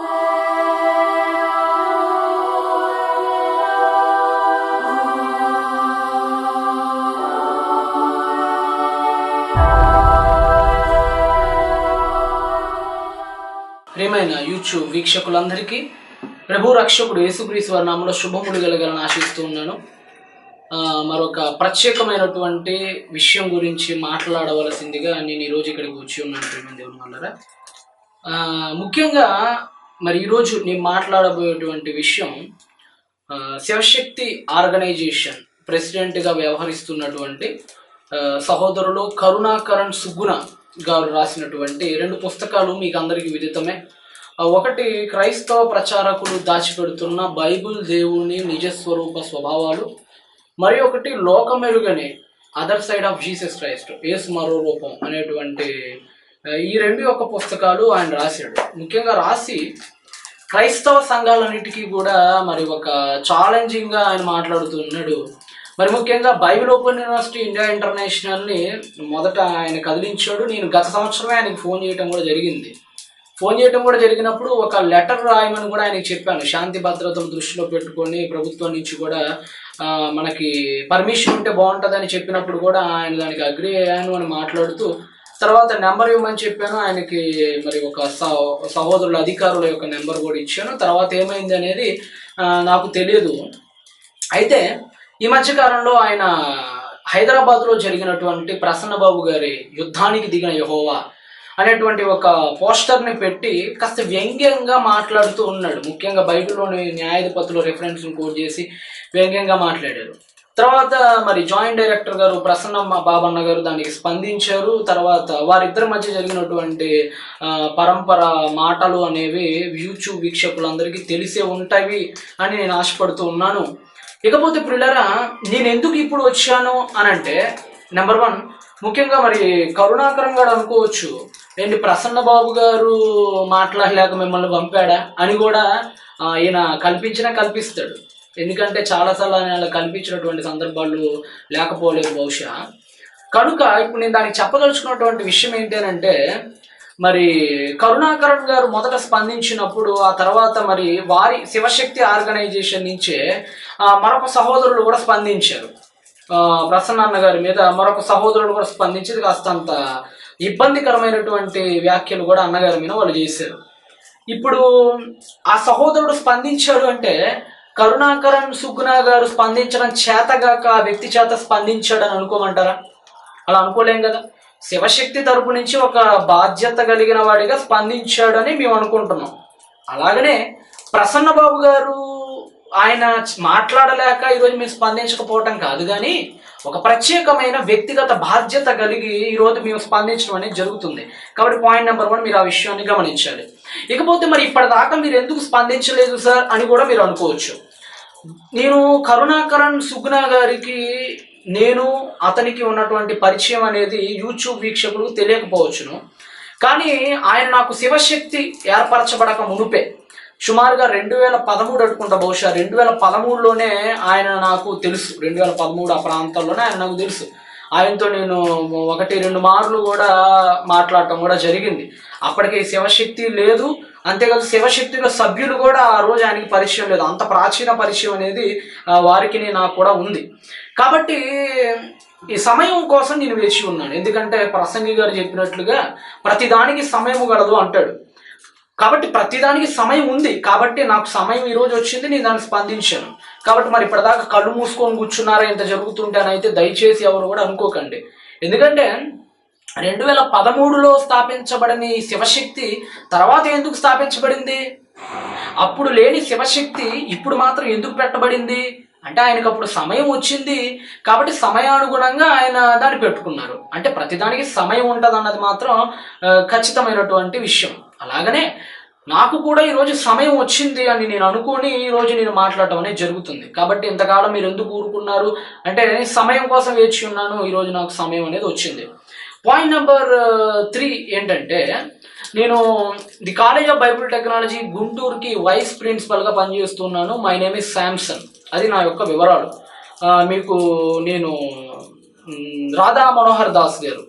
ప్రియమైన యూట్యూబ్ వీక్షకులందరికీ ప్రభు రక్షకుడు యేసుక్రీస్తు వారి నామములో శుభములు కలగాలని ఆశిస్తూ ఉన్నాను. మరొక ప్రత్యేకమైనటువంటి విషయం గురించి మాట్లాడవలసిందిగా నేను ఈరోజు ఇక్కడికి వచ్చి ఉన్నాను. ప్రియమైన దేవుని వల్లరా, ముఖ్యంగా మరి ఈరోజు నేను మాట్లాడబోయేటువంటి విషయం శివశక్తి ఆర్గనైజేషన్ ప్రెసిడెంట్గా వ్యవహరిస్తున్నటువంటి సహోదరులు కరుణాకరణ్ సుగ్గుణ గారు రాసినటువంటి 2 పుస్తకాలు మీకు అందరికీ విదితమే. ఒకటి క్రైస్తవ ప్రచారకులు దాచిపెడుతున్న బైబిల్ దేవుని నిజస్వరూప స్వభావాలు, మరి ఒకటి లోకమెరుగని other side of Jesus Christ, యేసు మరో రూపం అనేటువంటి ఈ 2 పుస్తకాలు ఆయన రాశాడు. ముఖ్యంగా రాసి క్రైస్తవ సంఘాలన్నిటికీ కూడా మరి ఒక ఛాలెంజింగ్గా ఆయన మాట్లాడుతున్నాడు. మరి ముఖ్యంగా బైబిల్ ఓపెన్ యూనివర్సిటీ ఇండియా ఇంటర్నేషనల్ని మొదట ఆయన కదిలించాడు. నేను గత సంవత్సరమే ఆయనకి ఫోన్ చేయడం కూడా జరిగినప్పుడు ఒక లెటర్ రాయమని కూడా ఆయనకి చెప్పాను. శాంతి భద్రతను దృష్టిలో పెట్టుకొని ప్రభుత్వం నుంచి కూడా మనకి పర్మిషన్ ఉంటే బాగుంటుందని చెప్పినప్పుడు కూడా ఆయన దానికి అగ్రి అయ్యాను అని మాట్లాడుతూ, తర్వాత నెంబర్ ఇవ్వమని చెప్పాను ఆయనకి. మరి ఒక సహోదరుల అధికారుల యొక్క నెంబర్ కూడా ఇచ్చాను. తర్వాత ఏమైంది అనేది నాకు తెలియదు. అయితే ఈ మధ్యకాలంలో ఆయన హైదరాబాద్లో జరిగినటువంటి ప్రసన్నబాబు గారి యుద్ధానికి దిగిన యెహోవా అనేటువంటి ఒక పోస్టర్ని పెట్టి కాస్త వ్యంగ్యంగా మాట్లాడుతూ ఉన్నాడు. ముఖ్యంగా బైబిల్లోని న్యాయాధిపతుల రెఫరెన్స్ని కోట్ చేసి వ్యంగ్యంగా మాట్లాడారు. తర్వాత మరి జాయింట్ డైరెక్టర్ గారు ప్రసన్న బాబన్న గారు దానికి స్పందించారు. తర్వాత వారిద్దరి మధ్య జరిగినటువంటి పరంపర మాటలు అనేవి యూట్యూబ్ వీక్షకులందరికీ తెలిసే ఉంటాయి అని నేను ఆశపడుతూ ఉన్నాను. ఇకపోతే ప్రియులారా, నేను ఎందుకు ఇప్పుడు వచ్చాను అని అంటే, నెంబర్ 1, ముఖ్యంగా మరి కరుణాకరం గారు అనుకోవచ్చు, ఏంటి ప్రసన్న బాబు గారు మాట్లాడలేక మిమ్మల్ని పంపాడా అని కూడా ఈయన కల్పిస్తాడు. ఎందుకంటే చాలాసార్లు ఆయన కల్పించినటువంటి సందర్భాలు లేకపోలేదు బహుశా. కనుక ఇప్పుడు నేను దానికి చెప్పదలుచుకున్నటువంటి విషయం ఏంటి అని అంటే, మరి కరుణాకరణ్ గారు మొదట స్పందించినప్పుడు ఆ తర్వాత మరి వారి శివశక్తి ఆర్గనైజేషన్ నుంచే మరొక సహోదరులు కూడా స్పందించారు. ప్రసన్న అన్న గారి మీద మరొక సహోదరులు కూడా స్పందించి కాస్తంత ఇబ్బందికరమైనటువంటి వ్యాఖ్యలు కూడా అన్నగారి మీద వాళ్ళు చేశారు. ఇప్పుడు ఆ సహోదరుడు స్పందించాడు అంటే కరుణాకరణ్ సుగ్గుణ గారు స్పందించడం చేతగాక ఆ వ్యక్తి చేత స్పందించాడని అనుకోమంటారా? అలా అనుకోలేం కదా. శివశక్తి తరపు నుంచి ఒక బాధ్యత కలిగిన వాడిగా స్పందించాడని మేము అనుకుంటున్నాం. అలాగనే ప్రసన్నబాబు గారు ఆయన మాట్లాడలేక ఈరోజు మేము స్పందించకపోవటం కాదు, కానీ ఒక ప్రత్యేకమైన వ్యక్తిగత బాధ్యత కలిగి ఈరోజు మేము స్పందించడం అనేది జరుగుతుంది. కాబట్టి పాయింట్ నెంబర్ 1 మీరు ఆ విషయాన్ని గమనించాలి. ఇకపోతే మరి ఇప్పటిదాకా మీరు ఎందుకు స్పందించలేదు సార్ అని కూడా మీరు అనుకోవచ్చు. నేను కరుణాకరణ్ సుగ్గుణ గారికి అతనికి ఉన్నటువంటి పరిచయం అనేది యూట్యూబ్ వీక్షకులకు తెలియకపోవచ్చును, కానీ ఆయన నాకు శివశక్తి ఏర్పరచబడక మునుపే సుమారుగా 2013 అనుకుంటా, బహుశా 2013లోనే ఆయన నాకు తెలుసు. 2013 ఆ ప్రాంతంలోనే ఆయన నాకు తెలుసు. ఆయనతో నేను 1-2 మార్లు కూడా మాట్లాడటం కూడా జరిగింది. అప్పటికి శివశక్తి లేదు, అంతేకాదు శివశక్తిలో సభ్యులు కూడా ఆ రోజు ఆయనకి పరిచయం లేదు. అంత ప్రాచీన పరిచయం అనేది వారికి నాకు కూడా ఉంది. కాబట్టి ఈ సమయం కోసం నేను వేచి ఉన్నాను. ఎందుకంటే ప్రసంగి గారు చెప్పినట్లుగా ప్రతిదానికి సమయం గలదు అంటాడు. కాబట్టి ప్రతిదానికి సమయం ఉంది. కాబట్టి నాకు సమయం ఈరోజు వచ్చింది, నేను దాన్ని స్పందించాను. కాబట్టి మరి ఇప్పటిదాకా కళ్ళు మూసుకొని కూర్చున్నారా ఇంత జరుగుతుంటేనైతే దయచేసి ఎవరు కూడా అనుకోకండి. ఎందుకంటే 2013లో స్థాపించబడని శివశక్తి తర్వాత ఎందుకు స్థాపించబడింది? అప్పుడు లేని శివశక్తి ఇప్పుడు మాత్రం ఎందుకు పెట్టబడింది అంటే, ఆయనకు అప్పుడు సమయం వచ్చింది కాబట్టి సమయానుగుణంగా ఆయన దాన్ని పెట్టుకున్నారు. అంటే ప్రతిదానికి సమయం ఉంటుంది అన్నది మాత్రం ఖచ్చితమైనటువంటి విషయం. అలాగనే నాకు కూడా ఈరోజు సమయం వచ్చింది అని నేను అనుకుని ఈరోజు నేను మాట్లాడటం అనేది జరుగుతుంది. కాబట్టి ఇంతకాలం మీరు ఎందుకు ఊరుకున్నారు అంటే, సమయం కోసం వేచి ఉన్నాను. ఈరోజు నాకు సమయం అనేది వచ్చింది. పాయింట్ నెంబర్ 3 ఏంటంటే, నేను the college of Bible technology గుంటూరుకి వైస్ ప్రిన్సిపల్గా పనిచేస్తున్నాను. My name is Samson. అది నా యొక్క వివరాలు. మీకు నేను రాధా మనోహర్ దాస్ గారు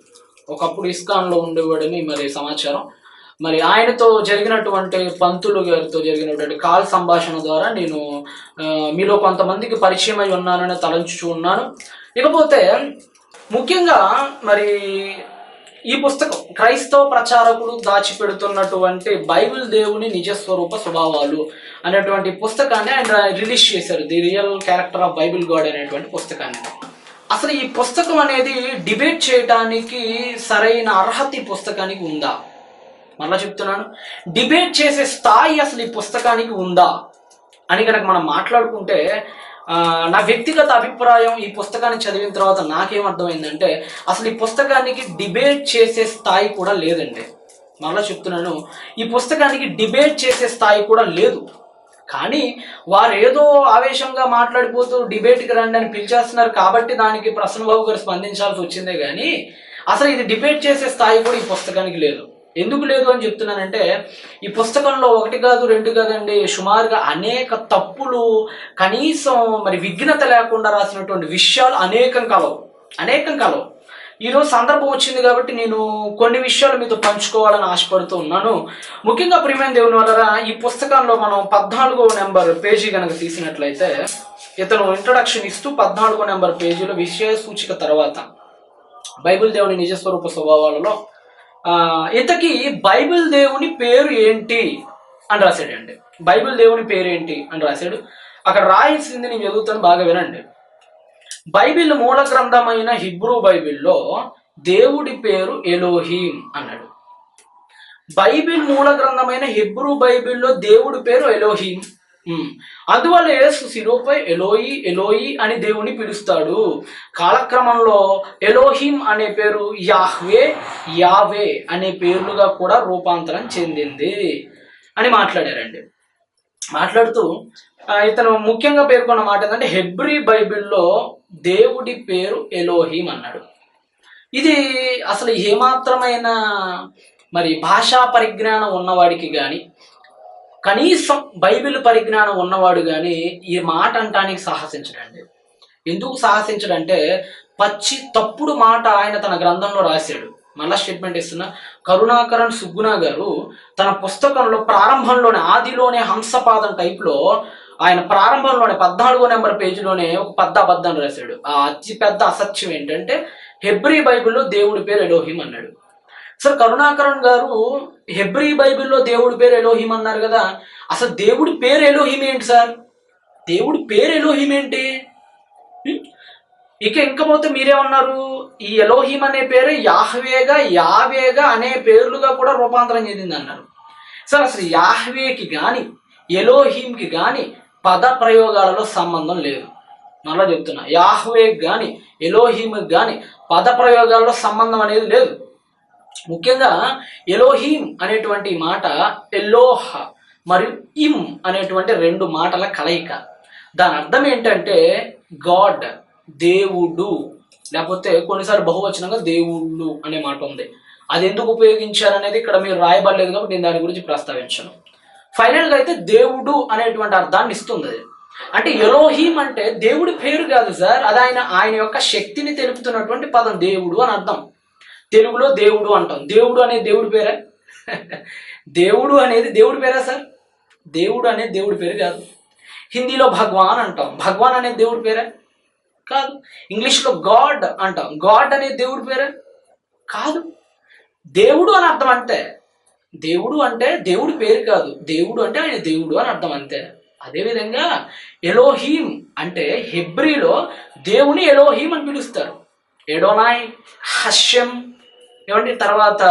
ఒకప్పుడు ఇస్కాన్లో ఉండేవాడని మరి సమాచారం. మరి ఆయనతో జరిగినటువంటి పంతులు గారితో జరిగినటువంటి కాల్ సంభాషణ ద్వారా నేను మీలో కొంతమందికి పరిచయం అయి ఉన్నానని తలంచుచూ ఉన్నాను. ఇకపోతే ముఖ్యంగా మరి ఈ పుస్తకం క్రైస్తవ ప్రచారకుడు దాచిపెడుతున్నటువంటి బైబిల్ దేవుని నిజస్వరూప స్వభావాలు అనేటువంటి పుస్తకాన్ని ఆయన రిలీజ్ చేశారు. The real character of Bible God అనేటువంటి పుస్తకాన్ని. అసలు ఈ పుస్తకం అనేది డిబేట్ చేయడానికి సరైన అర్హత ఈ పుస్తకానికి ఉందా? మరలా చెప్తున్నాను, డిబేట్ చేసే స్థాయి అసలు ఈ పుస్తకానికి ఉందా అని కనుక మనం మాట్లాడుకుంటే, నా వ్యక్తిగత అభిప్రాయం ఈ పుస్తకాన్ని చదివిన తర్వాత నాకేమర్థమైందంటే అసలు ఈ పుస్తకానికి డిబేట్ చేసే స్థాయి కూడా లేదండి. మరలా చెప్తున్నాను, ఈ పుస్తకానికి డిబేట్ చేసే స్థాయి కూడా లేదు. కానీ వారు ఏదో ఆవేశంగా మాట్లాడిపోతూ డిబేట్కి రండి అని పిలిచేస్తున్నారు కాబట్టి దానికి ప్రసన్నబాబు గారు స్పందించాల్సి వచ్చిందే కానీ అసలు ఇది డిబేట్ చేసే స్థాయి కూడా ఈ పుస్తకానికి లేదు. ఎందుకు లేదు అని చెప్తున్నానంటే, ఈ పుస్తకంలో 1 కాదు 2 కాదండి, సుమారుగా అనేక తప్పులు, కనీసం మరి విఘ్నత లేకుండా రాసినటువంటి విషయాలు అనేకం కలవు. ఈరోజు సందర్భం వచ్చింది కాబట్టి నేను కొన్ని విషయాలు మీతో పంచుకోవాలని ఆశపడుతూ ఉన్నాను. ముఖ్యంగా ప్రియమైన దేవుని వల్ల ఈ పుస్తకంలో మనం 14వ నెంబర్ పేజీ కనుక తీసినట్లయితే, ఇతను ఇంట్రొడక్షన్ ఇస్తూ 14వ నెంబర్ పేజీలో విషయ సూచిక తర్వాత బైబిల్ దేవుని నిజస్వరూప స్వభావాలలో ఇంతకీ బైబిల్ దేవుని పేరు ఏంటి అని రాశాడండి. బైబిల్ దేవుని పేరు ఏంటి అని రాశాడు. అక్కడ రాయాల్సింది నేను చదువుతాను, బాగా వినండి. బైబిల్ మూల గ్రంథమైన హిబ్రూ బైబిల్లో దేవుడి పేరు ఎలోహీం అన్నాడు. బైబిల్ మూల గ్రంథమైన హిబ్రూ బైబిల్లో దేవుడి పేరు ఎలోహీం. అందువల్ల యేసు శిలువపై ఎలోయి ఎలోయి అని దేవుని పిలుస్తాడు. కాలక్రమంలో ఎలోహిం అనే పేరు యాహ్వే యావే అనే పేర్లుగా కూడా రూపాంతరం చెందింది అని మాట్లాడారండి. మాట్లాడుతూ ఇతను ముఖ్యంగా పేర్కొన్న మాట ఏంటంటే, హెబ్రీ బైబిల్లో దేవుడి పేరు ఎలోహిం అన్నాడు. ఇది అసలు ఏమాత్రమైన మరి భాషా పరిజ్ఞానం ఉన్నవాడికి కానీ, కనీసం బైబిల్ పరిజ్ఞానం ఉన్నవాడు కానీ ఈ మాట అంటానికి సాహసించడండి. ఎందుకు సాహసించడంటే, పచ్చి తప్పుడు మాట ఆయన తన గ్రంథంలో రాశాడు. మళ్ళా స్టేట్మెంట్ ఇస్తున్నా, కరుణాకరణ్ సుగ్గుణ గారు తన పుస్తకంలో ప్రారంభంలోనే, ఆదిలోనే హంసపాదం టైప్లో ఆయన ప్రారంభంలోనే 14వ నెంబర్ పేజీలోనే ఒక పెద్ద అబద్ధం రాశాడు. ఆ అతి పెద్ద అసత్యం ఏంటంటే, హెబ్రీ బైబిల్లో దేవుడి పేరు ఎలోహిం అన్నాడు. సార్, కరుణాకరణ్ గారు హెబ్రీ బైబిల్లో దేవుడి పేరు ఎలోహిం అన్నారు కదా, అసలు దేవుడి పేరు ఎలోహిం ఏంటి సార్? దేవుడి పేరు ఎలోహిం ఏంటి? ఇంకపోతే మీరేమన్నారు, ఈ ఎలోహిం అనే పేరు యాహ్వేగా యావేగా అనే పేర్లుగా కూడా రూపాంతరం చెందింది అన్నారు. సార్, అసలు యాహ్వేకి కానీ ఎలోహింకి కానీ పద ప్రయోగాలలో సంబంధం లేదు. మళ్ళా చెప్తున్నా, యాహ్వేకి కానీ ఎలోహింకి కానీ పద ప్రయోగాలలో సంబంధం అనేది లేదు. ముఖ్యంగా ఎలోహిం అనేటువంటి మాట ఎలోహ మరియు ఇం అనేటువంటి 2 మాటల కలయిక. దాని అర్థం ఏంటంటే గాడ్, దేవుడు, లేకపోతే కొన్నిసార్లు బహువచనంగా దేవుళ్ళు అనే మాట ఉంది. అది ఎందుకు ఉపయోగించారనేది ఇక్కడ మీరు రాయబడలేదు కాబట్టి నేను దాని గురించి ప్రస్తావించను. ఫైనల్గా అయితే దేవుడు అనేటువంటి అర్థాన్ని ఇస్తుంది అది. అంటే ఎలోహిం అంటే దేవుడి పేరు కాదు సార్, అది ఆయన యొక్క శక్తిని తెలుపుతున్నటువంటి పదం దేవుడు అని అర్థం. తెలుగులో దేవుడు అంటాం. దేవుడు అనేది దేవుడి పేరా? దేవుడు అనేది దేవుడి పేరా సార్? దేవుడు అనేది దేవుడి పేరు కాదు. హిందీలో భగవాన్ అంటాం. భగవాన్ అనేది దేవుడి పేరా? కాదు. ఇంగ్లీష్లో గాడ్ అంటాం. గాడ్ అనేది దేవుడి పేరా? కాదు. దేవుడు అని అర్థం అంతే. దేవుడు అంటే దేవుడి పేరు కాదు, దేవుడు అంటే ఆయన దేవుడు అని అర్థం అంతే. అదేవిధంగా ఎలోహీం అంటే హెబ్రీలో దేవుని ఎలోహీం అని పిలుస్తారు. ఎడోనాయ్, హష్యం, ఏమంటే తర్వాత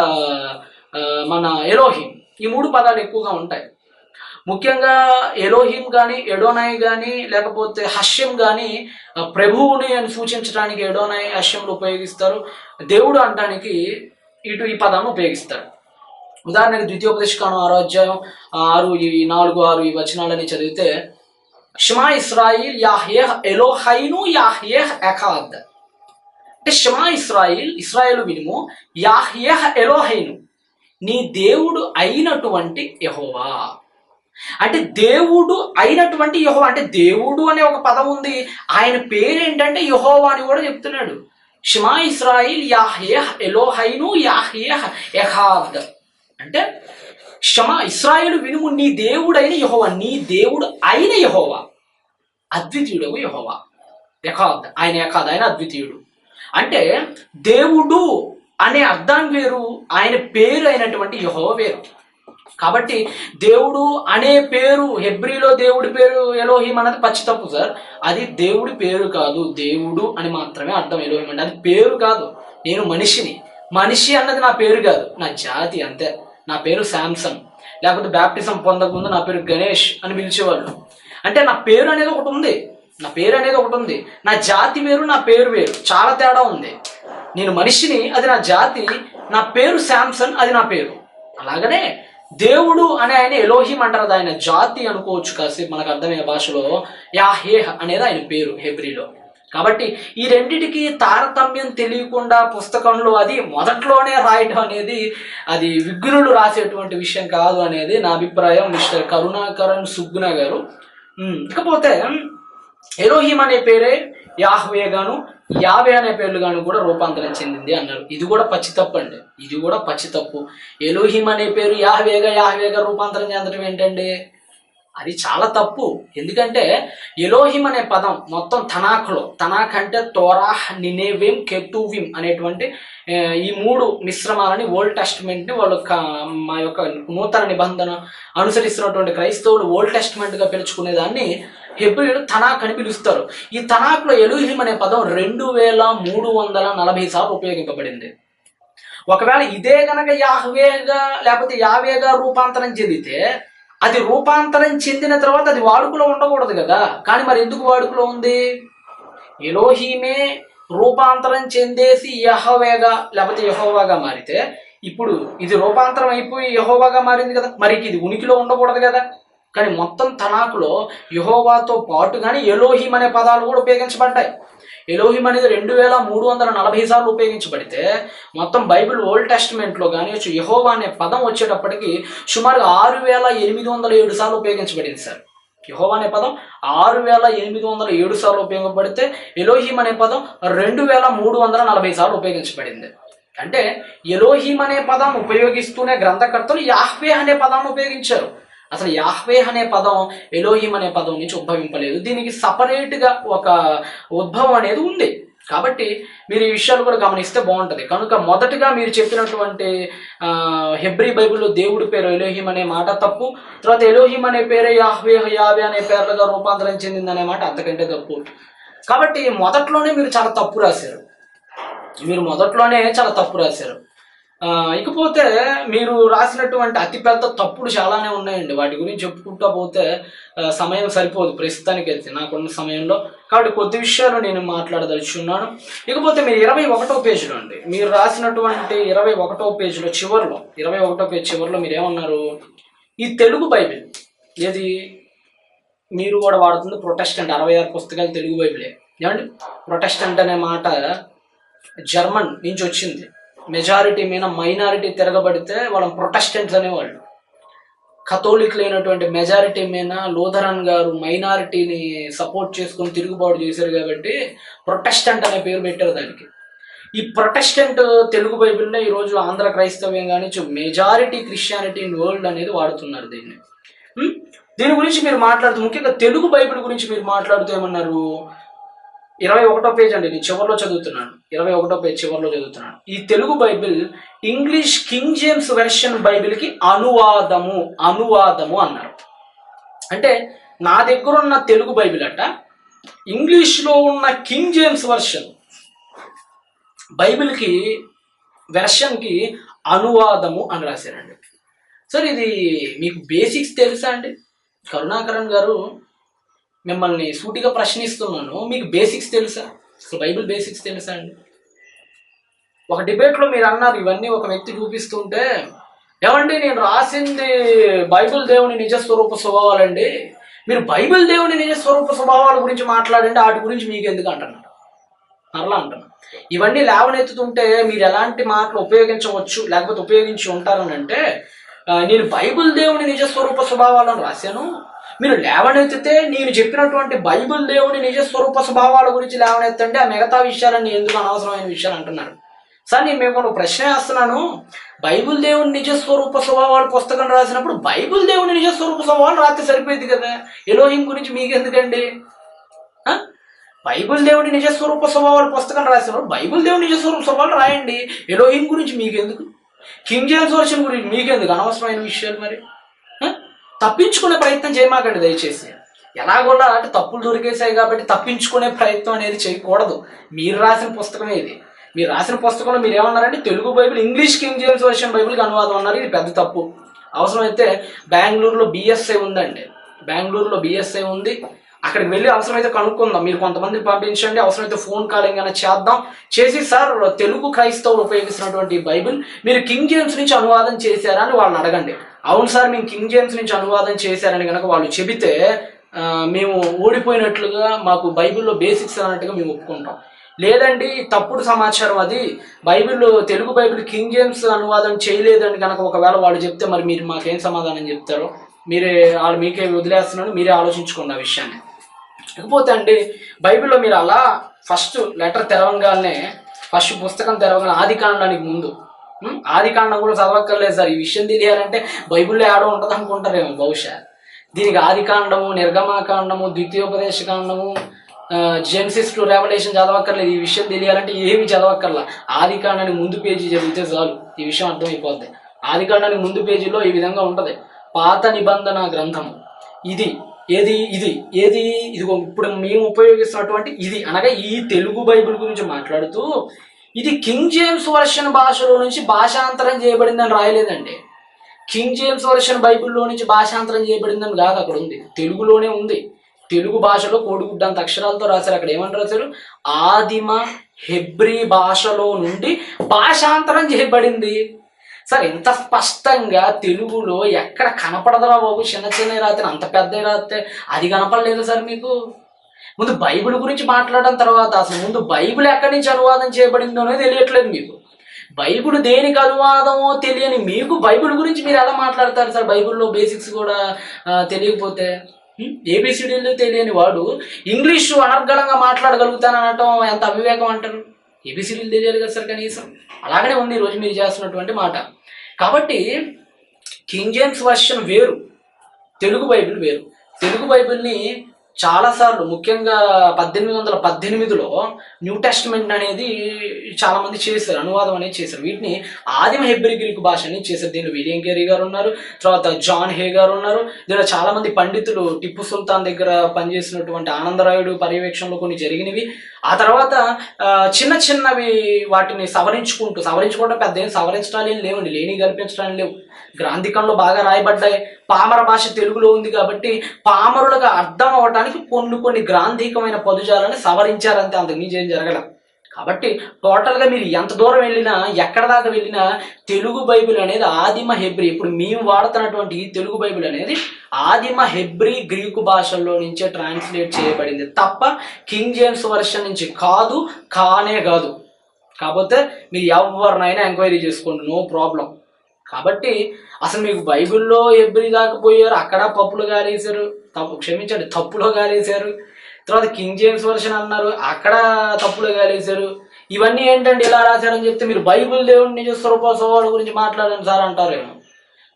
మన ఎలోహిం, ఈ 3 పదాలు ఎక్కువగా ఉంటాయి. ముఖ్యంగా ఎలోహిం కానీ ఎడోనాయ్ కానీ లేకపోతే హష్యం కానీ ప్రభువుని అని సూచించడానికి ఎడోనాయ్ హష్యంలు ఉపయోగిస్తారు. దేవుడు అనడానికి ఈ పదాన్ని ఉపయోగిస్తారు. ఉదాహరణకి ద్వితీయోపదేశకాండం 6వ అధ్యాయం 4-6 ఈ వచనాలని చదివితే, షమా ఇస్రాయిల్ యాహ్యేహ్ ఎలోహైను యాహ్యేహ్ ఎఖాద్. అంటే షమా ఇస్రాయేలు వినుము, యాహ్యేహ్ ఎలోహైను, నీ దేవుడు అయినటువంటి యెహోవా. అంటే దేవుడు అయినటువంటి యెహోవా, అంటే దేవుడు అనే ఒక పదం ఉంది, ఆయన పేరేంటంటే యెహోవా అని కూడా చెప్తున్నాడు. షమా ఇస్రాయిల్ యాహ్యేహ్ ఎలోహైను యాహ్యేహ్ ఎఖాద్. అంటే ఇశ్రాయేలు వినుము, నీ దేవుడైన యెహోవా, నీ దేవుడు అయిన యెహోవా, అద్వితీయుడవు యెహోవా. ఎఖాద్, ఆయన ఎఖాద్, ఆయన అద్వితీయుడు. అంటే దేవుడు అనే అర్థం వేరు, ఆయన పేరు అయినటువంటి యెహోవా వేరు. కాబట్టి దేవుడు అనే పేరు, హెబ్రీలో దేవుడి పేరు ఎలోహిం అన్నది పచ్చి తప్పు సార్. అది దేవుడి పేరు కాదు, దేవుడు అని మాత్రమే అర్థం ఎలోహిం అంటే. అది పేరు కాదు. నేను మనిషిని, మనిషి అన్నది నా పేరు కాదు, నా జాతి అంతే. నా పేరు శాంసన్, లేకపోతే బ్యాప్టిజం పొందకముందు నా పేరు గణేష్ అని పిలిచేవాళ్ళు. అంటే నా పేరు అనేది ఒకటి ఉంది, నా పేరు అనేది ఒకటి ఉంది. నా జాతి వేరు, నా పేరు వేరు, చాలా తేడా ఉంది. నేను మనిషిని, అది నా జాతి. నా పేరు శాంసన్, అది నా పేరు. అలాగనే దేవుడు అనే ఆయన ఎలోహిం అంటారు, ఆయన జాతి అనుకోవచ్చు కాసేపు మనకు అర్థమయ్యే భాషలో. యాహేహ్ అనేది ఆయన పేరు హెబ్రీలో. కాబట్టి ఈ రెండిటికి తారతమ్యం తెలియకుండా పుస్తకంలో అది మొదట్లోనే రాయడం అనేది అది విఘ్నులు రాసేటువంటి విషయం కాదు అనేది నా అభిప్రాయం, మిస్టర్ కరుణాకరణ్ సుగ్న గారు. ఇకపోతే ఎలోహిం అనే పేరే యాహ్వే గాను, యావే అనే పేర్లు గాను కూడా రూపాంతరం చెందింది అన్నారు. ఇది కూడా పచ్చి తప్పు అండి, ఇది కూడా పచ్చి తప్పు. ఎలోహిం అనే పేరు యాహ్వేగా రూపాంతరం చెందడం ఏంటండి? అది చాలా తప్పు. ఎందుకంటే ఎలోహిం అనే పదం మొత్తం తనాక్ అంటే తోరాహ్, నినేవిం, కెతువిం అనేటువంటి ఈ మూడు మిశ్రమాలని ఓల్డ్ టెస్ట్మెంట్ ని వాళ్ళు మా యొక్క నూతన నిబంధన అనుసరిస్తున్నటువంటి క్రైస్తవులు ఓల్డ్ టెస్ట్మెంట్ గా పిలుచుకునే దాన్ని హెబ్రీయులు తనాక్ అని పిలుస్తారు. ఈ తనాక్ లో ఎలోహిం అనే పదం 2340 సార్లు ఉపయోగింపబడింది. ఒకవేళ ఇదే గనక యాహ్వేగా లేకపోతే యావేగా రూపాంతరం చెందితే, అది రూపాంతరం చెందిన తర్వాత అది వాడుకలో ఉండకూడదు కదా. కానీ మరి ఎందుకు వాడుకలో ఉంది? ఎలోహీమే రూపాంతరం చెందేసి యెహోవాగా లేకపోతే యెహోవాగా మారితే, ఇప్పుడు ఇది రూపాంతరం అయిపోయి యెహోవాగా మారింది కదా, మరి ఇది ఉనికిలో ఉండకూడదు కదా. కానీ మొత్తం తనాకులో యెహోవాతో పాటు కానీ ఎలోహిం అనే పదాలు కూడా ఉపయోగించబడ్డాయి. ఎలోహిం అనేది 2340 సార్లు ఉపయోగించబడితే, మొత్తం బైబిల్ ఓల్డ్ టెస్ట్మెంట్లో కానీ యెహోవా అనే పదం వచ్చేటప్పటికి సుమారు 6807 సార్లు ఉపయోగించబడింది సార్. యెహోవా అనే పదం 6807 సార్లు ఉపయోగపడితే, ఎలోహిం అనే పదం 2340 సార్లు ఉపయోగించబడింది. అంటే ఎలోహిం అనే పదం ఉపయోగిస్తూనే గ్రంథకర్తలు యాహ్వే అనే పదాన్ని ఉపయోగించారు. అసలు యాహ్వే అనే పదం ఎలోహిం అనే పదం నుంచి ఉద్భవింపలేదు. దీనికి సపరేట్గా ఒక ఉద్భవం అనేది ఉంది. కాబట్టి మీరు ఈ విషయాలు కూడా గమనిస్తే బాగుంటుంది. కనుక మొదటగా మీరు చెప్పినటువంటి హెబ్రీ బైబిల్లో దేవుడి పేరు ఎలోహిం అనే మాట తప్పు. తర్వాత ఎలోహిం అనే పేరే యాహ్వే, యావే అనే పేర్లుగా రూపాంతరం చెందింది అనే మాట అంతకంటే తప్పు. కాబట్టి మొదట్లోనే మీరు చాలా తప్పు రాశారు. ఇకపోతే మీరు రాసినటువంటి అతిపెద్ద తప్పులు చాలానే ఉన్నాయండి. వాటి గురించి చెప్పుకుంటూ పోతే సమయం సరిపోదు ప్రస్తుతానికి అయితే నాకున్న సమయంలో. కాబట్టి కొద్ది విషయాలు నేను మాట్లాడదలుచున్నాను. ఇకపోతే మీరు 21వ పేజీలో అండి, మీరు రాసినటువంటి 21వ పేజీలో చివరిలో 21వ పేజీ చివరిలో మీరు ఏమన్నారు? ఈ తెలుగు బైబిల్ ఏది మీరు కూడా వాడుతుంది ప్రొటెస్టెంట్, 66 పుస్తకాలు తెలుగు బైబిలే. ఏమండి, ప్రొటెస్టెంట్ అనే మాట జర్మన్ నుంచి వచ్చింది. మెజారిటీ మీద మైనారిటీ తిరగబడితే వాళ్ళని ప్రొటెస్టెంట్స్ అనేవాళ్ళు. కథోలిక్లు అయినటువంటి మెజారిటీ మీద లూథరన్ గారు మైనారిటీని సపోర్ట్ చేసుకొని తిరుగుబాటు చేశారు కాబట్టి ప్రొటెస్టెంట్ అనే పేరు పెట్టారు దానికి. ఈ ప్రొటెస్టెంట్ తెలుగు బైబిల్నే ఈరోజు ఆంధ్ర క్రైస్తవ్యం కానీ మెజారిటీ క్రిస్టియానిటీ ఇన్ వరల్డ్ అనేది వాడుతున్నారు దీన్ని. దీని గురించి మీరు మాట్లాడుతూ, ముఖ్యంగా తెలుగు బైబిల్ గురించి మీరు మాట్లాడుతూ ఏమన్నారు? 21వ పేజ్ అండి, నేను చివరిలో చదువుతున్నాను. 21వ పేజ్ చివరిలో చదువుతున్నాను. ఈ Telugu Bible English King James version బైబిల్కి అనువాదము అన్నారు. అంటే నా దగ్గర ఉన్న తెలుగు బైబిల్ అట ఇంగ్లీష్లో ఉన్న కింగ్ జేమ్స్ వెర్షన్ బైబిల్కి వెర్షన్కి అనువాదము అని రాశారండి. సార్ ఇది మీకు బేసిక్స్ తెలుసా అండి? కరుణాకరణ్ గారు, మిమ్మల్ని సూటిగా ప్రశ్నిస్తున్నాను, మీకు బేసిక్స్ తెలుసా? అసలు బైబిల్ బేసిక్స్ తెలుసా అండి? ఒక డిబేట్లో మీరు అన్నారు, ఇవన్నీ ఒక వ్యక్తి చూపిస్తుంటే, ఏమండి నేను రాసింది బైబిల్ దేవుని నిజస్వరూప స్వభావాలండి, మీరు బైబిల్ దేవుని నిజస్వరూప స్వభావాల గురించి మాట్లాడండి, వాటి గురించి మీకు ఎందుకు అంటున్నారు? మరలా అంటున్నాను, ఇవన్నీ లేవనెత్తుతుంటే మీరు ఎలాంటి మాటలు ఉపయోగించవచ్చు లేకపోతే ఉపయోగించి ఉంటారని అంటే, నేను బైబిల్ దేవుని నిజస్వరూప స్వభావాలను రాశాను, మీరు లేవనెత్తితే నేను చెప్పినటువంటి బైబిల్ దేవుని నిజస్వరూప స్వభావాల గురించి లేవనెత్తండి, ఆ మిగతా విషయాలన్నీ ఎందుకు అనవసరమైన విషయాలు అంటున్నారు. సార్ నేను మేము ఒక ప్రశ్న వేస్తున్నాను, బైబిల్ దేవుని నిజస్వరూప స్వభావాలు పుస్తకం రాసినప్పుడు బైబిల్ దేవుని నిజస్వరూప స్వభావాలు రాస్తే సరిపోయింది కదా, ఎలోహిం గురించి మీకెందుకండి? బైబిల్ దేవుని నిజస్వరూప స్వభావాల పుస్తకం రాసినప్పుడు బైబిల్ దేవుని నిజస్వరూప స్వభావాలు రాయండి, ఎలోహిం గురించి మీకెందుకు? కింగ్ జేమ్స్ వర్షన్ గురించి మీకెందుకు అనవసరమైన విషయాలు? మరి తప్పించుకునే ప్రయత్నం చేయమాకండి దయచేసి. ఎలాగోలా అంటే తప్పులు దొరికేసాయి కాబట్టి తప్పించుకునే ప్రయత్నం అనేది చేయకూడదు. మీరు రాసిన పుస్తకమే ఇది. మీరు రాసిన పుస్తకంలో మీరు ఏమన్నారంటే Telugu Bible English King James version బైబిల్కి అనువాదం అన్నారు. ఇది పెద్ద తప్పు. అవసరమైతే బెంగళూరులో బిఎస్ఐ ఉందండి, బెంగళూరులో బిఎస్ఐ ఉంది, అక్కడికి వెళ్ళి అవసరమైతే కనుక్కుందాం. మీరు కొంతమందిని పంపించండి, అవసరమైతే ఫోన్ కాలింగ్ అయినా చేద్దాం. చేసి సార్ తెలుగు క్రైస్తవులు ఉపయోగిస్తున్నటువంటి బైబిల్ మీరు కింగ్ జేమ్స్ నుంచి అనువాదం చేశారా అని వాళ్ళని అడగండి. అవును సార్ మేము కింగ్ జేమ్స్ నుంచి అనువాదం చేశారని కనుక వాళ్ళు చెబితే మేము ఓడిపోయినట్లుగా, మాకు బైబిల్లో బేసిక్స్ అన్నట్టుగా మేము ఒప్పుకుంటాం. లేదండి తప్పుడు సమాచారం, అది Bible Telugu Bible king James అనువాదం చేయలేదని కనుక ఒకవేళ వాళ్ళు చెప్తే మరి మీరు మాకేం సమాధానం చెప్తారో వాళ్ళు మీకే వదిలేస్తున్నాడు, మీరే ఆలోచించుకోండి ఆ విషయాన్ని. లేకపోతే అండి బైబిల్లో మీరు అలా ఫస్ట్ లెటర్ తెరవంగానే, ఫస్ట్ పుస్తకం తెరవగానే ఆది కాండానికి ముందు, ఆది కాండం కూడా చదవక్కర్లేదు సార్, ఈ విషయం తెలియాలంటే బైబిల్లో ఏడో ఉంటుంది అనుకుంటారేమో బహుశా. దీనికి ఆది కాండము, నిర్గమాకాండము, ద్వితీయోపదేశ కాండము, జెన్సిస్ టు రెవల్యూషన్ చదవక్కర్లేదు. ఈ విషయం తెలియాలంటే ఏమి చదవక్కర్లా, ఆది కాండానికి ముందు పేజీ చదివితే చాలు ఈ విషయం అర్థమైపోద్ది. ఆది కాండానికి ముందు పేజీలో ఈ విధంగా ఉంటుంది, పాత నిబంధన గ్రంథము ఇది ఇదిగో ఇప్పుడు మేము ఉపయోగిస్తున్నటువంటి ఇది అనగా ఈ తెలుగు బైబిల్ గురించి మాట్లాడుతూ ఇది కింగ్ జేమ్స్ వర్షన్ భాషలో నుంచి భాషాంతరం చేయబడిందని రాయలేదండి. కింగ్ జేమ్స్ వర్షన్ బైబిల్లో నుంచి భాషాంతరం చేయబడిందని కాదు, అక్కడ ఉంది, తెలుగులోనే ఉంది. తెలుగు భాషలో కోడిగుడ్డంత అక్షరాలతో రాశారు. అక్కడ ఏమని రాశారు? ఆదిమ హెబ్రీ భాషలో నుండి భాషాంతరం చేయబడింది. సార్ ఎంత స్పష్టంగా తెలుగులో ఎక్కడ కనపడదరా బాబు, చిన్న చిన్న రాత్రి అంత పెద్ద రాత్రి అది కనపడలేదు సార్ మీకు? ముందు బైబిల్ గురించి మాట్లాడడం తర్వాత అసలు ముందు బైబిల్ ఎక్కడి నుంచి అనువాదం చేయబడిందో అనేది తెలియట్లేదు మీకు. బైబిల్ దేనికి అనువాదమో తెలియని మీకు బైబిల్ గురించి మీరు ఎలా మాట్లాడతారు సార్? బైబిల్లో బేసిక్స్ కూడా తెలియకపోతే, ఏబిసిడీలు తెలియని వాడు ఇంగ్లీషు అనర్గళంగా మాట్లాడగలుగుతాననటం ఎంత అవివేకం అంటారు? ఏబిసిడీలు తెలియాలి కదా సార్ కనీసం. అలాగనే ఉంది ఈరోజు మీరు చేస్తున్నటువంటి మాట. కాబట్టి కింగ్ జేమ్స్ వర్షన్ వేరు, తెలుగు బైబిల్ వేరు. తెలుగు బైబిల్ని చాలాసార్లు ముఖ్యంగా 1818లో న్యూ టెస్ట్మెంట్ అనేది చాలామంది చేశారు, అనువాదం అనేది చేశారు. వీటిని ఆదిమ హెబ్రీ గ్రీకు భాష అనేది చేశారు. దీనిలో విలియం కేరీ గారు ఉన్నారు, తర్వాత జాన్ హే గారు ఉన్నారు. దీనిలో చాలామంది పండితులు, టిప్పు సుల్తాన్ దగ్గర పనిచేసినటువంటి ఆనందరాయుడు పర్యవేక్షణలో కొన్ని జరిగినవి. ఆ తర్వాత చిన్న చిన్నవి వాటిని సవరించుకుంటూ పెద్ద ఏం సవరించడాలు ఏం లేవండి, లేని కల్పించడాలు లేవు. గ్రాంధికంలో బాగా రాయబడ్డాయి. పామర భాష తెలుగులో ఉంది కాబట్టి పామరులుగా అర్థం అవడానికి కొన్ని గ్రాంధికమైన పదుజాలని సవరించారంతే, అంతకు మించి ఏం జరగల. కాబట్టి టోటల్గా మీరు ఎంత దూరం వెళ్ళినా, ఎక్కడ దాకా వెళ్ళినా తెలుగు బైబిల్ అనేది ఆదిమ హెబ్రీ, ఇప్పుడు మేము వాడుతున్నటువంటి ఈ తెలుగు బైబిల్ అనేది ఆదిమ హెబ్రీ గ్రీకు భాషల్లో నుంచే ట్రాన్స్లేట్ చేయబడింది తప్ప కింగ్ జేమ్స్ వర్షన్ నుంచి కానే కాదు. కాకపోతే మీరు ఎవరినైనా ఎంక్వైరీ చేసుకోండి, నో ప్రాబ్లం. కాబట్టి అసలు మీకు బైబిల్లో హెబ్రీ దాకా పోయారు, అక్కడ పప్పులు గాలేశారు, తప్పులో గాలేశారు. తర్వాత కింగ్ జేమ్స్ వర్షన్ అన్నారు, అక్కడ తప్పులో గాలేశారు. ఇవన్నీ ఏంటంటే ఇలా రాశారని చెప్తే మీరు బైబిల్ దేవుడి నిజ స్వరూప స్వభావాల గురించి మాట్లాడండి సార్ అంటారేమో.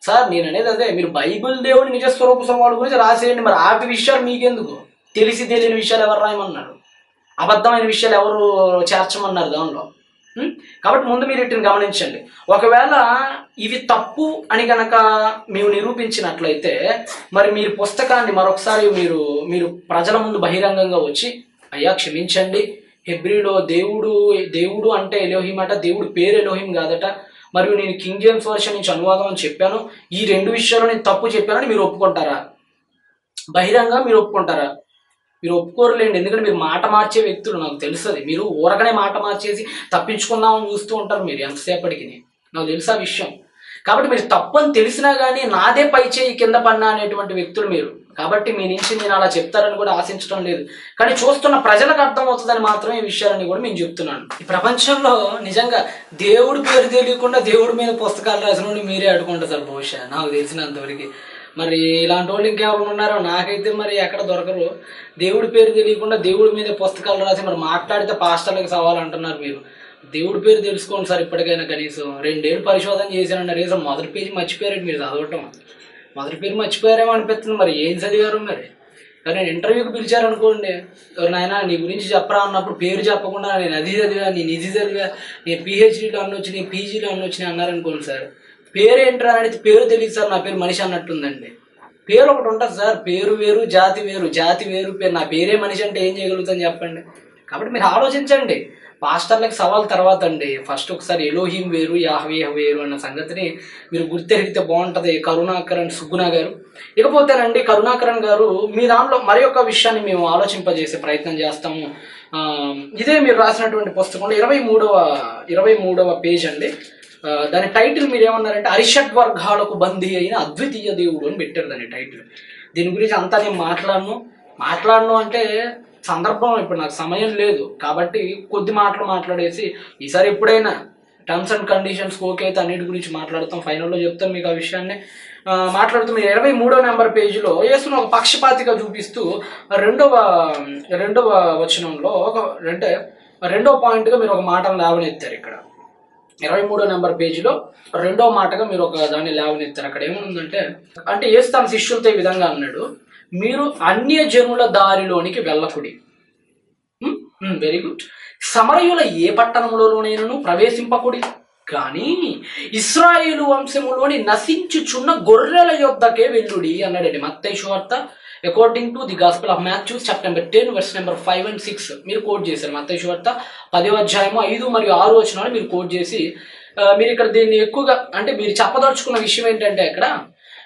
సార్ నేను అనేది అదే, మీరు బైబిల్ దేవుడి నిజ స్వరూప స్వభావాల గురించి రాసేయండి. మరి ఆ విషయాలు మీకెందుకు? తెలియని విషయాలు ఎవరు రాయమన్నారు? అబద్ధమైన విషయాలు ఎవరు చేర్చమన్నారు దానిలో? కాబట్టి ముందు మీరు వీటిని గమనించండి. ఒకవేళ ఇవి తప్పు అని కనుక మేము నిరూపించినట్లయితే మరి మీరు పుస్తకాన్ని మరొకసారి మీరు ప్రజల ముందు బహిరంగంగా వచ్చి, అయ్యా క్షమించండి, హెబ్రీలో దేవుడు అంటే ఎలోహిం అట, దేవుడు పేరు ఎలోహిం కాదట, మరియు నేను కింగ్ జేమ్స్ వర్షన్ నుంచి అనువాదం అని చెప్పాను, ఈ రెండు విషయాలు నేను తప్పు చెప్పానని మీరు ఒప్పుకుంటారా? బహిరంగ మీరు ఒప్పుకుంటారా? మీరు ఒప్పుకోరులేండి, ఎందుకంటే మీరు మాట మార్చే వ్యక్తులు, నాకు తెలుస్తుంది. మీరు ఊరకనే మాట మార్చేసి తప్పించుకుందామని చూస్తూ ఉంటారు మీరు ఎంతసేపటికి, నాకు తెలుసు ఆ విషయం. కాబట్టి మీరు తప్పని తెలిసినా కానీ నాదే పై చేయి కింద పన్నా అనేటువంటి వ్యక్తులు మీరు. కాబట్టి మీ నుంచి నేను అలా చెప్తారని కూడా ఆశించడం లేదు, కానీ చూస్తున్న ప్రజలకు అర్థమవుతుందని మాత్రమే ఈ విషయాలని కూడా నేను చెప్తున్నాను. ఈ ప్రపంచంలో నిజంగా దేవుడి పేరు తెలియకుండా దేవుడి మీద పుస్తకాలు రాసిన మీరే అడుగుంటారు సార్ బహుశా, నాకు తెలిసినంతవరకు. మరి ఇలాంటి వాళ్ళు ఇంకెవరు ఉన్నారో నాకైతే మరి ఎక్కడ దొరకరు. దేవుడి పేరు తెలియకుండా దేవుడి మీద పుస్తకాలు రాసి మరి మాట్లాడితే పాస్టర్లకు సవాల్ అంటున్నారు మీరు. దేవుడి పేరు తెలుసుకోండి సార్. ఇప్పటికైనా కనీసం 2 ఏళ్ళు పరిశోధన చేశానండి. రీజన్ మొదటి పేజీ మర్చిపోయారండి మీరు చదవటం. మొదటి పేరు మర్చిపోయారేమో అనిపిస్తుంది. మరి ఏం చదివారు మరి? నేను ఇంటర్వ్యూకి పిలిచారనుకోండి, నాయన నీ గురించి చెప్పరా అన్నప్పుడు పేరు చెప్పకుండా నేను అది చదివా, నేను ఇది చదివా, నేను పిహెచ్డీలో అన్నొచ్చి, నేను పీజీలో అన్నొచ్చి అన్నారనుకోండి సార్, పేరు ఏంట్రా అనేది పేరు తెలియదు సార్, నా పేరు మనిషి అన్నట్టుందండి. పేరు ఒకటి ఉంటుంది సార్, పేరు వేరు జాతి వేరు, జాతి వేరు పేరు. నా పేరే మనిషి అంటే ఏం చేయగలుగుతాను చెప్పండి. కాబట్టి మీరు ఆలోచించండి. పాస్టర్లకు సవాల్ తర్వాత అండి, ఫస్ట్ ఒకసారి ఎలోహిం వేరు యాహ్వే వేరు అన్న సంగతిని మీరు గుర్తెరిగితే బాగుంటుంది. కరుణాకరణ్ సుగ్గుణ గారు. ఇకపోతేనండి కరుణాకరణ్ గారు, మీ దాంట్లో మరి ఒక విషయాన్ని మేము ఆలోచింపజేసే ప్రయత్నం చేస్తాము. ఇదే మీరు రాసినటువంటి పుస్తకంలో 23వ పేజ్ అండి. దాని టైటిల్ మీరు ఏమన్నారంటే అరిషడ్ వర్గాలకు బందీ అయిన అద్వితీయ దేవుడు అని పెట్టారు దాని టైటిల్. దీని గురించి అంతా నేను మాట్లాడను అంటే సందర్భం ఇప్పుడు నాకు సమయం లేదు కాబట్టి కొద్ది మాటలు మాట్లాడేసి ఈసారి ఎప్పుడైనా టర్మ్స్ అండ్ కండిషన్స్ ఓకే అయితే అన్నిటి గురించి మాట్లాడతాం. ఫైనల్లో చెప్తాం మీకు ఆ విషయాన్ని. మాట్లాడుతూ మీరు 23వ నెంబర్ పేజీలో యేసును ఒక పక్షపాతిగా చూపిస్తూ రెండవ వచనంలో అంటే 2వ పాయింట్గా మీరు ఒక మాటను లేవనెత్తారు. ఇక్కడ 23వ నెంబర్ పేజీలో 2వ మాటగా మీరు ఒక దాన్ని లేవనెత్తారు. అక్కడ ఏముందంటే, అంటే యేసు తన శిష్యులతో ఈ విధంగా అన్నాడు, మీరు అన్య జనుల దారిలోనికి వెళ్ళకుడి. Very good. సమరయుల ఏ పట్టణంలోనైనను ప్రవేశింపకుడి, కానీ ఇశ్రాయేలు వంశములోని నశించుచున్న గొర్రెల యొద్దకే వెళ్ళుడి అన్నాడండి. మత్తయి సువార్త according to the gospel of Matthew chapter 10 verse number 5 and 6 మీరు కోట్ చేశారు. మత్తయి సువార్త 10వ అధ్యాయము 5 మరియు 6 వచనాలు మీరు కోట్ చేసి మీరు ఇక్కడ దీన్ని ఎక్కువగా అంటే మీరు చెప్పదలుచుకున్న విషయం ఏంటంటే, ఇక్కడ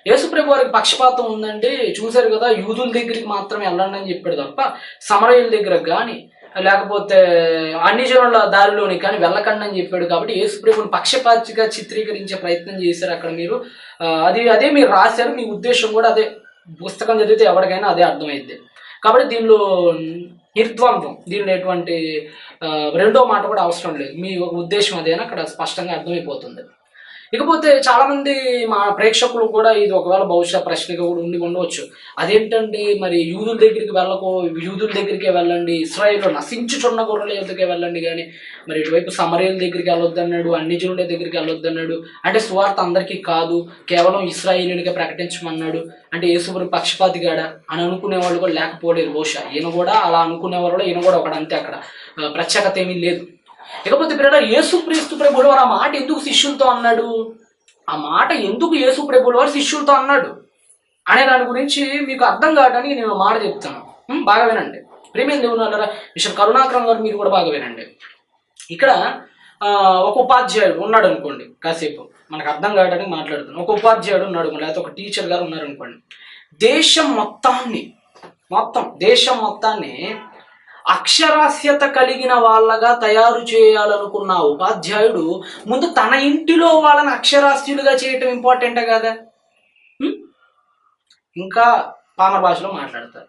యేసుప్రభు వారికి పక్షపాతం ఉందంటే చూశారు కదా, యూదుల దగ్గరికి మాత్రమే వెళ్ళండి అని చెప్పాడు తప్ప సమరయుల దగ్గర కానీ లేకపోతే అన్ని జనుల దారిలోని కానీ వెళ్ళకండి అని చెప్పాడు. కాబట్టి యేసుప్రభుని పక్షపాతిగా చిత్రీకరించే ప్రయత్నం చేశారు అక్కడ మీరు. అదే మీరు రాశారు. మీ ఉద్దేశం కూడా అదే. పుస్తకం చదివితే ఎవరికైనా అదే అర్థమైంది. కాబట్టి దీనిలో నిర్ద్వంద్వం, దీనిలో ఎటువంటి రెండో మాట కూడా అవసరం లేదు. మీ ఉద్దేశం అదేనా అక్కడ స్పష్టంగా అర్థమైపోతుంది. ఇకపోతే చాలా మంది మా ప్రేక్షకులు కూడా ఇది ఒకవేళ బహుశా ప్రశ్నగా కూడా ఉండవచ్చు. అదేంటండి మరి యూదుల దగ్గరికే వెళ్ళండి, ఇశ్రాయేలు నశించుచున్న గొర్రెల యొద్దకే వెళ్ళండి, కానీ మరి ఇటువైపు సమరయుల దగ్గరికి వెళ్ళొద్దన్నాడు, అన్ని జనుల దగ్గరికి వెళ్ళొద్దన్నాడు. అంటే సువార్త అందరికీ కాదు, కేవలం ఇశ్రాయేలునికే ప్రకటించమన్నాడు. అంటే యేసుప్రభు పక్షపాతిగాడా అని అనుకునే వాళ్ళు కూడా లేకపోలేదు బహుశా. ఈయన కూడా అలా అనుకునేవాళ్ళు, ఈయన కూడా ఒకటి అంతే. అక్కడ ప్రత్యేకత ఏమీ లేదు. ఇకపోతే పిల్లలు, యేసుక్రీస్తు ప్రభువుల వారు ఆ మాట ఎందుకు శిష్యులతో అన్నాడు, ఆ మాట ఎందుకు యేసు ప్రభువుల వారు శిష్యులతో అన్నాడు అనే దాని గురించి మీకు అర్థం కావడానికి నేను మాట చెప్తాను. బాగా వినండి. ప్రియమైన దేవుని వాళ్ళారా, మిస్టర్ కరుణాకరం గారు మీరు కూడా బాగా వినండి. ఇక్కడ ఒక ఉపాధ్యాయుడు ఉన్నాడు అనుకోండి, కాసేపు మనకు అర్థం కావడానికి మాట్లాడుతున్నాను. ఒక ఉపాధ్యాయుడు ఉన్నాడు, లేకపోతే ఒక టీచర్ గారు ఉన్నారు అనుకోండి. దేశం మొత్తాన్ని అక్షరాస్యత కలిగిన వాళ్ళగా తయారు చేయాలనుకున్న ఉపాధ్యాయుడు ముందు తన ఇంటిలో వాళ్ళని అక్షరాస్యులుగా చేయటం ఇంపార్టెంటే కదా. ఇంకా పామర భాషలో మాట్లాడతారు.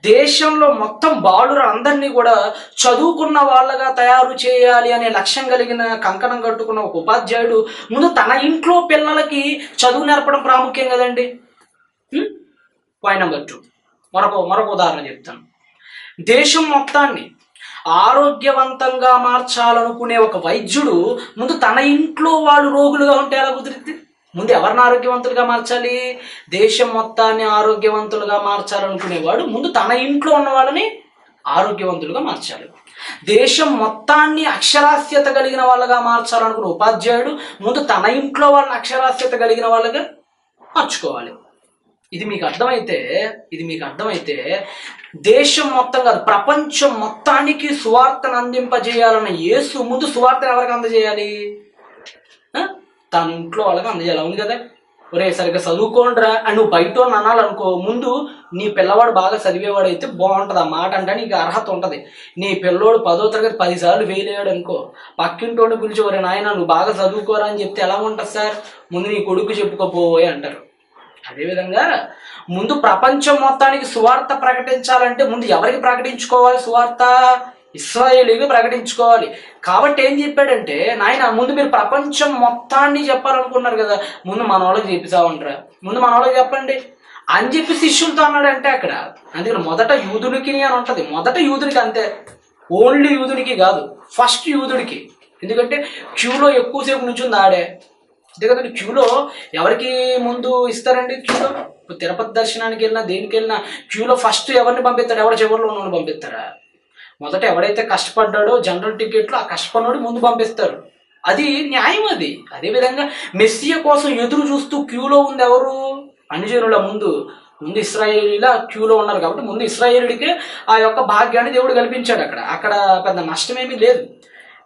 దేశంలో మొత్తం బాలురందరినీ కూడా చదువుకున్న వాళ్ళగా తయారు చేయాలి అనే లక్ష్యం కలిగిన కంకణం కట్టుకున్న ఒక ఉపాధ్యాయుడు ముందు తన ఇంట్లో పిల్లలకి చదువు నేర్పడం ప్రాముఖ్యం కదండి. పాయింట్ నెంబర్ 2 మరొక ఉదాహరణ చెప్తాను. దేశం మొత్తాన్ని ఆరోగ్యవంతంగా మార్చాలనుకునే ఒక వైద్యుడు ముందు తన ఇంట్లో వాళ్ళు రోగులుగా ఉంటే ఎలా కుదిరిద్ది? ముందు ఎవరిని ఆరోగ్యవంతులుగా మార్చాలి? దేశం మొత్తాన్ని ఆరోగ్యవంతులుగా మార్చాలనుకునేవాడు ముందు తన ఇంట్లో ఉన్న వాళ్ళని ఆరోగ్యవంతులుగా మార్చాలి. దేశం మొత్తాన్ని అక్షరాస్యత కలిగిన వాళ్ళగా మార్చాలనుకునే ఉపాధ్యాయుడు ముందు తన ఇంట్లో వాళ్ళని అక్షరాస్యత కలిగిన వాళ్ళగా మార్చుకోవాలి. ఇది మీకు అర్థమైతే దేశం మొత్తం కాదు, ప్రపంచం మొత్తానికి సువార్తను అందింపజేయాలన్న యేసు ముందు సువార్తను ఎవరికి అందజేయాలి? తన ఇంట్లో వాళ్ళకి అందజేయాలి. అవును కదా. ఒరే సరిగ్గా చదువుకోండిరా అని నువ్వు బయట అనాలనుకో, ముందు నీ పిల్లవాడు బాగా చదివేవాడు అయితే బాగుంటుంది. ఆ మాట అంటే నీకు అర్హత ఉంటుంది. నీ పిల్లోడు 10వ తరగతి 10 సార్లు ఫెయిల్ అయ్యాడు అనుకో, పక్కింటోడిని పిలిచి ఒరే నాయన నువ్వు బాగా చదువుకోరా అని చెప్తే ఎలా ఉంటుంది సార్? ముందు నీ కొడుకు చెప్పుకోపోయే అంటారు. అదేవిధంగా ముందు ప్రపంచం మొత్తానికి సువార్త ప్రకటించాలంటే ముందు ఎవరికి ప్రకటించుకోవాలి సువార్త? ఇశ్రాయేలుకి ప్రకటించుకోవాలి. కాబట్టి ఏం చెప్పాడంటే, నాయన ముందు మీరు ప్రపంచం మొత్తాన్ని చెప్పాలనుకున్నారు కదా, ముందు మన వాళ్ళకి చెప్పిసామంటారా, ముందు మన వాళ్ళకి చెప్పండి అని చెప్పి శిష్యులతో అన్నాడంటే అక్కడ. అందుకని మొదట యూదునికి అని ఉంటుంది. మొదట యూదునికి అంతే, ఓన్లీ యూదునికి కాదు, ఫస్ట్ యూదుడికి. ఎందుకంటే క్యూలో ఎక్కువసేపు నుంచుంది ఆడే. అంతే కదండి, క్యూలో ఎవరికి ముందు ఇస్తారండి? క్యూలో ఇప్పుడు తిరుపతి దర్శనానికి వెళ్ళినా దేనికి వెళ్ళినా క్యూలో ఫస్ట్ ఎవరిని పంపిస్తారు? ఎవరు చివరిలో ఉన్నవాడిని పంపిస్తారా? మొదట ఎవడైతే కష్టపడ్డాడో జనరల్ టికెట్లో ఆ కష్టపడినోడు ముందు పంపిస్తారు. అది న్యాయం. అది అదేవిధంగా మెస్సియా కోసం ఎదురు చూస్తూ క్యూలో ఉంది ఎవరు? అన్యజనుల ముందు ముందు ఇశ్రాయేలీలా క్యూలో ఉన్నారు కాబట్టి ముందు ఇశ్రాయేలుడికే ఆ యొక్క భాగ్యాన్ని దేవుడు కల్పించాడు. అక్కడ పెద్ద నష్టమేమీ లేదు.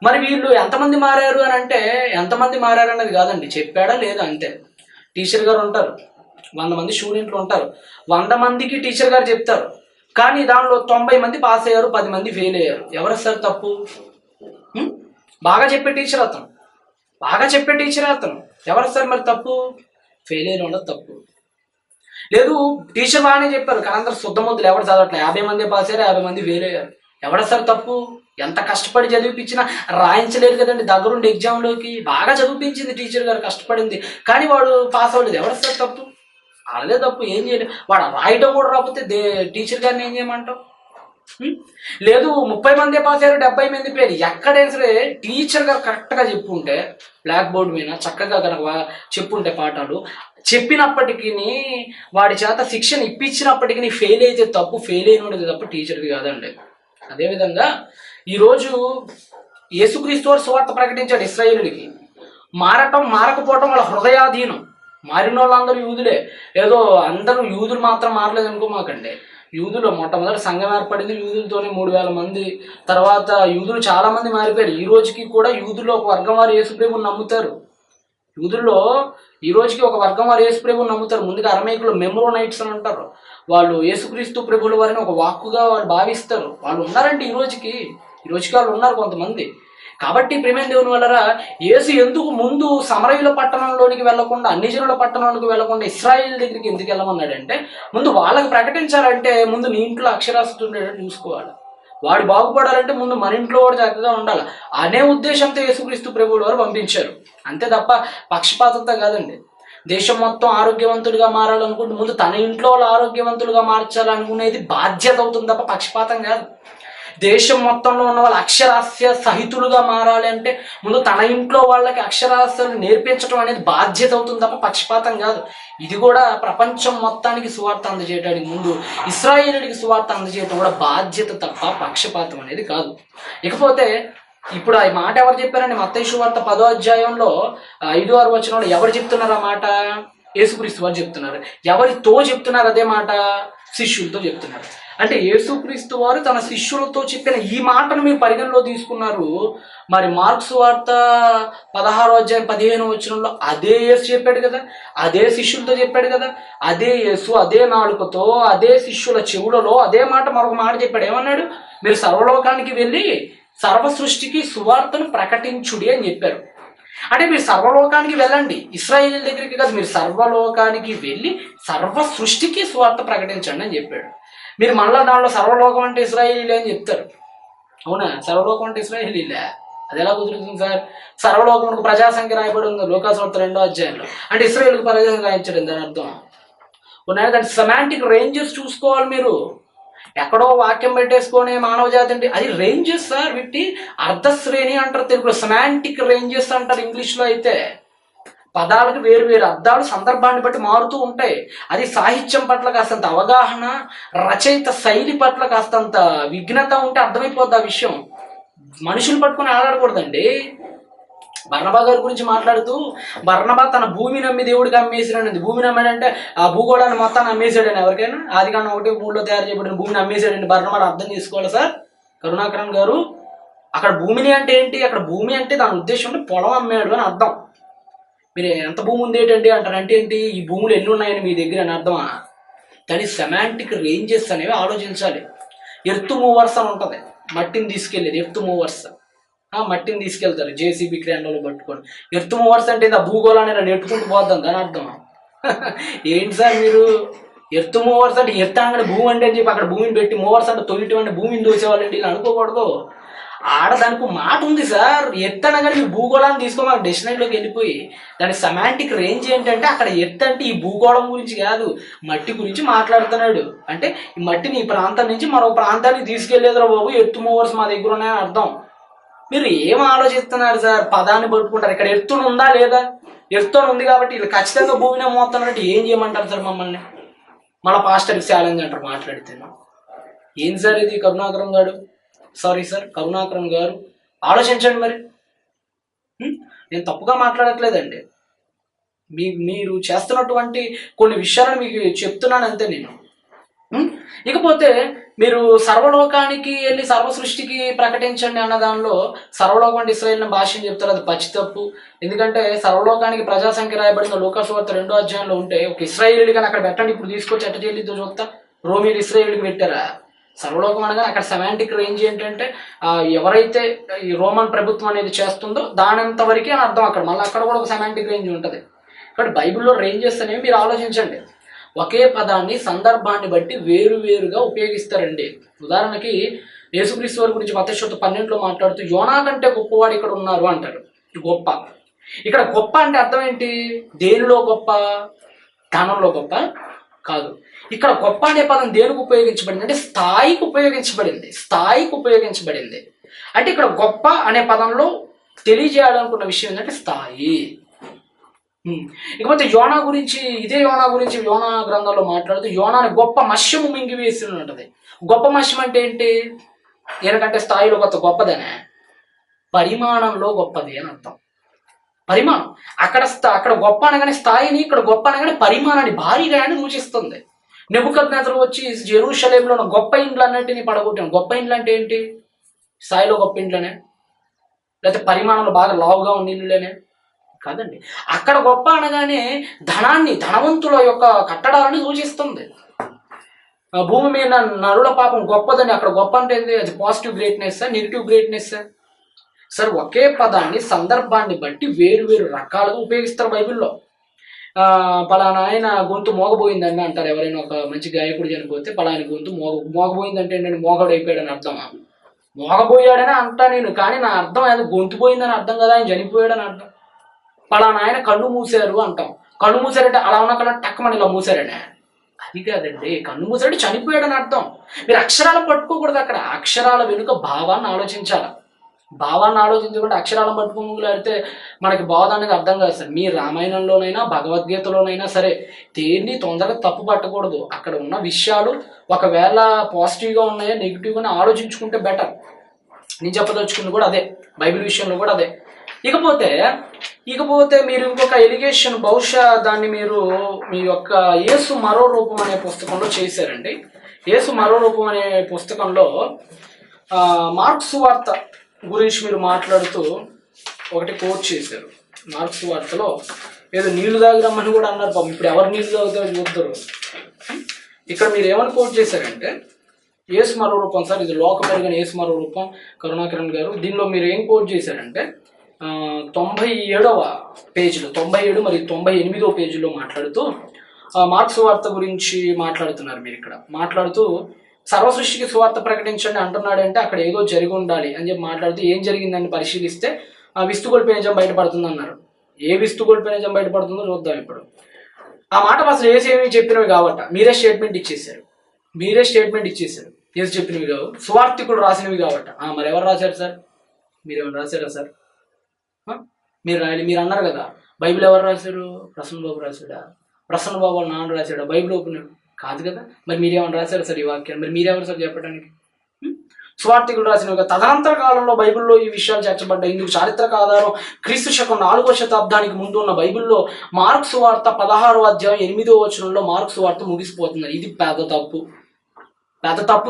మరి వీళ్ళు ఎంతమంది మారారు అని అంటే, ఎంతమంది మారారు అన్నది కాదండి, చెప్పాడా లేదా అంతే. టీచర్ గారు ఉంటారు, 100 మంది స్టూడెంట్లు ఉంటారు, 100 మందికి టీచర్ గారు చెప్తారు. కానీ దానిలో 90 మంది పాస్ అయ్యారు, 10 మంది ఫెయిల్ అయ్యారు. ఎవరు సార్ తప్పు? బాగా చెప్పే టీచర్ అతను, ఎవరు సార్ మరి తప్పు? ఫెయిల్ అయిన ఉండదు తప్పు. లేదు, టీచర్ బాగానే చెప్పారు కానీ అందరు శుద్ధమొద్దులు, ఎవరు చదవట్లేదు, 50 మంది పాస్ అయ్యారు, 50 మంది ఫెయిల్ అయ్యారు. ఎవడ సార్ తప్పు? ఎంత కష్టపడి చదివిపించినా రాయించలేరు కదండి దగ్గరుండి ఎగ్జామ్లోకి. బాగా చదివిపించింది టీచర్ గారు, కష్టపడింది, కానీ వాడు పాస్ అవ్వలేదు. ఎవరు సార్ తప్పు? వాళ్ళదే తప్పు. ఏం చేయలేదు, వాడు రాయటం కూడా రాకపోతే టీచర్ గారిని ఏం చేయమంటావు? లేదు 30 మంది పాస్ అయ్యారు, 70 మంది ఫెయిల్. ఎక్కడైనా సరే టీచర్ గారు కరెక్ట్గా చెప్పుంటే, బ్లాక్ బోర్డు మీద చక్కగా కనుక చెప్పుంటే పాఠాలు చెప్పినప్పటికీ, వాడి చేత శిక్షణ ఇప్పించినప్పటికీ ఫెయిల్ అయితే తప్పు, ఫెయిల్ అయినది తప్పు, టీచర్ది కాదండి. అదేవిధంగా ఈరోజు యేసుక్రీస్తు వారు సువార్త ప్రకటించాడు ఇశ్రాయేలుడికి. మారకపోవటం వాళ్ళ హృదయాధీనం. మారిన వాళ్ళందరూ యూదులే. ఏదో అందరూ యూదులు మాత్రం మారలేదు అనుకోమాకండి. యూదులు మొట్టమొదటి సంఘం ఏర్పడింది యూదులతోనే 3000 మంది. తర్వాత యూదులు చాలా మంది మారిపోయారు. ఈ రోజుకి కూడా యూదుల్లో ఒక వర్గం వారు యేసుప్రభుని నమ్ముతారు. యూదుల్లో ఈ రోజుకి ఒక వర్గం వారు యేసుప్రభుని నమ్ముతారు. ముందుగా అరమేకులు మెమ్రోనైట్స్ అని అంటారు. వాళ్ళు యేసుక్రీస్తు ప్రభుల వారిని ఒక వాక్కుగా వాళ్ళు భావిస్తారు. వాళ్ళు ఉన్నారంటే ఈ రోజుకి వాళ్ళు ఉన్నారు కొంతమంది. కాబట్టి ప్రియమైన దేవుని వల్లరా, యేసు ఎందుకు ముందు సమరయుల పట్టణంలోనికి వెళ్లకుండా, అన్యజనుల పట్టణంలోకి వెళ్లకుండా ఇశ్రాయేల్ దగ్గరికి ఎందుకు వెళ్ళమన్నాడంటే, ముందు వాళ్ళకి ప్రకటించాలంటే ముందు నీ ఇంట్లో అక్షరాస్యత ఉండేటట్టు చూసుకోవాలి. వాడు బాగుపడాలంటే ముందు మన ఇంట్లో వాడు చక్కగా ఉండాలి అనే ఉద్దేశంతో యేసుక్రీస్తు ప్రభువుల వారు పంపించారు. అంతే తప్ప పక్షపాతంతో కాదండి. దేశం మొత్తం ఆరోగ్యవంతులుగా మారాలనుకుంటే ముందు తన ఇంట్లో వాళ్ళు ఆరోగ్యవంతులుగా మార్చాలనుకునేది బాధ్యత అవుతుంది తప్ప పక్షపాతం కాదు. దేశం మొత్తంలో ఉన్న వాళ్ళు అక్షరాస్య సహితులుగా మారాలి అంటే ముందు తన ఇంట్లో వాళ్ళకి అక్షరాస్యాలు నేర్పించడం అనేది బాధ్యత అవుతుంది తప్ప పక్షపాతం కాదు. ఇది కూడా ప్రపంచం మొత్తానికి సువార్త అందజేయడానికి ముందు ఇశ్రాయేలుడికి సువార్త అందజేయడం కూడా బాధ్యత తప్ప పక్షపాతం అనేది కాదు. ఇకపోతే ఇప్పుడు ఆ మాట ఎవరు చెప్పారండి? మత్తయి సువార్త 10వ అధ్యాయంలో 5-6 వచనంలో ఎవరు చెప్తున్నారు ఆ మాట? యేసుక్రీస్తు వారు చెప్తున్నారు. ఎవరితో చెప్తున్నారు అదే మాట? శిష్యులతో చెప్తున్నారు. అంటే యేసుక్రీస్తు వారు తన శిష్యులతో చెప్పిన ఈ మాటను మీరు పరిగణలో తీసుకున్నారు. మరి మార్క్స్ వార్త 16వ అధ్యాయం 15వ వచనంలో అదే యేసు చెప్పాడు కదా, అదే శిష్యులతో చెప్పాడు కదా, అదే యేసు అదే నాలుకతో అదే శిష్యుల చెవులలో అదే మాట మరొక మాట చెప్పాడు. ఏమన్నాడు? మీరు సర్వలోకానికి వెళ్ళి సర్వ సృష్టికి సువార్తను ప్రకటించుడి అని చెప్పారు. అంటే మీరు సర్వలోకానికి వెళ్ళండి, ఇశ్రాయేలు దగ్గరికి కాదు, మీరు సర్వలోకానికి వెళ్ళి సర్వ సృష్టికి సువార్త ప్రకటించండి అని చెప్పాడు. మీరు మళ్ళా దానిలో సర్వలోకం అంటే ఇశ్రాయేలీలే అని చెప్తారు. అవునా? సర్వలోకం అంటే ఇశ్రాయేలీలే, అది ఎలా కుదురుతుంది సార్? సర్వలోకమునకు ప్రజాసంఖ్య రాయబడి ఉంది లోకాసువార్త 2వ అధ్యాయంలో. అంటే ఇశ్రాయేలుకు ప్రజాసంఖ్య రాయించడం దాని అర్థం. ఉన్నాయి దాని సెమాంటిక్ రేంజెస్ చూసుకోవాలి మీరు. ఎక్కడో వాక్యం పెట్టేసుకొని మానవ జాతి అంటే అది రేంజెస్ సార్, వీటి అర్థశ్రేణి అంటారు తెలుగులో, సెమాంటిక్ రేంజెస్ అంటారు ఇంగ్లీష్లో. అయితే పదాలకు వేరు వేరు అర్థాలు సందర్భాన్ని బట్టి మారుతూ ఉంటాయి. అది సాహిత్యం పట్ల కాస్తంత అవగాహన, రచయిత శైలి పట్ల కాస్తంత విఘ్నత ఉంటే అర్థమైపోద్ది ఆ విషయం. మనుషులు పట్టుకొని ఆడాడకూడదండి. బర్నబా గారి గురించి మాట్లాడుతూ, బర్నబా తన భూమిని నమ్మి దేవుడికి అమ్మేసాడండి. భూమిని అమ్మాడంటే ఆ భూగోళాన్ని మొత్తాన్ని అమ్మేసాడండి. ఎవరికైనా ఆదికాండం 1:3లో తయారు చేయబడిన భూమిని అమ్మేసాడండి బర్నబాడు. అర్థం చేసుకోవాలి సార్ కరుణాకరన్ గారు. అక్కడ భూమిని అంటే ఏంటి? అక్కడ భూమి అంటే దాని ఉద్దేశం పొలం అమ్మాడు అని అర్థం. మీరు ఎంత భూమి ఉంది ఏంటండి అంటారు. అంటే ఏంటి? ఈ భూములు ఎన్ని ఉన్నాయని మీ దగ్గర అని అర్థమా? దాని సెమాంటిక్ రేంజెస్ అనేవి ఆలోచించాలి. ఎర్త్ మూవర్స్ అని ఉంటుంది, మట్టిని తీసుకెళ్ళేది ఎర్త్ మూవర్స్. మట్టిని తీసుకెళ్తారు జేసీబీ క్రేన్లో పట్టుకొని. ఎర్త్ మూవర్స్ అంటే ఆ భూగోళాన్ని ఇలా నెట్టుకుంటూ పోద్దాం దాని అర్థం. ఏంటి సార్ మీరు? ఎర్త్ మూవర్స్ అంటే ఎర్త్ అనగానే భూమి అంటే అని చెప్పి అక్కడ భూమిని పెట్టి మూవర్స్ అంటే తొలిటి అంటే భూమిని దోసేవాళ్ళండి, ఇలా అనుకోకూడదు. ఆడదానికి మాట ఉంది సార్. ఎర్త్ అనగానే ఈ భూగోళాన్ని తీసుకో మాకు డిక్షనరీలోకి వెళ్ళిపోయి దాని సెమాంటిక్ రేంజ్ ఏంటంటే అక్కడ ఎర్త్ అంటే ఈ భూగోళం గురించి కాదు, మట్టి గురించి మాట్లాడుతున్నాడు. అంటే ఈ మట్టిని ఈ ప్రాంతం నుంచి మరో ప్రాంతానికి తీసుకెళ్లేదురా బాబు, ఎర్త్ మూవర్స్ మా దగ్గర ఉన్నాయని అర్థం. మీరు ఏం ఆలోచిస్తున్నారు సార్? పదాన్ని పట్టుకుంటారు. ఇక్కడ ఎత్తున ఉందా లేదా? ఎత్తున ఉంది కాబట్టి వీళ్ళు ఖచ్చితంగా భూమిని మోస్తున్నట్టు ఏం చేయమంటారు సార్ మమ్మల్ని? మళ్ళీ పాస్టర్కి ఛాలెంజ్ అంటారు మాట్లాడితే. ఏం సార్ ఇది? కరుణాకరం గారు, సారీ సార్, కరుణాకరం గారు ఆలోచించండి మరి. నేను తప్పుగా మాట్లాడట్లేదండి. మీరు చేస్తున్నటువంటి కొన్ని విషయాలను మీకు చెప్తున్నాను అంతే నేను. ఇకపోతే మీరు సర్వలోకానికి వెళ్ళి సర్వ సృష్టికి ప్రకటించండి అన్న దానిలో సర్వలోకం అంటే ఇశ్రాయేలు భాష చెప్తారు, అది పచ్చి తప్పు. ఎందుకంటే సర్వలోకానికి ప్రజా సంఖ్య రాయబడిన లూకాసు వార్త 2వ అధ్యాయంలో ఉంటే ఒక ఇశ్రాయేలుగా అక్కడ పెట్టండి, ఇప్పుడు తీసుకొచ్చి ఎట్ట చేయలేదు చూస్తా. రోమిలు ఇశ్రాయేలుకి పెట్టారా? సర్వలోకం అనగా అక్కడ సెమాంటిక్ రేంజ్ ఏంటంటే ఎవరైతే ఈ రోమన్ ప్రభుత్వం అనేది చేస్తుందో దానంత వరకే అని అర్థం. అక్కడ మళ్ళీ అక్కడ కూడా ఒక సెమాంటిక్ రేంజ్ ఉంటుంది. కాబట్టి బైబిల్లో రేంజెస్ అనేవి మీరు ఆలోచించండి. ఒకే పదాన్ని సందర్భాన్ని బట్టి వేరువేరుగా ఉపయోగిస్తారండి. ఉదాహరణకి యేసుక్రీస్తు వారి గురించి మత్తయి 12లో మాట్లాడుతూ యోనా కంటే గొప్పవాడు ఇక్కడ ఉన్నారు అంటారు. గొప్ప, ఇక్కడ గొప్ప అంటే అర్థం ఏంటి? దేనిలో గొప్ప? ధనంలో గొప్ప కాదు. ఇక్కడ గొప్ప అనే పదం దేనికి ఉపయోగించబడింది అంటే స్థాయికి ఉపయోగించబడింది. స్థాయికి ఉపయోగించబడింది అంటే ఇక్కడ గొప్ప అనే పదంలో తెలియజేయాలనుకున్న విషయం ఏంటంటే స్థాయి. ఇకపోతే యోనా గురించి, ఇదే యోనా గురించి యోనా గ్రంథంలో మాట్లాడుతూ యోనాని గొప్ప మత్స్యము మింగివేసి ఉంటది. గొప్ప మత్స్యం అంటే ఏంటి? ఎందుకంటే స్థాయిలో కొత్త గొప్పదనే, పరిమాణంలో గొప్పది అని అర్థం. పరిమాణం అక్కడ గొప్ప అనగానే స్థాయిని, ఇక్కడ గొప్ప అనగానే పరిమాణాన్ని, భారీగా అని సూచిస్తుంది. నెబుకద్నెజరు వచ్చి జెరూషలేంలో ఉన్న గొప్ప ఇండ్లు అన్నింటినీ పడగొట్టాను. గొప్ప ఇండ్లు అంటే ఏంటి? స్థాయిలో గొప్ప ఇండ్లనే, లేకపోతే పరిమాణంలో బాగా లావుగా ఉన్న ఇల్లులేనే కాదండి. అక్కడ గొప్ప అనగానే ధనాన్ని, ధనవంతుల యొక్క కట్టడాలని సూచిస్తుంది. భూమి మీద నరుల పాపం గొప్పదని, అక్కడ గొప్ప అంటే ఏంటి? అది positive greatness, negative greatness. Sir ఒకే పదాన్ని సందర్భాన్ని బట్టి వేరు వేరు రకాలుగా ఉపయోగిస్తారు బైబిల్లో. పలానా ఆయన గొంతు మోగబోయిందని అంటారు. ఎవరైనా ఒక మంచి గాయకుడు చనిపోతే పలానా గొంతు మోగబోయిందంటే ఏంటంటే మోగడు అయిపోయాడని అర్థమా? మోగబోయాడని అంటా నేను, కానీ నా అర్థం అది గొంతు పోయిందని అర్థం కదా, ఆయన చనిపోయాడని అర్థం. పలానా ఆయన కళ్ళు మూసారు అంటాం. కళ్ళు మూసారంటే అలా ఉన్న కళ్ళ టక్కమని ఇలా మూసారనే, అది కాదండి. కళ్ళు మూసారంటే చనిపోయాడని అర్థం. మీరు అక్షరాలు పట్టుకోకూడదు. అక్కడ అక్షరాల వెనుక భావాన్ని ఆలోచించాలి. భావాన్ని ఆలోచించకుండా అక్షరాలను పట్టుకోగలిగితే మనకి బాధ అనేది అర్థం కాదు సార్. మీ రామాయణంలోనైనా భగవద్గీతలోనైనా సరే దేన్ని తొందరగా తప్పు పట్టకూడదు. అక్కడ ఉన్న విషయాలు ఒకవేళ పాజిటివ్గా ఉన్నాయో నెగిటివ్గా ఆలోచించుకుంటే బెటర్. నేను చెప్పదలుచుకుంది కూడా అదే, బైబిల్ విషయంలో కూడా అదే. ఇకపోతే మీరు ఇంకొక ఎలిగేషన్, బహుశా దాన్ని మీరు మీ యొక్క యేసు మరో రూపం అనే పుస్తకంలో చేశారండి. యేసు మరో రూపం అనే పుస్తకంలో మార్క్స్ వార్త గురించి మీరు మాట్లాడుతూ ఒకటి కోట్ చేశారు. మార్క్స్ వార్తలో ఏదో నీళ్లు తాగిరమ్మని కూడా అన్నారు. పాపం ఇప్పుడు ఎవరు నీళ్లు తాగుతారో చూద్దరు. ఇక్కడ మీరు ఏమని కోట్ చేశారంటే యేసు మరో రూపం సార్, ఇది లోక పెరిగిన యేసు మరో రూపం, కరుణాకరణ్ గారు. దీనిలో మీరు ఏం కోట్ చేశారంటే 97వ పేజీలో, 97 మరియు 98వ పేజీలో మాట్లాడుతూ మార్క్స్ వార్త గురించి మాట్లాడుతున్నారు. మీరు ఇక్కడ మాట్లాడుతూ సర్వసృష్టికి సువార్త ప్రకటించండి అంటున్నాడంటే అక్కడ ఏదో జరిగి ఉండాలి అని చెప్పి మాట్లాడుతూ ఏం జరిగిందని పరిశీలిస్తే విస్తుగొల్పే నిజం బయటపడుతుంది అన్నారు. ఏ విస్తుగొల్పే నిజం బయటపడుతుందో చూద్దాం ఇప్పుడు. ఆ మాట అసలు ఏమి చెప్పినవి కాబట్టి మీరే స్టేట్మెంట్ ఇచ్చేసారు. ఏసి చెప్పినవి కావు, సువార్థికులు రాసినవి కాబట్టి. మరి ఎవరు రాశారు సార్? మీరేమైనా రాశారా సార్? మీరు రాయాలి. మీరు అన్నారు కదా బైబిల్ ఎవరు రాశారు? ప్రసన్న బాబు రాశాడా? ప్రసన్న బాబు వాళ్ళ నాన్న రాశాడా? బైబిల్ ఓపెన్ కాదు కదా. మరి మీరేమన్నా రాశారు సార్ ఈ వాక్యాన్ని? మరి మీరెవరు సార్ చెప్పడానికి? సువార్థికులు రాసినవి. తదనంతర కాలంలో బైబిల్లో ఈ విషయాలు చేర్చబడ్డాయి. ఇందుకు చారిత్రక ఆధారం క్రీస్తు శకం 4వ శతాబ్దానికి ముందు ఉన్న బైబిల్లో మార్క్స్ వార్త 16వ అధ్యాయం 8వ వచనంలో మార్క్స్ వార్త ముగిసిపోతుంది. ఇది పెద్ద తప్పు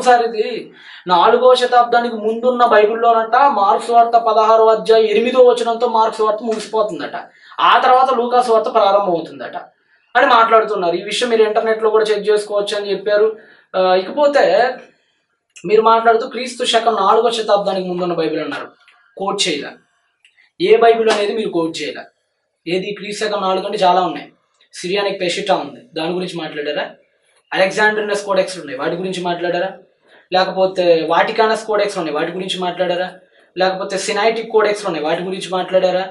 సార్. ఇది 4వ శతాబ్దానికి ముందున్న బైబిల్లోనట మార్క్స్ వార్త 16వ అధ్యాయం 8వ వచనంతో మార్క్స్ వార్త ముగిసిపోతుందట. ఆ తర్వాత లూకాసు వార్త ప్రారంభం అవుతుందట అని మాట్లాడుతున్నారు. ఈ విషయం మీరు ఇంటర్నెట్లో కూడా చెక్ చేసుకోవచ్చు అని చెప్పారు. ఇకపోతే మీరు మాట్లాడుతూ క్రీస్తు శకం 4వ శతాబ్దానికి ముందున్న బైబిల్ అన్నారు. కోట్ చేయాల. ఏ బైబిల్ అనేది మీరు కోట్ చేయాల? ఏది? క్రీస్తు శకం 4 అంటే చాలా ఉన్నాయి. సిరియానిక్ పెషిటా ఉంది, దాని గురించి మాట్లాడారా? అలెగ్జాండ్రియస్ కోడెక్స్ ఉన్నాయి, వాటి గురించి మాట్లాడారా? లేకపోతే వాటికానస్ కోడెక్స్ ఉన్నాయి, వాటి గురించి మాట్లాడారా? లేకపోతే సినైటిక్ కోడెక్స్ ఉన్నాయి, వాటి గురించి మాట్లాడారా?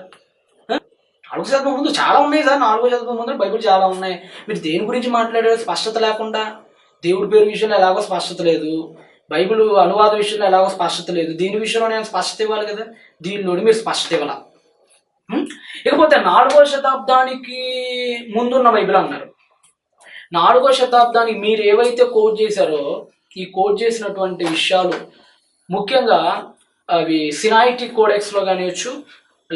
4వ శతాబ్దం ముందు చాలా ఉన్నాయి సార్. 4వ శతాబ్దం ముందు బైబిల్ చాలా ఉన్నాయి. మీరు దేని గురించి మాట్లాడారు? స్పష్టత లేకుండా. దేవుడి పేరు విషయంలో ఎలాగో స్పష్టత లేదు, బైబిల్ అనువాద విషయంలో ఎలాగో స్పష్టత లేదు, దీని విషయంలో నేను స్పష్టత ఇవ్వాలి కదా, దీనిలోని మీరు స్పష్టత ఇవ్వాల. ఇకపోతే 4వ శతాబ్దానికి ముందున్న బైబిల్ అన్నారు. 4వ శతాబ్దానికి మీరు ఏవైతే కోట్ చేశారో ఈ కోట్ చేసినటువంటి విషయాలు ముఖ్యంగా అవి సినాయిటిక్ కోడెక్స్లో కానివచ్చు,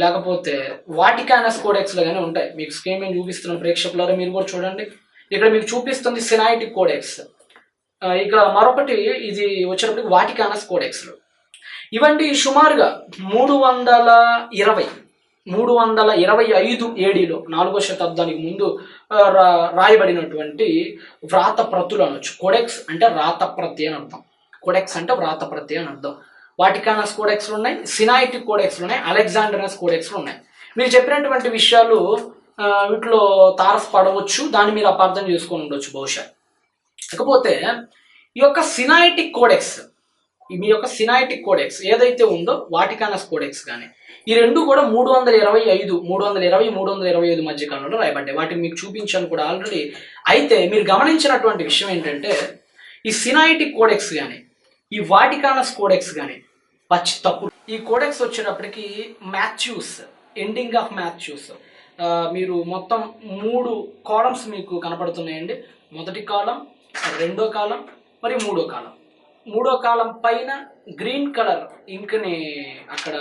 లేకపోతే వాటికానస్ కోడెక్స్లో కానీ ఉంటాయి. మీకు స్క్రీన్ మీద చూపిస్తున్న ప్రేక్షకులారా మీరు కూడా చూడండి. ఇక్కడ మీకు చూపిస్తుంది సినాయిటిక్ కోడెక్స్. ఇక మరొకటి ఇది వచ్చినప్పటికి వాటికానస్ కోడెక్స్లు. ఇవంటి సుమారుగా 325 ఏడీలో 4వ శతాబ్దానికి ముందు రాయబడినటువంటి వ్రాత ప్రతులు అనొచ్చు. కోడెక్స్ అంటే రాత ప్రతి అని అర్థం. కోడెక్స్ అంటే వ్రాత ప్రతి అని అర్థం. వాటికానస్ కోడెక్స్లు ఉన్నాయి, సినాయిటిక్ కోడెక్స్లు ఉన్నాయి, అలెగ్జాండరస్ కోడెక్స్లు ఉన్నాయి. మీరు చెప్పినటువంటి విషయాలు వీటిలో తారసపడవచ్చు, దాన్ని మీరు అపార్థం చేసుకొని ఉండొచ్చు బహుశా. ఇకపోతే ఈ యొక్క సినాయిటిక్ కోడెక్స్, మీ యొక్క సినాయిటిక్ కోడెక్స్ ఏదైతే ఉందో వాటికానస్ కోడెక్స్ కానీ ఈ రెండు కూడా 325 మధ్య కాలంలో రాయబడ్డాయి. వాటిని మీకు చూపించాను కూడా ఆల్రెడీ. అయితే మీరు గమనించినటువంటి విషయం ఏంటంటే ఈ సినాయిటిక్ కోడెక్స్ కానీ ఈ వాటికానస్ కోడెక్స్ కానీ పచ్చి తప్పు. ఈ కోడెక్స్ వచ్చేటప్పటికి మాథ్యూస్, ఎండింగ్ ఆఫ్ మాథ్యూస్, మీరు మొత్తం 3 కాలమ్స్ మీకు కనపడుతున్నాయండి. మొదటి కాలం, రెండో కాలం, మరి మూడో కాలం. మూడో కాలం పైన గ్రీన్ కలర్ ఇంక్ని అక్కడ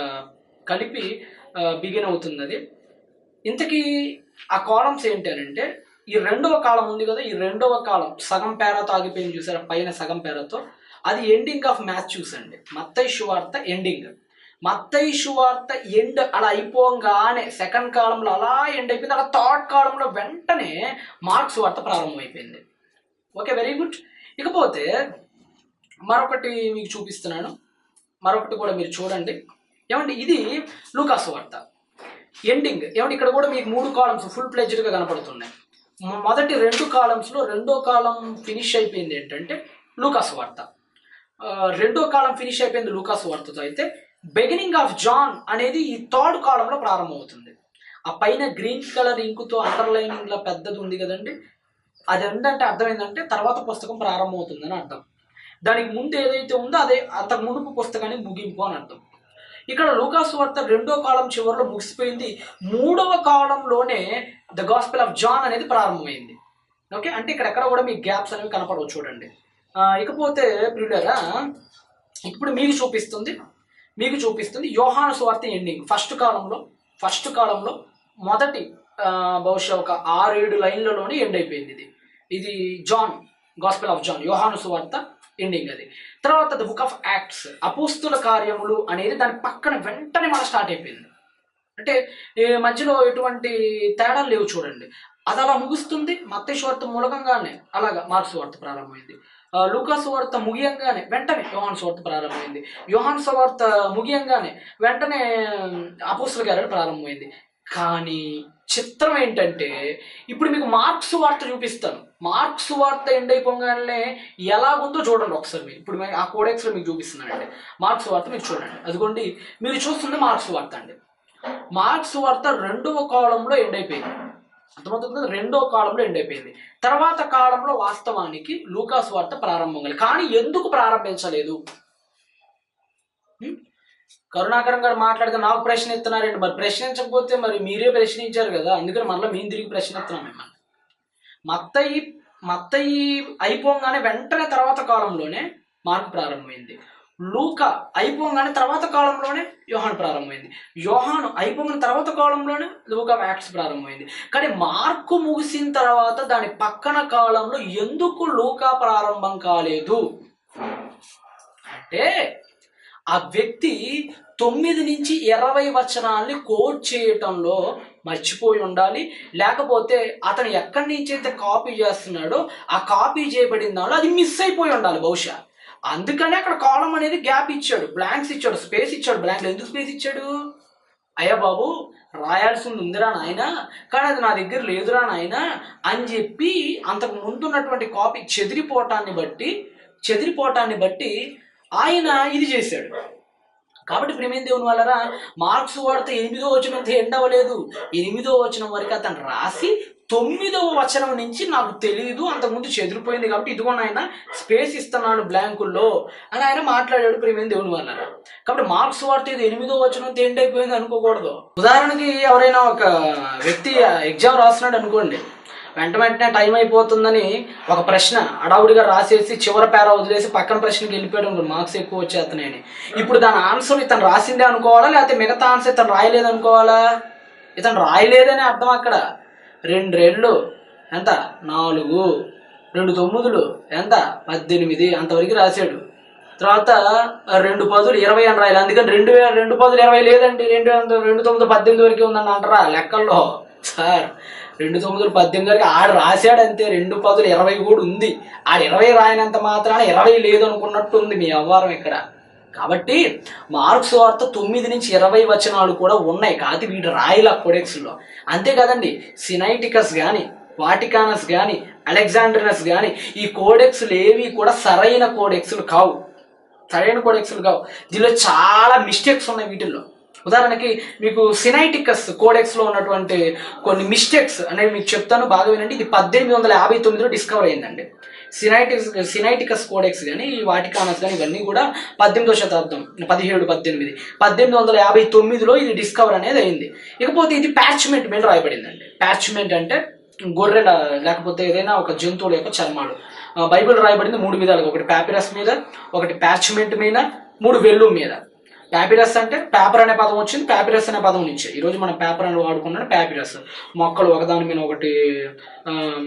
కలిపి బిగిన్ అవుతుంది అది. ఇంతకీ ఆ కాలమ్స్ ఏంటి అని అంటే ఈ రెండవ కాలం ఉంది కదా, ఈ రెండవ కాలం సగం పేరాతో ఆగిపోయింది చూసారా, పైన సగం పేరాతో, అది ఎండింగ్ ఆఫ్ మాథ్యూస్ అండి. మత్తయి సువార్త ఎండింగ్. మత్తయి సువార్త ఎండ్ అలా అయిపోగానే సెకండ్ కాలంలో అలా ఎండ్ అయిపోయింది. అలా థర్డ్ కాలంలో వెంటనే మార్క్స్ వార్త ప్రారంభమైపోయింది. Okay, very good. ఇకపోతే మరొకటి మీకు చూపిస్తున్నాను, మరొకటి కూడా మీరు చూడండి. ఏమండి ఇది లూకాసు వార్త ఎండింగ్. ఏమంటే ఇక్కడ కూడా మీకు 3 కాలమ్స్ ఫుల్ ప్లెజ్డ్గా కనపడుతున్నాయి. మొదటి 2 కాలమ్స్లో రెండో కాలం ఫినిష్ అయిపోయింది ఏంటంటే లూకాసు వార్త. రెండో కాలం ఫినిష్ అయిపోయింది లూకాసు వార్తతో. అయితే బిగినింగ్ ఆఫ్ జాన్ అనేది ఈ థర్డ్ కాలంలో ప్రారంభమవుతుంది. ఆ పైన గ్రీన్ కలర్ ఇంకుతో అండర్లైనింగ్ లా పెద్దది ఉంది కదండి, అది ఏంటంటే అర్థమైందంటే తర్వాత పుస్తకం ప్రారంభమవుతుందని అర్థం. దానికి ముందు ఏదైతే ఉందో అదే అంతకు మునుపు పుస్తకానికి ముగింపు అని అర్థం. ఇక్కడ లూకాసు వార్త రెండో కాలం చివరిలో ముగిసిపోయింది. 3వ కాలంలోనే ద గాస్పెల్ ఆఫ్ జాన్ అనేది ప్రారంభమైంది. ఓకే, అంటే ఇక్కడ ఎక్కడ కూడా మీకు గ్యాప్స్ అనేవి కనపడవు చూడండి. ఇకపోతే ప్రియులారా ఇప్పుడు మీకు చూపిస్తుంది యోహాను సువార్త ఎండింగ్. ఫస్ట్ కాలంలో మొదటి బహుశా ఒక 6-7 లైన్లలోనే ఎండ్ అయిపోయింది. ఇది జాన్, గాస్పెల్ ఆఫ్ జాన్, యోహాను సువార్త ఎండింగ్ అది. తర్వాత ద బుక్ ఆఫ్ యాక్ట్స్, అపోస్తుల కార్యములు అనేది దాని పక్కన వెంటనే మన స్టార్ట్ అయిపోయింది. అంటే మధ్యలో ఎటువంటి తేడాలు లేవు చూడండి. అది అలా ముగుస్తుంది. మత్తయి సువార్త మూలకంగానే అలాగా మార్క్స్ వార్త ప్రారంభమైంది. లూకాసు వార్త ముగియంగానే వెంటనే యోహాను సువార్త ప్రారంభమైంది. యోహాను సువార్త ముగియంగానే వెంటనే అపోస్తుల కార్యాలు ప్రారంభమైంది. కానీ చిత్రం ఏంటంటే ఇప్పుడు మీకు మార్క్స్ వార్త చూపిస్తాను. మార్క్స్ వార్త ఎండ్ అయిపోగానే ఎలాగుందో చూడండి ఒకసారి. మీరు ఇప్పుడు ఆ కోడెక్స్లో మీకు చూపిస్తున్నానండి మార్క్స్ వార్త. మీరు చూడండి, అదిగోండి మీరు చూస్తుంది మార్క్స్ వార్త అండి. మార్క్స్ వార్త 2వ కాలంలో ఎండ్ అయిపోయింది. అర్థమవుతుంది, 2వ కాలంలో ఎండ్ అయిపోయింది. తర్వాత కాలంలో వాస్తవానికి లూకాసు వార్త ప్రారంభం కాలేదు. కానీ ఎందుకు ప్రారంభించలేదు? కరుణాకరం గారు మాట్లాడితే నాకు ప్రశ్న ఎత్తున్నారండి. మరి ప్రశ్నించకపోతే మరి మీరే ప్రశ్నించారు కదా, అందుకని మళ్ళీ మేము తిరిగి ప్రశ్న ఎత్తున్నాం మిమ్మల్ని. మత్తయి అయిపోగానే వెంటనే తర్వాత కాలంలోనే మార్కు ప్రారంభమైంది. లూకా అయిపోగానే తర్వాత కాలంలోనే యోహాను ప్రారంభమైంది. యోహాను అయిపోగానే తర్వాత కాలంలోనే లూకా యాక్ట్స్ ప్రారంభమైంది. కానీ మార్కు ముగిసిన తర్వాత దాని పక్కన కాలంలో ఎందుకు లూకా ప్రారంభం కాలేదు అంటే ఆ వ్యక్తి 9 నుంచి 20 వచనాల్ని కోట్ చేయటంలో మర్చిపోయి ఉండాలి. లేకపోతే అతను ఎక్కడి నుంచి అయితే కాపీ చేస్తున్నాడో ఆ కాపీ చేయబడిన దానిలో అది మిస్ అయిపోయి ఉండాలి బహుశా. అందుకనే అక్కడ కాలం అనేది గ్యాప్ ఇచ్చాడు, బ్లాంక్స్ ఇచ్చాడు, స్పేస్ ఇచ్చాడు. బ్లాంక్లో ఎందుకు స్పేస్ ఇచ్చాడు? అయ్యా బాబు రాయాల్సింది ఉందిరా నాయన, కానీ అది నా దగ్గర లేదురా నాయన అని చెప్పి అంతకు ముందున్నటువంటి కాపీ చెదిరిపోవటాన్ని బట్టి ఆయన ఇది చేశాడు. కాబట్టి ప్రేమేం దేవుని వాళ్ళరా, మార్క్స్ వార్త 8వ వచనంతో ఎండ్ అవ్వలేదు. 8వ వచనం వరకు అతను రాసి 9వ వచనం నుంచి నాకు తెలియదు, అంతకుముందు చెదిరిపోయింది కాబట్టి ఇదిగో ఆయన స్పేస్ ఇస్తున్నాను బ్లాంకుల్లో అని ఆయన మాట్లాడాడు. ప్రియమైన దేవుని వల్ల. కాబట్టి మార్క్స్ వార్త ఇది 8వ వచనం ఎండ్ అయిపోయింది అనుకోకూడదు. ఉదాహరణకి ఎవరైనా ఒక వ్యక్తి ఎగ్జామ్ రాస్తున్నాడు అనుకోండి, వెంటనే టైం అయిపోతుందని ఒక ప్రశ్న అడావుడిగా రాసేసి చివరి పేరా వదిలేసి పక్కన ప్రశ్నకి వెళ్ళిపోయాడు, మార్క్స్ ఎక్కువ వచ్చేస్తున్నాయని. ఇప్పుడు దాని ఆన్సర్ ఇతను రాసిందే అనుకోవాలా, లేకపోతే మిగతా ఆన్సర్ ఇతను రాయలేదు అనుకోవాలా? ఇతను రాయలేదని అర్థం. అక్కడ 2 రెళ్ళు ఎంత 4, 2 9 ఎంత 18 అంతవరకు రాశాడు. తర్వాత 2 10 20 అని రాయాలి. అందుకని 2 10 20 లేదండి, 2 9 18 వరకు ఉందని అంటారా లెక్కల్లో? సార్ 2 9 18 వరకు ఆడు రాశాడు అంతే. 2 10 20 కూడా ఉంది. ఆడు 20 రాయనంత మాత్రాన 20 లేదు అనుకున్నట్టు ఉంది మీ వ్యవహారం ఇక్కడ. కాబట్టి మార్క్స్ వార్త 9 నుంచి 20 వచనాలు కూడా ఉన్నాయి, కాదు వీడు రాయల కోడెక్స్లో. అంతే కదండి, సినైటికస్ కానీ, వాటికానస్ కానీ, అలెగ్జాండ్రినస్ కానీ ఈ కోడెక్స్లు ఏవి కూడా సరైన కోడెక్స్లు కావు. దీనిలో చాలా మిస్టేక్స్ ఉన్నాయి వీటిల్లో. ఉదాహరణకి మీకు సినైటికస్ కోడెక్స్లో ఉన్నటువంటి కొన్ని మిస్టేక్స్ అనేవి మీకు చెప్తాను, బాగా వినండి. ఇది 1859లో డిస్కవర్ అయిందండి. సినైటికస్ కోడెక్స్ కానీ, ఈ వాటికానస్ కానీ ఇవన్నీ కూడా 18వ శతాబ్దం 1859లో ఇది డిస్కవర్ అనేది అయింది. ఇకపోతే ఇది ప్యాచ్మెంట్ మీద రాయబడిందండి. ప్యాచ్మెంట్ అంటే గొర్రెల లేకపోతే ఏదైనా ఒక జంతువుల యొక్క చర్మాలు. బైబిల్ రాయబడింది 3 విధాలుగా, ఒకటి ప్యాపిరస్ మీద, ఒకటి ప్యాచ్మెంట్ మీద, 3 వెల్లు మీద. ప్యాపిరస్ అంటే పేపర్ అనే పదం వచ్చింది, ప్యాపిరస్ అనే పదం నుంచి ఈరోజు మనం పేపర్ అని వాడుకున్నాడు. ప్యాపిరస్ మొక్కలు ఒకదాని మీద ఒకటి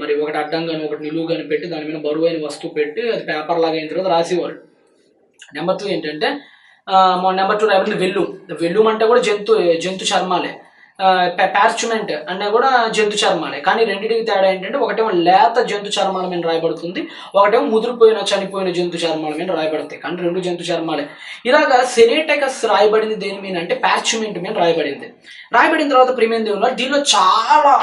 మరి ఒకటి అడ్డంగాని ఒకటి నిలువుగాని పెట్టి దాని మీద బరువైన వస్తువు పెట్టి అది పేపర్ లాగా అయిన తర్వాత రాసేవాళ్ళు. నెంబర్ 2 ఏంటంటే నెంబర్ 2 రాయబడింది వెల్లుమ్ అంటే కూడా జంతు చర్మాలే. పార్చ్మెంట్ అనే కూడా జంతు చర్మాలే. కానీ రెండింటికి తేడా ఏంటంటే ఒకటేమో లేత జంతు చర్మాల మీద రాయబడుతుంది, ఒకటేమో ముదిరిపోయిన చనిపోయిన జంతు చర్మాల మీద రాయబడతాయి. కానీ 2 జంతు చర్మాలే. ఇలాగా సినైటికస్ రాయబడింది దేని మీద అంటే పార్చ్మెంట్ మీద రాయబడింది. రాయబడిన తర్వాత ప్రియమైన దేవుని దీనిలో చాలా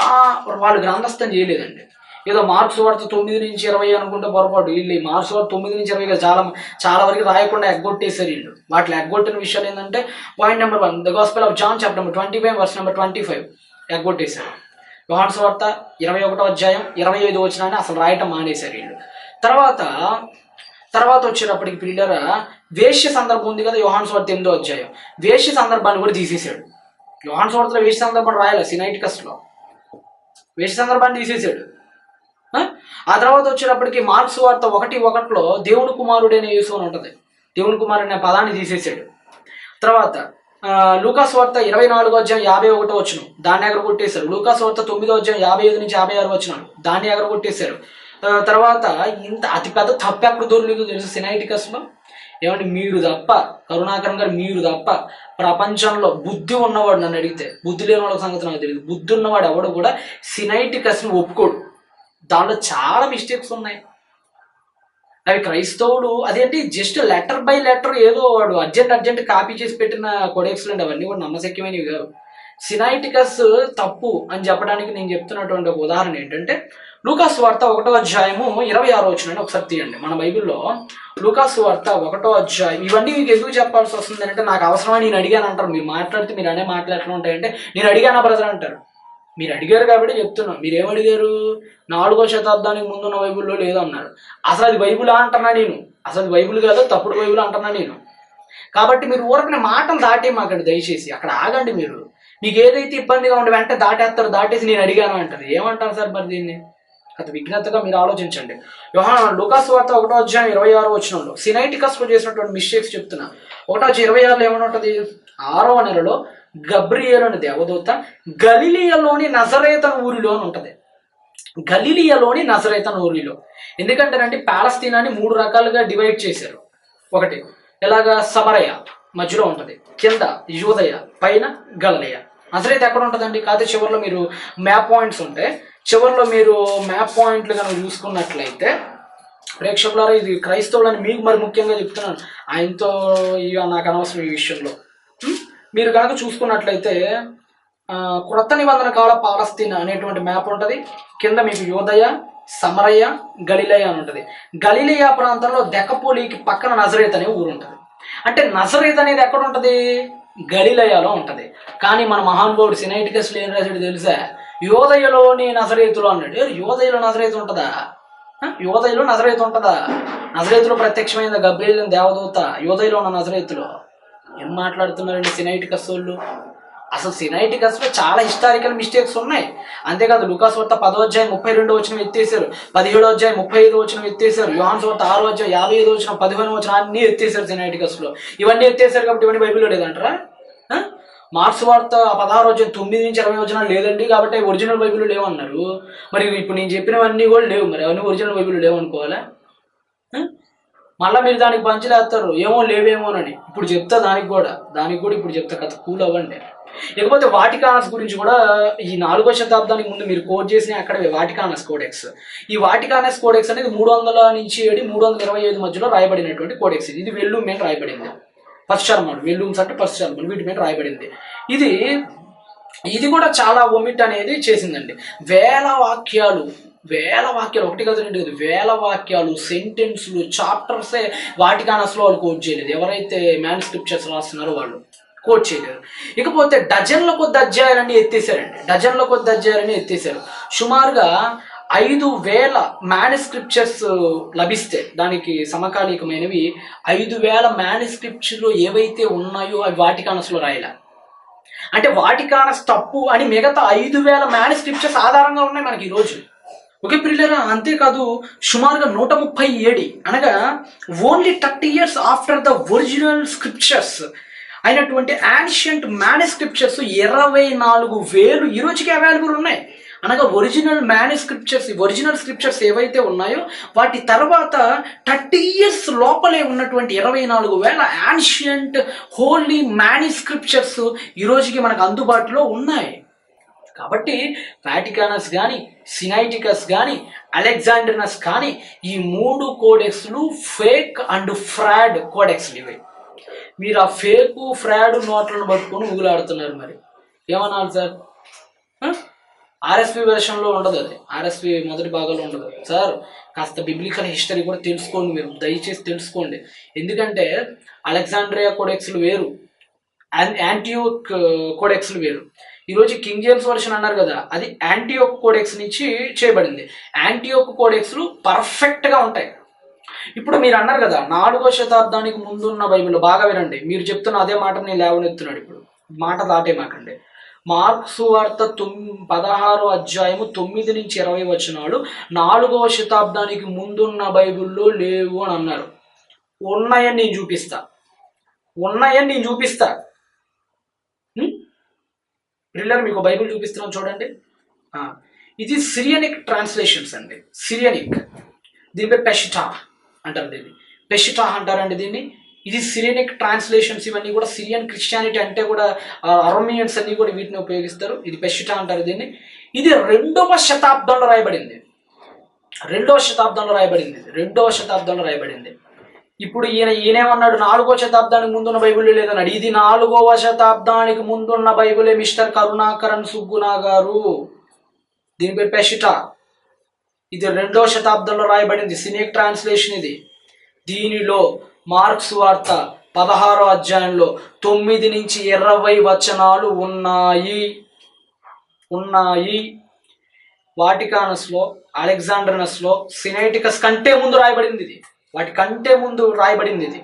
వాళ్ళు గ్రంథస్థం చేయలేదండి. ఏదో మార్క్స్ వార్త 9 నుంచి 20 అనుకుంటే పొరపాటు. వీళ్ళు మార్క్స్ వార్త 9 నుంచి 20 చాలా వరకు రాయకుండా ఎగ్గొట్టేశారు వీళ్ళు. వాటిలో ఎగ్గొట్టిన విషయాలు ఏంటంటే point number 1 the gospel of John chapter 25 verse number 25 ఎగ్గొట్టేశారు. యోహాను సువార్త 21వ అధ్యాయం 25వ వచనాన్ని అసలు రాయటం మానేశారు వీళ్ళు. తర్వాత వచ్చేటప్పటికి పిల్లరా వేశ్య సందర్భం ఉంది కదా, యోహాను సువార్త 8వ అధ్యాయం వేశ్య సందర్భాన్ని కూడా తీసేశాడు. యోహాను సువార్తలో వేశ్య సందర్భం రాయాలి, సినైటికస్లో వేశ్య సందర్భాన్ని తీసేశాడు. ఆ తర్వాత వచ్చేటప్పటికి మార్క్స్ వార్త 1:1లో దేవుని కుమారుడైన యేసు అని ఉంటుంది. దేవుని కుమారుడు అనే పదాన్ని తీసేశాడు. తర్వాత లూకాసు వార్త 24వ అధ్యాయం 51వ వచనం దాన్ని ఎగరగొట్టేశారు. లూకాసు వార్త 9వ అధ్యాయం 55 నుంచి 56 వచనాలు దాన్ని ఎగరగొట్టేశారు. తర్వాత ఇంత అతిపెద్ద తప్పు ఎక్కడ దొరకలేదు తెలుసు సినైటికస్లో. ఏమంటే మీరు తప్ప, కరుణాకరం గారు మీరు తప్ప ప్రపంచంలో బుద్ధి ఉన్నవాడు నన్ను అడిగితే, బుద్ధి లేని వాళ్ళ సంగతి నాకు తెలియదు, బుద్ధి ఉన్నవాడు ఎవడు కూడా సినైటికస్ని ఒప్పుకోడు. దానిలో చాలా మిస్టేక్స్ ఉన్నాయి. అవి క్రైస్తవులు అదేంటి జస్ట్ లెటర్ బై లెటర్ ఏదో వాడు అర్జెంట్ కాపీ చేసి పెట్టిన కోడెక్స్లు అండి, అవన్నీ కూడా నమ్మశక్యమైనవి కావు. సినైటికస్ తప్పు అని చెప్పడానికి నేను చెప్తున్నటువంటి ఒక ఉదాహరణ ఏంటంటే లూకాసు వార్త 1వ అధ్యాయము 26వ వచనం ఒకసారి తీయండి. మన బైబిల్లో లూకాసు వార్త 1వ అధ్యాయం. ఇవన్నీ మీకు ఎందుకు చెప్పాల్సి వస్తుంది అంటే నాకు అవసరమని నేను అడిగాను అంటారు. మీరు మాట్లాడితే మీరు అనే మాటలు ఎట్లా ఉంటాయంటే నేను అడిగానా బ్రదర్ అంటారు. మీరు అడిగారు కాబట్టి చెప్తున్నాం. మీరేమడిగారు? 4వ శతాబ్దానికి ముందున్న బైబిల్లో లేదన్నారు. అసలు అది బైబిల్ అంటున్నా నేను, అసలు బైబిల్ కాదు తప్పుడు బైబిల్ అంటున్నా నేను. కాబట్టి మీరు ఊరకనే మాటలు దాటేమాకండి దయచేసి, అక్కడ ఆగండి. మీకు ఏదైతే ఇబ్బందిగా ఉండి వెంటనే దాటేసి నేను అడిగాను అంటారు. ఏమంటారు సార్ మరి దీన్ని? అది విజ్ఞతగా మీరు ఆలోచించండి. లూకాసు వార్త 1వ అధ్యాయం 26వ వచనంలో సినైటికస్లో చేసినటువంటి మిస్టేక్స్ చెప్తున్నా. 1వ అధ్యాయం 26లో ఏమని ఉంటుంది? 6వ నెలలో గబ్రియేలు అనే దేవదూత గలిలియలోని నజరేతను ఊరిలో అని ఉంటుంది. గలిలియలోని నజరేతను ఊరిలో ఎందుకంటేనంటే పాలస్తీనాని 3 రకాలుగా డివైడ్ చేశారు. ఒకటి ఎలాగా సమరయ మధ్యలో ఉంటుంది, కింద యూదయ, పైన గలిలయ. నజరేత్ ఎక్కడ ఉంటుందండి? కాకపోతే చివరిలో మీరు మ్యాప్ పాయింట్స్ ఉంటే చివరిలో మీరు మ్యాప్ పాయింట్లు కనుక చూసుకున్నట్లయితే ప్రేక్షకులారా ఇది క్రైస్తవులని మీకు మరి ముఖ్యంగా చెప్తున్నాను, ఆయనతో ఇక నాకు అనవసరం ఈ విషయంలో. మీరు కనుక చూసుకున్నట్లయితే క్రొత్త నిబంధన కాల పాలస్తీనా అనేటువంటి మ్యాప్ ఉంటుంది. కింద మీకు యూదయ, సమరయ, గలిలయ అని ఉంటుంది. గలిలయ ప్రాంతంలో దెకపోలికి పక్కన నజరేత్ అనే ఊరు ఉంటుంది. అంటే నజరేత్ అనేది ఎక్కడ ఉంటుంది? గలిలయలో ఉంటుంది. కానీ మన మహానుభావుడు సినైటికస్లో ఏం రాశాడు తెలుసా? యోదయలోని నజరేతులు అన్నాడు. యోదయలో నజరేతు ఉంటుందా? యోదయలో నజరేతు ఉంటుందా? నజరేతులో ప్రత్యక్షమైన గబ్రియల్ దేవదూత యోదయలో ఉన్న నజరేతులో. ఏం మాట్లాడుతున్నారండి సినైటికస్ వాళ్ళు? అసలు సినైటికస్లో చాలా హిస్టారికల్ మిస్టేక్స్ ఉన్నాయి. అంతేకాదు లూకాసు వార్త 10వ అధ్యాయం 32 వచనం ఎత్తేసారు, 17వ అధ్యాయం 35 వచనం ఎత్తేసారు, యోహాను సువార్త 6వ అధ్యాయం 55 వచనం 15 వచనం అన్నీ ఎత్తేసారు సినైటికస్లో. ఇవన్నీ ఎత్తేసారు కాబట్టి ఇవన్నీ బైబిల్లో లేదంటారా? మార్క్స్ వార్త 16వ అధ్యాయం 9 నుంచి 20 వచనాలు లేదండి కాబట్టి ఒరిజినల్ బైబిల్లో లేవన్నారు. మరి ఇప్పుడు నేను చెప్పినవన్నీ కూడా లేవు, మరి అవన్నీ ఒరిజినల్ బైబిల్లో లేవు అనుకోవాలా? మళ్ళీ మీరు దానికి పంచలేస్తారు ఏమో లేవేమోనని. ఇప్పుడు చెప్తా దానికి కూడా ఇప్పుడు చెప్తా కథ కూల్ అవ్వండి. ఇకపోతే వాటికానస్ గురించి కూడా ఈ 4వ శతాబ్దానికి ముందు మీరు కోడ్ చేసిన అక్కడే వాటికానస్ కోడెక్స్. ఈ వాటికానస్ కోడెక్స్ అనేది 300 నుంచి 325 మధ్యలో రాయబడినటువంటి కోడెక్స్. ఇది వెల్లూమ్ మీద రాయబడింది. పశ్చర్మలు వెల్లూమ్స్ అంటే పశ్చర్మలు వీటి మీద రాయబడింది. ఇది కూడా చాలా ఒమిట్ అనేది చేసిందండి. వేల వాక్యాలు ఒకటి కాదు రెండు కాదు, వేల వాక్యాలు, సెంటెన్స్లు, చాప్టర్సే వాటికానస్లో వాళ్ళు కోట్ చేయలేదు. ఎవరైతే మ్యానుస్క్రిప్చర్స్ రాస్తున్నారో వాళ్ళు కోట్ చేయలేరు. ఇకపోతే డజన్ల కొద్ది అధ్యాయాలన్నీ ఎత్తేసారు. సుమారుగా 5,000 మ్యానుస్క్రిప్చర్స్ లభిస్తే దానికి సమకాలీకమైనవి 5,000 మ్యానుస్క్రిప్ట్స్లో ఏవైతే ఉన్నాయో అవి వాటికానస్లో రాయాల. అంటే వాటికానస్ తప్పు అని మిగతా 5,000 మ్యానుస్క్రిప్చర్స్ ఆధారంగా ఉన్నాయి మనకి ఈరోజు. ఓకే ప్రియులారా, అంతేకాదు సుమారుగా 130 ఏడి అనగా only 30 years after the original scriptures అయినటువంటి యాన్షియంట్ మ్యానుస్క్రిప్చర్స్ 24,000 ఈ రోజుకి అవైలబుల్ ఉన్నాయి. అనగా ఒరిజినల్ స్క్రిప్చర్స్ ఏవైతే ఉన్నాయో వాటి తర్వాత 30 years లోపలే ఉన్నటువంటి 24,000 యాన్షియంట్ హోలీ మ్యానుస్క్రిప్చర్స్ ఈ రోజుకి మనకు అందుబాటులో ఉన్నాయి. కాబట్టి వాటికానస్ కానీ, సినైటికస్ కానీ, అలెగ్జాండ్రినస్ కానీ ఈ 3 కోడెక్స్లు ఫేక్ అండ్ ఫ్రాడ్ కోడెక్స్లు. ఇవి మీరు ఆ ఫేకు ఫ్రాడ్ నోట్లను పట్టుకొని ఊగులాడుతున్నారు. మరి ఏమన్నారు సార్? ఆర్ఎస్పి వెర్షన్లో ఉండదు, అది ఆర్ఎస్పి మొదటి భాగంలో ఉండదు సార్. కాస్త బిబ్లికల్ హిస్టరీ కూడా తెలుసుకోండి, మీరు దయచేసి తెలుసుకోండి. ఎందుకంటే అలెగ్జాండ్రియా కోడెక్స్లు వేరు, యాంటియోక్ కోడెక్స్లు వేరు. ఈరోజు కింగ్ జేమ్స్ వర్షన్ అన్నారు కదా, అది యాంటియోక్ కోడెక్స్ నుంచి చేయబడింది. యాంటియోక్ కోడెక్స్లు పర్ఫెక్ట్గా ఉంటాయి. ఇప్పుడు మీరు అన్నారు కదా 4వ శతాబ్దానికి ముందున్న బైబిల్, బాగా వినండి, మీరు చెప్తున్న అదే మాట నేను లేవనెత్తున్నాడు. ఇప్పుడు మాట దాటే మాకండి. మార్క్సు వార్త 16వ అధ్యాయము 9 నుంచి 20 వచనాలు 4వ శతాబ్దానికి ముందున్న బైబిల్లో లేవు అని అన్నారు. ఉన్నాయని నేను చూపిస్తా. ప్రిల్లర్ మీకు బైబిల్ చూపిస్తున్నాను చూడండి. ఇది సిరియనిక్ ట్రాన్స్లేషన్స్ అండి. సిరియనిక్, దీని పేరు పెషిటా అంటారండి దీన్ని. ఇది సిరియనిక్ ట్రాన్స్లేషన్స్. ఇవన్నీ కూడా సిరియన్ క్రిస్టియానిటీ అంటే కూడా అరోమియన్స్ అన్ని కూడా వీటిని ఉపయోగిస్తారు. ఇది పెషిటా అంటారు దీన్ని. ఇది 2వ శతాబ్దంలో రాయబడింది. ఇప్పుడు ఈయనేమన్నాడు? 4వ శతాబ్దానికి ముందున్న బైబిల్ లేదన్నాడు. ఇది 4వ శతాబ్దానికి ముందున్న బైబిలే మిస్టర్ కరుణాకరన్ సుగ్గునా గారు. దీని పేరు పెషిటా. ఇది 2వ శతాబ్దంలో రాయబడింది, సిరియనిక్ ట్రాన్స్లేషన్ ఇది. దీనిలో మార్క్స్ వార్త 16వ అధ్యాయంలో 9 నుంచి 20 వచనాలు ఉన్నాయి. వాటికానస్లో, అలెగ్జాండ్రినస్లో, సినైటికస్ కంటే ముందు రాయబడింది ఇది. వాటి కంటే ముందు రాయబడింది ఇది.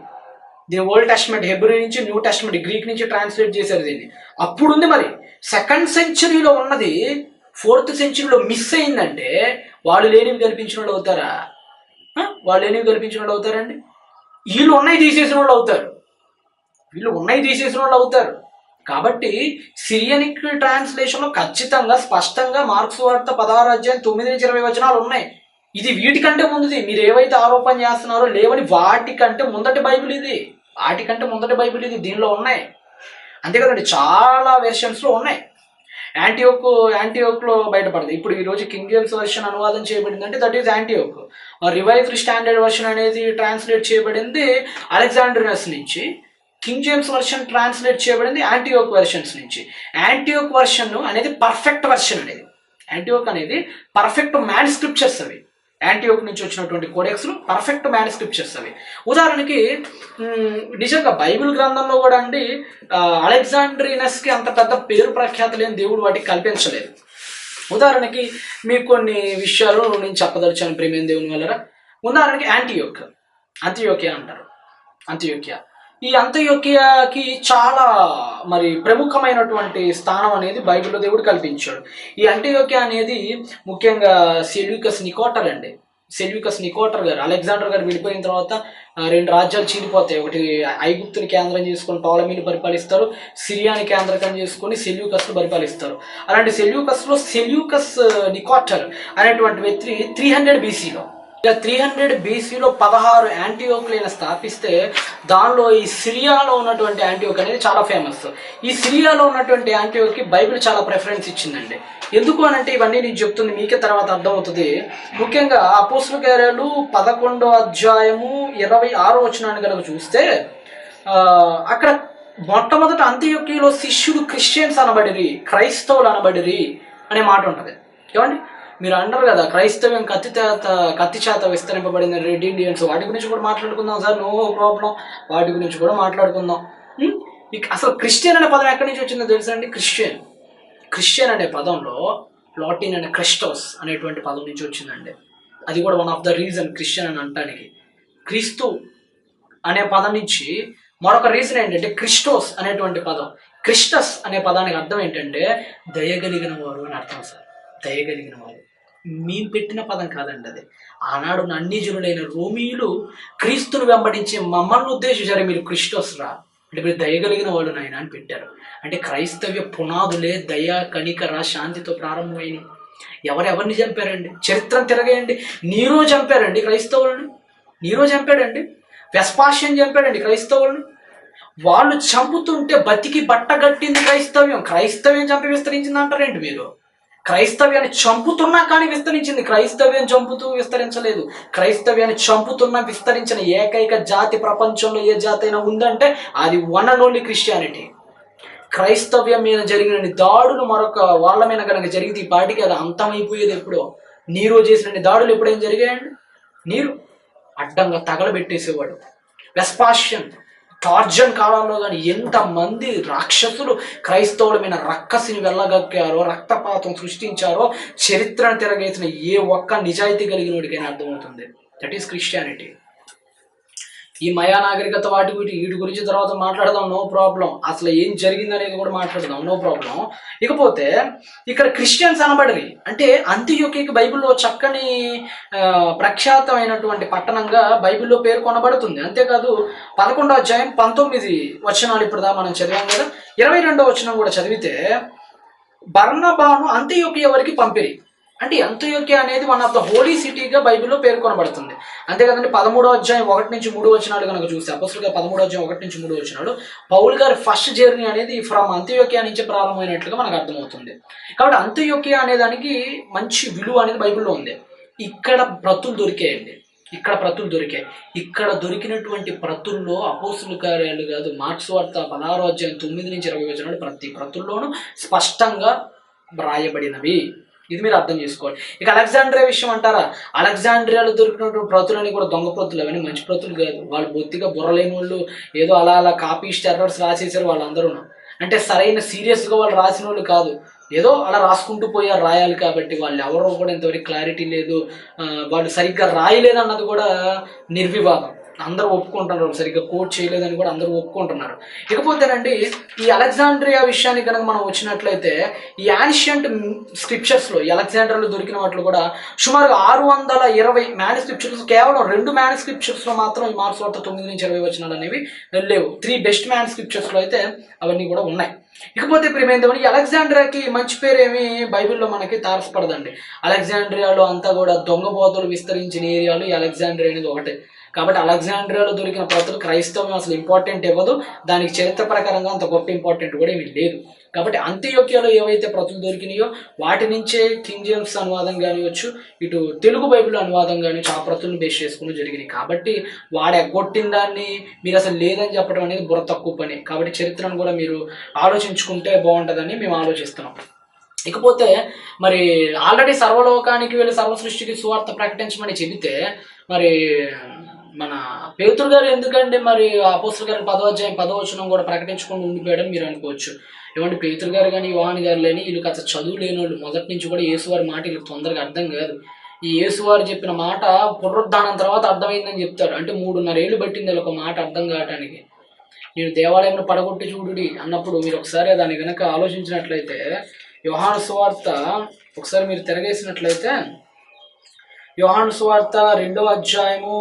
దీని ఓల్డ్ టెస్ట్మెంట్ హెబ్రీ నుంచి న్యూ టెస్ట్మెంట్ గ్రీక్ నుంచి ట్రాన్స్లేట్ చేశారు దీన్ని. అప్పుడుంది. మరి 2nd centuryలో ఉన్నది 4th centuryలో మిస్ అయిందంటే వాళ్ళు లేనివి కల్పించిన వాళ్ళు అవుతారా? అవుతారండి? వీళ్ళు ఉన్నాయి తీసేసిన వాళ్ళు అవుతారు. కాబట్టి సిరియనిక్ ట్రాన్స్లేషన్లో ఖచ్చితంగా స్పష్టంగా మార్క్స్ వార్త 16వ అధ్యాయం 9 నుంచి 20 వచనాలు ఉన్నాయి. ఇది వీటికంటే ముందుది. మీరు ఏవైతే ఆరోపణ చేస్తున్నారో లేవని, వాటికంటే ముందటి బైబిల్ ఇది. దీనిలో ఉన్నాయి. అంతే కదండి, చాలా వెర్షన్స్లో ఉన్నాయి. యాంటియోక్లో బయటపడదు. ఇప్పుడు ఈరోజు కింగ్ జేమ్స్ వర్షన్ అనువాదం చేయబడింది అంటే that is Antioch. Revised standard version అనేది ట్రాన్స్లేట్ చేయబడింది అలెగ్జాండ్రినస్ నుంచి. కింగ్ జేమ్స్ వర్షన్ ట్రాన్స్లేట్ చేయబడింది యాంటియోక్ వెర్షన్స్ నుంచి. యాంటియోక్ వర్షన్ అనేది పర్ఫెక్ట్ వర్షన్ అనేది. యాంటియోక్ అనేది పర్ఫెక్ట్ మ్యానుస్క్రిప్చర్స్ అవి. యాంటియోక్ నుంచి వచ్చినటువంటి కోడెక్స్లు పర్ఫెక్ట్ మ్యానుస్క్రిప్చర్స్ అవి. ఉదాహరణకి నిజంగా బైబిల్ గ్రంథంలో కూడా అలెగ్జాండ్రినస్కి అంత పెద్ద పేరు ప్రఖ్యాత లేని దేవుడు వాటికి కల్పించలేదు. ఉదాహరణకి మీకు కొన్ని విషయాలు నేను చెప్పదలిచాను ప్రేమైన దేవుని వల్ల. ఉదాహరణకి అంత్యోక్య అంటారు. ఈ అంత్యోక్యకి చాలా మరి ప్రముఖమైనటువంటి స్థానం అనేది బైబిల్లో దేవుడు కల్పించాడు. ఈ అంత్యోక్య అనేది ముఖ్యంగా సెల్యూకస్ నికోటర్ గారు, అలెగ్జాండర్ గారు విడిపోయిన తర్వాత 2 రాజ్యాలు చీలిపోతాయి. ఒకటి ఐగుప్తుని కేంద్రం చేసుకొని టోలమీని పరిపాలిస్తారు, సిరియాని కేంద్రకం చేసుకొని సెల్యూకస్ను పరిపాలిస్తారు. అలాంటి సెల్యూకస్ నికోటర్ అనేటువంటి వ్యక్తి 300 BCలో 300 BCలో 16 యాంటీయోక్లను స్థాపిస్తే దానిలో ఈ సిరియాలో ఉన్నటువంటి యాంటీయోక్ అనేది చాలా ఫేమస్. ఈ సిరియాలో ఉన్నటువంటి యాంటీయోక్కి బైబిల్ చాలా ప్రిఫరెన్స్ ఇచ్చిందండి. ఎందుకు అనంటే ఇవన్నీ నేను చెప్తుంది మీకే తర్వాత అర్థమవుతుంది. ముఖ్యంగా అపోస్తలుల కార్యాలు 11వ అధ్యాయము 26వ వచనాన్ని కనుక చూస్తే అక్కడ మొట్టమొదట అంత్యోక్యలో శిష్యుడు క్రిస్టియన్స్ అనబడిరి, క్రైస్తవులు అనబడిరి అనే మాట ఉంటుంది. ఏమండి, మీరు అంటారు కదా క్రైస్తవ్యం కత్తి చేత విస్తరింపబడిన రెడ్ ఇండియన్స్, వాటి గురించి కూడా మాట్లాడుకుందాం సార్, నో ప్రాబ్లం, వాటి గురించి కూడా మాట్లాడుకుందాం. అసలు క్రిస్టియన్ అనే పదం ఎక్కడి నుంచి వచ్చిందో తెలుసా అండి? క్రిస్టియన్ అనే పదంలో లాటిన్ అనే క్రిస్టోస్ అనేటువంటి పదం నుంచి వచ్చిందండి. అది కూడా one of the reason Christian అని అంటానికి. క్రీస్తు అనే పదం నుంచి మరొక రీజన్ ఏంటంటే క్రిస్టోస్ అనేటువంటి పదం. క్రిస్టస్ అనే పదానికి అర్థం ఏంటంటే దయగలిగిన వారు అని అర్థం సార్. దయగలిగిన వారు మేము పెట్టిన పదం కాదండి అది. ఆనాడు అన్ని జనులైన రోమీయులు క్రీస్తును వెంబడించే మమ్మల్ని ఉద్దేశించారు, మీరు క్రిస్టోస్ రా అంటే మీరు దయగలిగిన వాళ్ళు నాయన అని పెట్టారు. అంటే క్రైస్తవ్య పునాదులే దయ, కనికర, శాంతితో ప్రారంభమైనవి. ఎవరెవరిని చంపారండి? చరిత్రను తిరగేయండి. నీరో చంపారండి క్రైస్తవులను, చంపాడండి. వెస్పాషియన్ చంపాడండి క్రైస్తవులను. వాళ్ళు చంపుతుంటే బతికి బట్టగట్టింది క్రైస్తవ్యం చంపి విస్తరించింది అంటారేంటి మీరు? క్రైస్తవ్యాన్ని చంపుతున్నా కానీ విస్తరించింది. క్రైస్తవ్యం చంపుతూ విస్తరించలేదు. క్రైస్తవ్యాన్ని చంపుతున్నా విస్తరించిన ఏకైక జాతి ప్రపంచంలో ఏ జాతి అయినా ఉందంటే అది వన్ అండ్ ఓన్లీ క్రిస్టియానిటీ. క్రైస్తవ్యం మీద జరిగిన దాడులు మరొక వాళ్ళ మీద కనుక జరిగితే ఈ పాటికి అది అంతమైపోయేది. ఎప్పుడో నీరో చేసిన దాడులు ఎప్పుడేం జరిగాయండి? నీరు అడ్డంగా తగలబెట్టేసేవాడు. వెస్పాషియన్, టార్జన్ కాలంలో కానీ ఎంతమంది రాక్షసులు క్రైస్తవుల మీద రక్కసిని వెళ్ళగక్కారో, రక్తపాతం సృష్టించారో చరిత్రను తిరగేసిన ఏ ఒక్క నిజాయితీ కలిగిన వాడికైనా అర్థమవుతుంది. That is Christianity. ఈ మయా నాగరికత వీటి గురించి తర్వాత మాట్లాడదాం, నో ప్రాబ్లం. అసలు ఏం జరిగింది అనేది కూడా మాట్లాడదాం, నో ప్రాబ్లం. ఇకపోతే ఇక్కడ క్రిస్టియన్స్ అనబడరి అంటే అంత్యోక్యకి బైబిల్లో చక్కని ప్రఖ్యాతమైనటువంటి పట్టణంగా బైబిల్లో పేర్కొనబడుతుంది. అంతేకాదు 11వ అధ్యాయం 19 వచనాలు ఇప్పుడు మనం చదివాం కదా, 22వ వచనం కూడా చదివితే బర్నబాను అంత్యోక్య వరకు పంపిరి. అంటే అంత్యోక్య అనేది వన్ ఆఫ్ ద హోలీ సిటీగా బైబిల్లో పేర్కొనబడుతుంది. అంతేకాదండి 13వ అధ్యాయం 1 నుంచి 3 వచనాలు కనుక చూస్తే, అపోస్తలుల 13వ అధ్యాయం 1 నుంచి 3 వచనాలు పౌలు గారి ఫస్ట్ జర్నీ అనేది ఫ్రమ్ అంత్యోక్య నుంచి ప్రారంభమైనట్లుగా మనకు అర్థమవుతుంది. కాబట్టి అంత్యోక్య అనే దానికి మంచి విలువ అనేది బైబిల్లో ఉంది. ఇక్కడ ప్రతులు దొరికాయండి, ఇక్కడ దొరికినటువంటి ప్రతుల్లో అపోస్తలుల కార్యాలు కాదు, మార్క్స్ వార్త 16వ అధ్యాయం 9 నుంచి 20 వచనాలు ప్రతి ప్రతుల్లోనూ స్పష్టంగా వ్రాయబడినవి. ఇది మీరు అర్థం చేసుకోవాలి. ఇక అలెగ్జాండ్రియా విషయం అంటారా? అలెగ్జాండ్రియాలో దొరికినటువంటి ప్రతులని కూడా దొంగ ప్రతులు, అవన్నీ మంచి ప్రతులు కాదు. వాళ్ళు బొత్తిగా బుర్రలేని వాళ్ళు, ఏదో అలా కాపీస్ టెర్రర్స్ రాసేసారు వాళ్ళందరూ. అంటే సరైన సీరియస్గా వాళ్ళు రాసిన వాళ్ళు కాదు, ఏదో అలా రాసుకుంటూ పోయారు రాయాలి కాబట్టి. వాళ్ళు ఎవరో కూడా ఇంతవరకు క్లారిటీ లేదు, వాళ్ళు సరిగ్గా రాయలేదు అన్నది కూడా నిర్వివాదం, అందరూ ఒప్పుకుంటున్నారు. సరిగ్గా కోట్ చేయలేదని కూడా అందరూ ఒప్పుకుంటున్నారు. ఇకపోతేనండి ఈ అలెగ్జాండ్రియా విషయానికి కనుక మనం వచ్చినట్లయితే ఈ యాన్షియంట్ స్క్రిప్చర్స్లో అలెగ్జాండ్రియాలో దొరికిన వాటిలో కూడా సుమారుగా 620 మ్యానుస్క్రిప్చర్స్, కేవలం 2 మ్యానుస్క్రిప్చర్స్లో మాత్రం ఈ మార్క్స్ వార్త 9 నుంచి 20 వచనాలు అనేవి లేవు. 3 బెస్ట్ మ్యానుస్క్రిప్చర్స్లో అయితే అవన్నీ కూడా ఉన్నాయి. ఇకపోతే ప్రియమైనది, ఈ అలెగ్జాండ్రియాకి మంచి పేరేమి బైబిల్లో మనకి తారసపడదండి. అలెగ్జాండ్రియాలో అంతా కూడా దొంగ బోధలు విస్తరించిన ఏరియాలు ఈ అలెగ్జాండ్రియా అనేది ఒకటే. కాబట్టి అలెగ్జాండ్రియాలో దొరికిన ప్రతులు క్రైస్తవం అసలు ఇంపార్టెంట్ ఇవ్వదు, దానికి చరిత్ర ప్రకారంగా అంత గొప్ప ఇంపార్టెంట్ కూడా ఏమీ లేదు. కాబట్టి అంత్యోక్యలో ఏవైతే ప్రతులు దొరికినాయో వాటి నుంచే కింగ్ జేమ్స్ అనువాదం కానివచ్చు, ఇటు తెలుగు బైబిల్ అనువాదం కానివచ్చు, ఆ ప్రతులను బేస్ చేసుకుని జరిగినాయి. కాబట్టి వాడు ఎగ్గొట్టిన దాన్ని మీరు అసలు లేదని చెప్పడం అనేది బుర్ర తక్కువ పని. కాబట్టి చరిత్రను కూడా మీరు ఆలోచించుకుంటే బాగుంటుందని మేము ఆలోచిస్తున్నాం. ఇకపోతే మరి ఆల్రెడీ సర్వలోకానికి వెళ్ళి సర్వ సృష్టికి సువార్త ప్రకటించమని చెబితే మరి మన పేతురు గారు ఎందుకంటే మరి అపోస్తలుల గారి 10వ అధ్యాయం 10వ వచనం కూడా ప్రకటించుకొని ఉండిపోయాడని మీరు అనుకోవచ్చు. ఏమంటే పేతురు గారు కానీ యోహాను గారు లేని వీళ్ళు కాస్త చదువు లేని వాళ్ళు, మొదటి నుంచి కూడా యేసువారి మాట వీళ్ళకి తొందరగా అర్థం కాదు. ఈ యేసువారు చెప్పిన మాట పునరుద్ధానం తర్వాత అర్థమైందని చెప్తారు. అంటే 3.5 ఏళ్ళు పట్టింది ఒక మాట అర్థం కావటానికి. నేను దేవాలయం పడగొట్టి చూడుడి అన్నప్పుడు మీరు ఒకసారి దాన్ని కనుక ఆలోచించినట్లయితే యోహాను సువార్త ఒకసారి మీరు తిరగేసినట్లయితే యోహాను సువార్త 2వ అధ్యాయము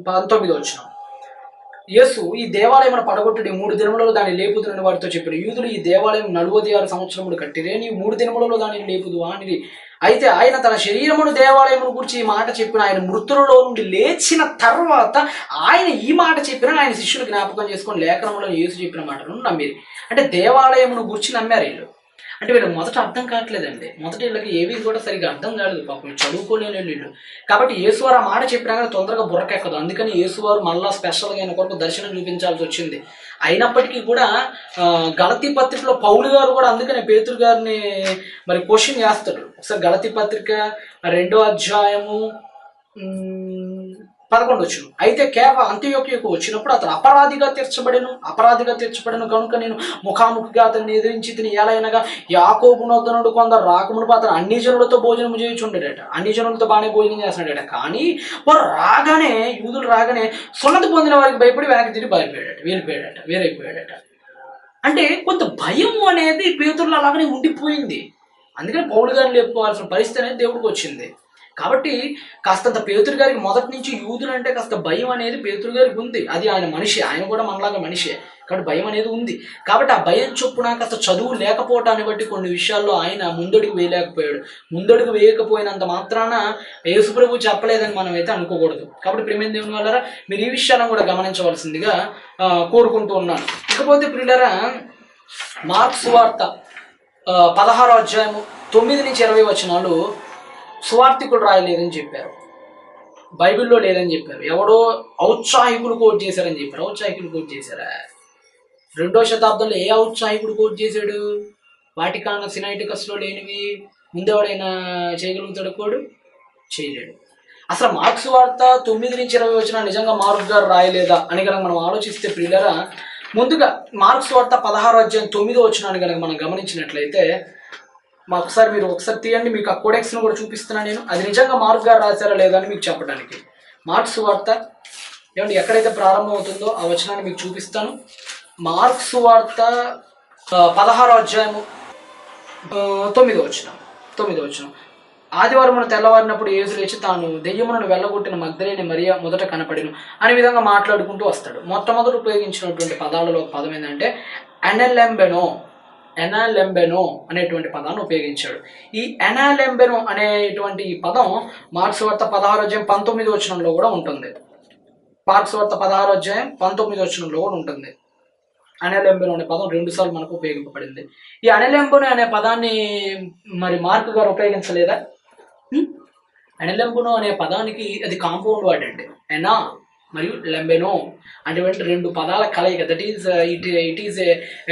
19వ వచనం, యేసు ఈ దేవాలయం పడగొట్టుడి 3 దినములలో దాన్ని లేపుదునని వారితో చెప్పిన యూదులు ఈ దేవాలయం 46 సంవత్సరములు కట్టిరే, నీవు 3 దినములలో దానిని లేపుదు అనేది. అయితే ఆయన తన శరీరమును దేవాలయమును గురించి ఈ మాట చెప్పిన, ఆయన మృతులలో నుండి లేచిన తర్వాత ఆయన ఈ మాట చెప్పిన ఆయన శిష్యులు జ్ఞాపకం చేసుకొని లేఖనములో యేసు చెప్పిన మాటలను నమ్మిరి. అంటే దేవాలయమును గురించి నమ్మారు వీళ్ళు. అంటే వీళ్ళు మొదట అర్థం కావట్లేదండి. మొదట వీళ్ళకి ఏవి కూడా సరిగ్గా అర్థం కాలేదు, పాపం చదువుకోలేని వీళ్ళు. కాబట్టి యేసువారు ఆ మాట చెప్పినా కానీ తొందరగా బుర్రకెక్కదు. అందుకని యేసువారు మళ్ళా స్పెషల్గా ఆయన కొరకు దర్శనం చూపించాల్సి వచ్చింది. అయినప్పటికీ కూడా గలతీ పత్రికలో పౌలు గారు కూడా అందుకనే పేతురు గారిని మరి క్వశ్చన్ చేస్తాడు. ఒకసారి గలతీ పత్రిక 2వ అధ్యాయము 11వ వచనం, అయితే కేవలం అంత్యోక్యకు వచ్చినప్పుడు అతను అపరాధిగా తీర్చబడెను కనుక నేను ముఖాముఖిగా అతన్ని ఎదిరించి తిని ఏలైనగా యాకోబు నొద్ద నుండి కొందరు రాకమునుపు అతను అన్ని జనులతో భోజనం చేయుచుండేట, అన్ని జనులతో బాగానే భోజనం చేస్తున్నాడట. కానీ వారు రాగానే యూదులు రాగానే సున్నతి పొందిన వారికి భయపడి వెనక్కి తిరిగి వేరైపోయాడట. అంటే కొంత భయం అనేది పేతురులో అలాగనే ఉండిపోయింది. అందుకని పౌలు గారిని లేపుకోవాల్సిన పరిస్థితి అనేది దేవుడికి వచ్చింది. కాబట్టి కాస్తంత పేతురు గారికి మొదటి నుంచి యూదులు అంటే కాస్త భయం అనేది పేతురు గారికి ఉంది. అది ఆయన మనిషి, ఆయన కూడా మనలాగా మనిషే కాబట్టి భయం అనేది ఉంది. కాబట్టి ఆ భయం చొప్పున కాస్త చదువు లేకపోవటాన్ని బట్టి కొన్ని విషయాల్లో ఆయన ముందడుగు వేయలేకపోయాడు. ముందడుగు వేయకపోయినంత మాత్రాన యేసుప్రభు చెప్పలేదని మనం అయితే అనుకోకూడదు. కాబట్టి ప్రేమ దేవుని వల్ల మీరు ఈ విషయాలను కూడా గమనించవలసిందిగా కోరుకుంటూ ఉన్నాను. ఇకపోతే ప్రియులారా, మార్కు సువార్త 16వ అధ్యాయము 9 నుంచి 20 వచనాలు సువార్థికులు రాయలేదని చెప్పారు, బైబిల్లో లేదని చెప్పారు. ఎవడో ఔత్సాహికులు కోట్ చేశారని చెప్పారు. ఔత్సాహికులు కోట్ చేశారా? 2వ శతాబ్దంలో ఏ ఔత్సాహికుడు కోట్ చేశాడు? వాటికాన్ సినైటికస్లో లేనివి ముందెవడైనా చేయగలుగుతాడు? కోడు చేయలేడు. అసలు మార్కు సువార్త 9 నుంచి 20 వచనాలు నిజంగా మార్కు గారు రాయలేదా అని కనుక మనం ఆలోచిస్తే ప్రియులరా, ముందుగా మార్కు సువార్త 16వ అధ్యాయం 9వ వచనాన్ని కనుక మనం గమనించినట్లయితే మీరు ఒకసారి తీయండి, మీకు ఆ కోడెక్స్ను కూడా చూపిస్తున్నాను నేను. అది నిజంగా మార్కు గారు రాశారా లేదా అని మీకు చెప్పడానికి. మార్కు సువార్త ఏమంటే ఎక్కడైతే ప్రారంభం అవుతుందో ఆ వచనాన్ని మీకు చూపిస్తాను. మార్కు సువార్త 16వ అధ్యాయము 9వ వచనం, ఆదివారం తెల్లవారినప్పుడు యేసు లేచి తాను దెయ్యములను వెళ్ళగొట్టిన మగ్దలేని మరియా మొదట కనపడిను అనే విధంగా మాట్లాడుకుంటూ వస్తాడు. మొట్టమొదటి ఉపయోగించినటువంటి పదాలలో ఒక పదం ఏంటంటే ఎనాలెంబెనో అనేటువంటి పదాన్ని ఉపయోగించాడు. ఈ ఎనాలెంబెనో అనేటువంటి ఈ పదం మార్కు సువార్త 16వ అధ్యాయం 19వ వచనంలో కూడా ఉంటుంది. మార్కు సువార్త 16వ అధ్యాయం 19వ వచనంలో కూడా ఉంటుంది. ఎనాలెంబెనో అనే పదం 2 సార్లు మనకు ఉపయోగింపబడింది. ఈ ఎనాలెంబెనో అనే పదాన్ని మరి మార్కు గారు ఉపయోగించలేదా? ఎనాలెంబెనో అనే పదానికి అది కాంపౌండ్ వర్డ్ అండి. ఎనా మరియు లెంబెనో అటువంటి 2 పదాల కలయిక. That is it is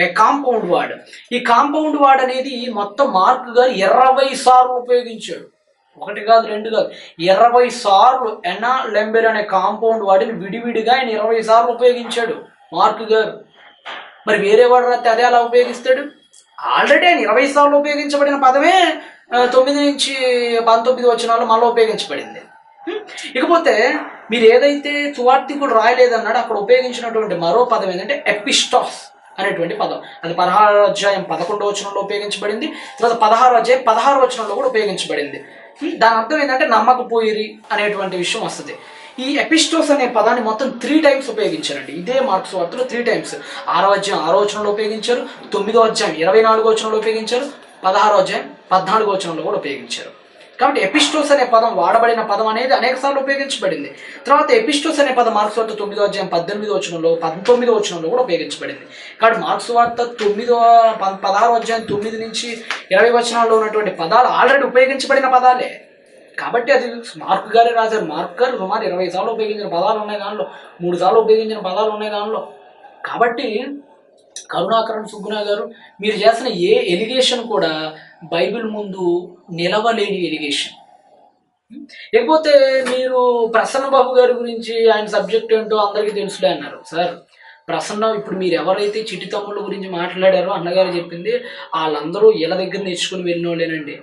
a compound word. ఈ కాంపౌండ్ వర్డ్ అనేది మొత్తం మార్కు గారు 20 సార్లు ఉపయోగించాడు. 1 కాదు 2 కాదు 20 సార్లు ఎనా లెంబెనో అనే కాంపౌండ్ వర్డ్ని విడివిడిగా ఆయన 20 సార్లు ఉపయోగించాడు మార్కు గారు. మరి వేరే వాడు రాస్తే అదే అలా ఉపయోగిస్తాడు? ఆల్రెడీ ఆయన 20 సార్లు ఉపయోగించబడిన పదమే 9 నుంచి 19 వచనాలు మళ్ళీ ఉపయోగించబడింది. ఇకపోతే మీరు ఏదైతే సువార్థికులు రాయలేదన్నాడో అక్కడ ఉపయోగించినటువంటి మరో పదం ఏంటంటే ఎపిస్టాస్ అనేటువంటి పదం. అది 16వ అధ్యాయం 11వ వచనంలో ఉపయోగించబడింది. తర్వాత 16వ అధ్యాయం 16వ వచనంలో కూడా ఉపయోగించబడింది. దాని అర్థం ఏంటంటే నమ్మకపోయిరి అనేటువంటి విషయం వస్తుంది. ఈ ఎపిస్టోస్ అనే పదాన్ని మొత్తం 3 టైమ్స్ ఉపయోగించారండి. ఇదే మార్కు సువార్తలో 3 టైమ్స్. 6వ అధ్యాయం 6వ వచనంలో ఉపయోగించారు, 9వ అధ్యాయం 24వ వచనంలో ఉపయోగించారు, 16వ అధ్యాయం 14వ వచనంలో కూడా ఉపయోగించారు. కాబట్టి ఎపిస్టోస్ అనే పదం వాడబడిన పదం అనేది అనేక సార్లు ఉపయోగించబడింది. తర్వాత ఎపిస్టోస్ అనే పదం మార్కు సువార్త 9వ అధ్యాయం 18వ వచనంలో 19వ వచనంలో కూడా ఉపయోగించబడింది. కాబట్టి మార్కు సువార్త 16వ అధ్యాయం 9 నుంచి 20 వచనాల్లో ఉన్నటువంటి పదాలు ఆల్రెడీ ఉపయోగించబడిన పదాలే. కాబట్టి అది మార్కు గారే రాశారు. మార్కు గారు సుమారు 20 సార్లు ఉపయోగించిన పదాలు ఉన్నాయి దానిలో, 3 సార్లు ఉపయోగించిన పదాలు ఉన్నాయి దానిలో. కాబట్టి కరుణాకరణ్ సుగ్గుణ గారు మీరు చేసిన ఏ ఎలిగేషన్ కూడా బైబిల్ ముందు నిలవలేని ఎలిగేషన్. లేకపోతే మీరు ప్రసన్న బాబు గారి గురించి ఆయన సబ్జెక్ట్ ఏంటో అందరికీ తెలుసులే అన్నారు. సార్ ప్రసన్న ఇప్పుడు మీరు ఎవరైతే చిట్టి తమ్ముళ్ళ గురించి మాట్లాడారో అన్నగారు చెప్పింది వాళ్ళందరూ వీళ్ళ దగ్గర నేర్చుకుని వెళ్ళిన వాళ్ళేనండి.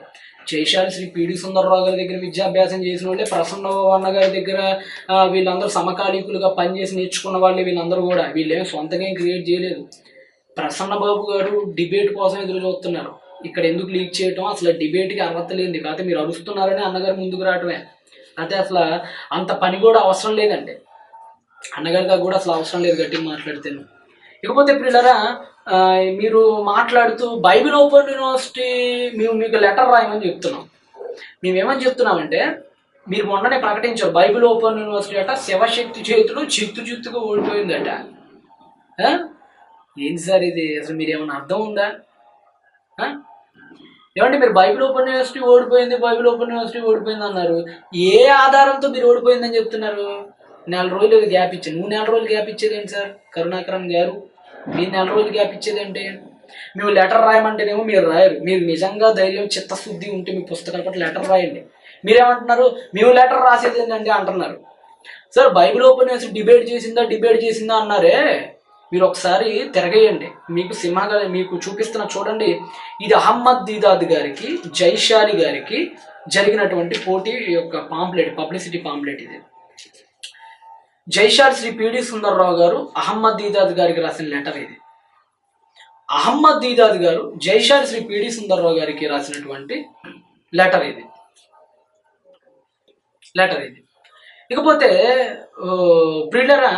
జైశాలి శ్రీ పిడి సుందరరావు గారి దగ్గర విద్యాభ్యాసం చేసిన వాళ్ళే, ప్రసన్న అన్న గారి దగ్గర వీళ్ళందరూ సమకాలీకులుగా పనిచేసి నేర్చుకున్న వాళ్ళే వీళ్ళందరూ కూడా. వీళ్ళేం సొంతంగా ఏం క్రియేట్ చేయలేదు. ప్రసన్న బాబు గారు డిబేట్ కోసం ఎదురు చూస్తున్నారు. ఇక్కడ ఎందుకు లీక్ చేయటం, అసలు డిబేట్కి అర్హత లేనిది, కాకపోతే మీరు అరుస్తున్నారని అన్నగారు ముందుకు రావటమే. అంటే అసలు అంత పని కూడా అవసరం లేదండి. అన్నగారిగా కూడా అసలు అవసరం లేదు గట్టిగా మాట్లాడితేను. ఇకపోతే పిల్లరా, మీరు మాట్లాడుతూ బైబిల్ ఓపెన్ యూనివర్సిటీ మీకు లెటర్ రాయమని చెప్తున్నాం. మేమేమని చెప్తున్నామంటే, మీరు మొన్ననే ప్రకటించారు బైబిల్ ఓపెన్ యూనివర్సిటీ అట శివశక్తి చేతులు చిత్తుగా ఓడిపోయిందట. ఏంటి సార్ ఇది? అసలు మీరు ఏమన్నా అర్థం ఉందా? ఏమంటే మీరు బైబిల్ ఓపెన్ యూనివర్సిటీ ఓడిపోయింది అన్నారు. ఏ ఆధారంతో మీరు ఓడిపోయిందని చెప్తున్నారు? 4 రోజులు గ్యాప్ ఇచ్చాను. నువ్వు 4 రోజులు గ్యాప్ ఇచ్చేదేంటి సార్ కరుణాకరన్ గారు? మీరు 4 రోజులు గ్యాప్ ఇచ్చేదేంటి? మేము లెటర్ రాయమంటేనేమో మీరు రాయరు. మీరు నిజంగా ధైర్యం చిత్తశుద్ధి ఉంటే మీ పుస్తకాలు పట్ల లెటర్ రాయండి. మీరేమంటున్నారు? మేము లెటర్ రాసేది ఏంటండి అంటున్నారు. Sir Bible open university debate చేసిందా అన్నారే, మీరు ఒకసారి తిరగేయండి. మీకు చూపిస్తున్న చూడండి. ఇది అహ్మద్ దీదాద్ గారికి జైశాలి గారికి జరిగినటువంటి పోటీ యొక్క పాంప్లెట్, పబ్లిసిటీ పాంప్లెట్ ఇది. జైశాలి శ్రీ పిడి సుందరరావు గారు అహ్మద్ దీదాద్ గారికి రాసిన లెటర్ ఇది. అహ్మద్ దీదాద్ గారు జైశాలి శ్రీ పిడి సుందరరావు గారికి రాసినటువంటి లెటర్ ఇది. ఇకపోతే ప్రియులరా,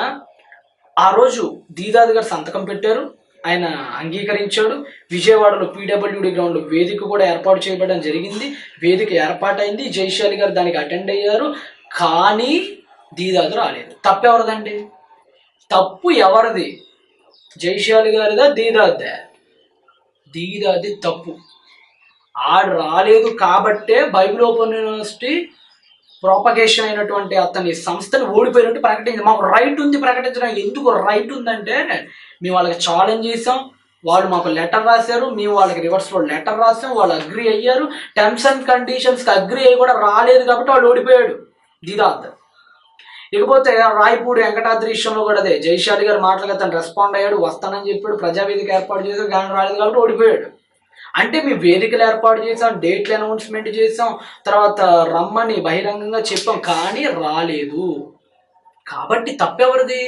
ఆ రోజు దీదాద్ గారు సంతకం పెట్టారు, ఆయన అంగీకరించాడు. విజయవాడలో పీడబ్ల్యూడి గ్రౌండ్లో వేదిక కూడా ఏర్పాటు చేయబడడం జరిగింది. వేదిక ఏర్పాటైంది, జైశాలి గారు దానికి అటెండ్ అయ్యారు. కానీ దీదాద్ రాలేదు. తప్పు ఎవరిదండి? తప్పు ఎవరిది? జైశాలి గారిదా దీదాద్దా? దీదాది తప్పు. ఆడు రాలేదు కాబట్టే బైబిల్ ఓపెన్ యూనివర్సిటీ ప్రాపగేషన్ అయినటువంటి అతని సంస్థను ఓడిపోయినట్టు ప్రకటించింది. మాకు రైట్ ఉంది ప్రకటించడం. ఎందుకు రైట్ ఉందంటే, మేము వాళ్ళకి ఛాలెంజ్ చేసాం, వాళ్ళు మాకు లెటర్ రాశారు, మేము వాళ్ళకి రివర్స్లో లెటర్ రాసాం, వాళ్ళు అగ్రి అయ్యారు. టర్మ్స్ అండ్ కండిషన్స్కి అగ్రి అయ్యి కూడా రాలేదు కాబట్టి వాళ్ళు ఓడిపోయాడు దీదాద్. ఇకపోతే రాయపూడి వెంకటాద్రి విషయంలో కూడా అదే. జైశాలి గారు మాటలుగా తను రెస్పాండ్ అయ్యాడు, వస్తానని చెప్పాడు, ప్రజావేదిక ఏర్పాటు చేశారు, కానీ రాలేదు కాబట్టి ఓడిపోయాడు. అంటే మీ వేదికలు ఏర్పాటు చేసాం, డేట్లు అనౌన్స్మెంట్ చేసాం, తర్వాత రమ్మని బహిరంగంగా చెప్పాం, కానీ రాలేదు. కాబట్టి తప్పెవరిది?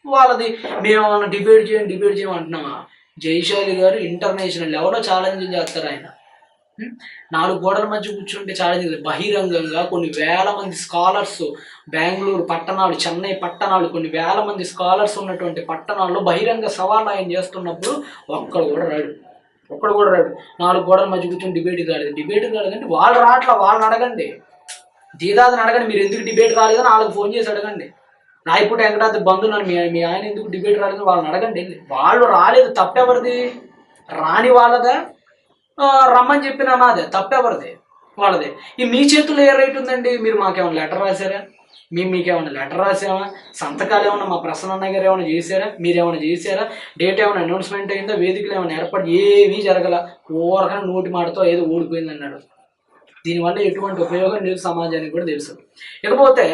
వాళ్ళది. మేమేమన్నా డిబేట్ చేయం అంటున్నామా? జైశాలి గారు ఇంటర్నేషనల్ లెవెల్లో ఛాలెంజ్ చేస్తారు. ఆయన 4 గోడల మధ్య కూర్చుంటే ఛాలెంజ్ బహిరంగంగా కొన్ని వేల మంది స్కాలర్స్, బెంగళూరు పట్టణాలు, చెన్నై పట్టణాలు, కొన్ని వేల మంది స్కాలర్స్ ఉన్నటువంటి పట్టణాల్లో బహిరంగ సవాళ్ళు ఆయన చేస్తున్నప్పుడు ఒక్కడు కూడా రాడు. 4 గోడల మధ్య కూర్చొని డిబేట్కి రాలేదంటే వాళ్ళు రావట్లా. వాళ్ళని అడగండి, దీదాదని అడగండి, మీరు ఎందుకు డిబేట్ రాలేదని వాళ్ళకి ఫోన్ చేసి అడగండి. రాయపూటి వెంకటాద్రి బంధువులను మీ ఆయన ఎందుకు డిబేట్ రాలేదని వాళ్ళని అడగండి. వాళ్ళు రాలేదు. తప్పెవరిది? రాని వాళ్ళదా? రమ్మని చెప్పినా నాదే. తప్పెవరిది? వాళ్ళదే. ఈ మీ చేతుల్లో ఏ రైట్ ఉందండి? మీరు మాకేమైనా లెటర్ రాశారా? మీకేమైనా లెటర్ రాసామా? సంతకాలు ఏమన్నా మా ప్రసన్న అన్నయ్య గారు ఏమైనా చేశారా? మీరేమైనా చేశారా? డేట్ ఏమైనా అనౌన్స్మెంట్ అయిందా? వేదికలు ఏమైనా ఏర్పాటు? ఏమీ జరగల. ఓరకనే నోటి మాటతో ఏదో ఓడిపోయింది అన్నాడు. దీనివల్ల ఎటువంటి ఉపయోగం లేదు, సమాజానికి కూడా తెలుసు. ఇకపోతే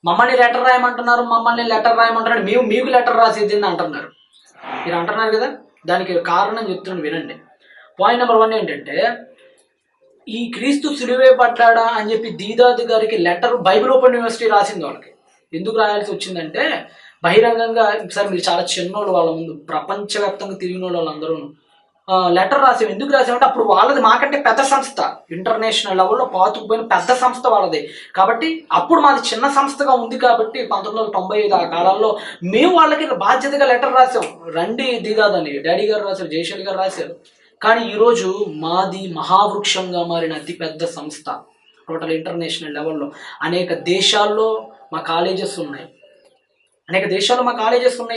మమ్మల్ని లెటర్ రాయమంటున్నారు, మీకు లెటర్ రాసేది అంటున్నారు. మీరు అంటున్నారు కదా, దానికి కారణం చెప్తున్నాను వినండి. పాయింట్ నెంబర్ 1 ఏంటంటే, ఈ క్రీస్తు సిలువే పడ్డాడా అని చెప్పి దీదాద్ గారికి లెటర్ బైబిల్ ఓపెన్ యూనివర్సిటీ రాసింది. వాళ్ళకి ఎందుకు రాయాల్సి వచ్చిందంటే, బహిరంగంగా సార్ మీరు చాలా చిన్నోళ్ళు, వాళ్ళ ముందు ప్రపంచవ్యాప్తంగా తిరిగిన వాళ్ళందరూ లెటర్ రాసాం. ఎందుకు రాసామంటే, అప్పుడు వాళ్ళది మాకంటే పెద్ద సంస్థ, ఇంటర్నేషనల్ లెవెల్లో పాతుకుపోయిన పెద్ద సంస్థ వాళ్ళది. కాబట్టి అప్పుడు మాది చిన్న సంస్థగా ఉంది కాబట్టి 1995 ఆ కాలాల్లో మేము వాళ్ళకి బాధ్యతగా లెటర్ రాసాం. రండి దీదాద్ అని డాడీ గారు రాశారు, జైశాలి గారు రాశారు. కానీ ఈరోజు మాది మహావృక్షంగా మారిన అతిపెద్ద సంస్థ, టోటల్ ఇంటర్నేషనల్ లెవెల్లో అనేక దేశాల్లో మా కాలేజెస్ ఉన్నాయి.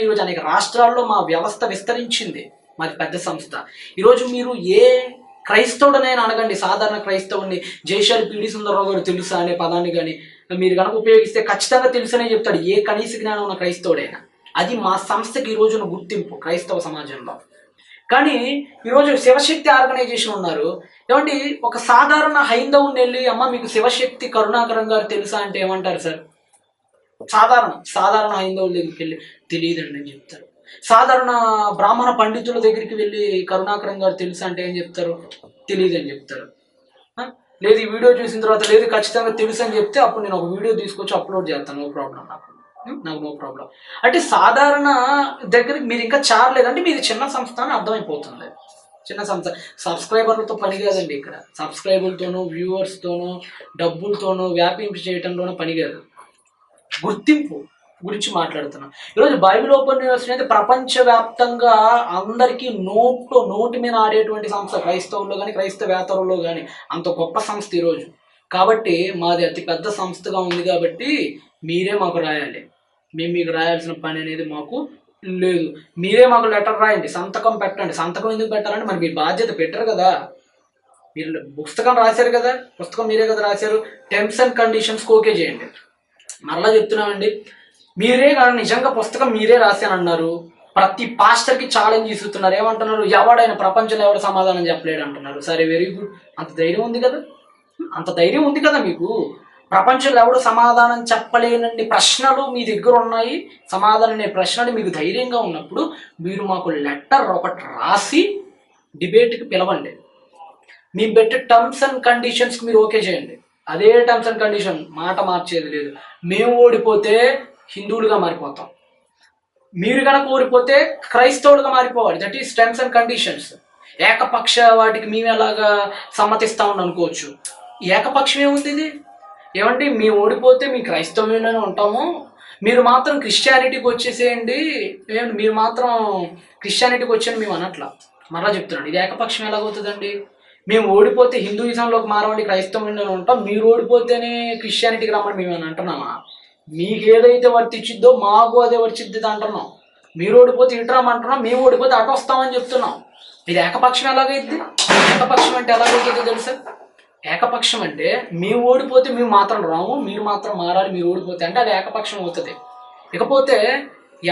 ఈరోజు అనేక రాష్ట్రాల్లో మా వ్యవస్థ విస్తరించింది. మాది పెద్ద సంస్థ. ఈరోజు మీరు ఏ క్రైస్తవుడనైనా అడగండి, సాధారణ క్రైస్తవుడిని, జైశాలి పిడి సుందరరావు గారు తెలుసా అనే పదాన్ని కానీ మీరు కనుక ఉపయోగిస్తే ఖచ్చితంగా తెలుసనే చెప్తాడు, ఏ కనీస జ్ఞానం ఉన్న క్రైస్తవుడైనా. అది మా సంస్థకి ఈ రోజున గుర్తింపు క్రైస్తవ సమాజంలో. కానీ ఈరోజు శివశక్తి ఆర్గనైజేషన్ ఉన్నారు. ఏమంటే ఒక సాధారణ హైందవుని వెళ్ళి అమ్మ మీకు శివశక్తి కరుణాకరం గారు తెలుసా అంటే ఏమంటారు సార్? సాధారణ హైందవుల దగ్గరికి వెళ్ళి తెలియదండి అని చెప్తారు. సాధారణ బ్రాహ్మణ పండితుల దగ్గరికి వెళ్ళి కరుణాకరం గారు తెలుసా అంటే ఏం చెప్తారు? తెలియదని చెప్తారు. లేదు ఈ వీడియో చూసిన తర్వాత లేదు ఖచ్చితంగా తెలుసు అని చెప్తే అప్పుడు నేను ఒక వీడియో తీసుకొచ్చి అప్లోడ్ చేస్తాను, నో ప్రాబ్లం, నాకు నో ప్రాబ్లం. అంటే సాధారణ దగ్గరికి మీరు ఇంకా చారలేదంటే మీది చిన్న సంస్థ అని అర్థమైపోతుంది. చిన్న సంస్థ. సబ్స్క్రైబర్లతో పని కాదండి ఇక్కడ. సబ్స్క్రైబర్లతోనూ వ్యూవర్స్తోనూ డబ్బులతోనూ వ్యాపింపు చేయటంలోనూ పని కాదు, గుర్తింపు గురించి మాట్లాడుతున్నాం. ఈరోజు బైబిల్ ఓపెన్ యూనివర్సిటీ అయితే ప్రపంచవ్యాప్తంగా అందరికీ నోటి మీద ఆడేటువంటి సంస్థ, క్రైస్తవుల్లో కానీ క్రైస్తవేతరుల్లో కానీ అంత గొప్ప సంస్థ ఈరోజు. కాబట్టి మాది అతి పెద్ద సంస్థగా ఉంది కాబట్టి మీరే మాకు రాయాలి. మేము మీకు రాయాల్సిన పని అనేది మాకు లేదు. మీరే మాకు లెటర్ రాయండి, సంతకం పెట్టండి. సంతకం ఎందుకు పెట్టాలంటే మరి మీరు బాధ్యత పెట్టరు కదా, మీరు పుస్తకం రాశారు కదా, పుస్తకం మీరే కదా రాశారు. టర్మ్స్ అండ్ కండిషన్స్ ఓకే చేయండి. మరలా చెప్తున్నామండి, మీరే కానీ నిజంగా పుస్తకం మీరే రాశానన్నారు. ప్రతి పాస్టర్కి ఛాలెంజ్ ఇస్తున్నారు. ఏమంటున్నారు? ఎవడైనా ప్రపంచంలో ఎవరు సమాధానం చెప్పలేడు అంటున్నారు. సరే, వెరీ గుడ్. అంత ధైర్యం ఉంది కదా మీకు. ప్రపంచంలో ఎవడు సమాధానం చెప్పలేనన్ని ప్రశ్నలు మీ దగ్గర ఉన్నాయి. సమాధానం అనే ప్రశ్నలు మీకు ధైర్యంగా ఉన్నప్పుడు మీరు మాకు లెటర్ ఒకటి రాసి డిబేట్కి పిలవండి. మేము పెట్టే టర్మ్స్ అండ్ కండిషన్స్కి మీరు ఓకే చేయండి. అదే టర్మ్స్ అండ్ కండిషన్, మాట మార్చేది లేదు. మేము ఓడిపోతే హిందువులుగా మారిపోతాం, మీరు కనుక ఓడిపోతే క్రైస్తవులుగా మారిపోవాలి. That is terms and conditions. ఏకపక్ష వాటికి మేము ఎలాగా సమ్మతిస్తామని అనుకోవచ్చు. ఏకపక్షం ఏముంది ఇది? ఏమంటే మేము ఓడిపోతే మీ క్రైస్తవ్యంలోనే ఉంటాము, మీరు మాత్రం క్రిస్టియానిటీకి వచ్చేసేయండి, మీరు మాత్రం క్రిస్టియానిటీకి వచ్చేయండి మేము అనట్లా. మరలా చెప్తున్నాను, ఇది ఏకపక్షం ఎలాగవుతుందండి? మేము ఓడిపోతే హిందూయిజంలోకి మారవండి, క్రైస్తవంలోనే ఉంటాం, మీరు ఓడిపోతేనే క్రిస్టియానిటీకి రమ్మని మేము అని అంటున్నామా? మీకు ఏదైతే వర్తిచ్చిద్దో మాకు అదే వర్తిద్ది అంటున్నాం. మీరు ఓడిపోతే ఇటు రమ్మంటున్నాం, మేము ఓడిపోతే అటు వస్తామని చెప్తున్నాం. ఇది ఏకపక్షం ఎలాగైద్ది? ఏకపక్షం అంటే ఎలాగైతుందో తెలుసా? ఏకపక్షం అంటే మేము ఓడిపోతే మేము మాత్రం రాము, మీరు మాత్రం మారాలి, మీరు ఓడిపోతే అంటే అది ఏకపక్షం అవుతుంది. ఇకపోతే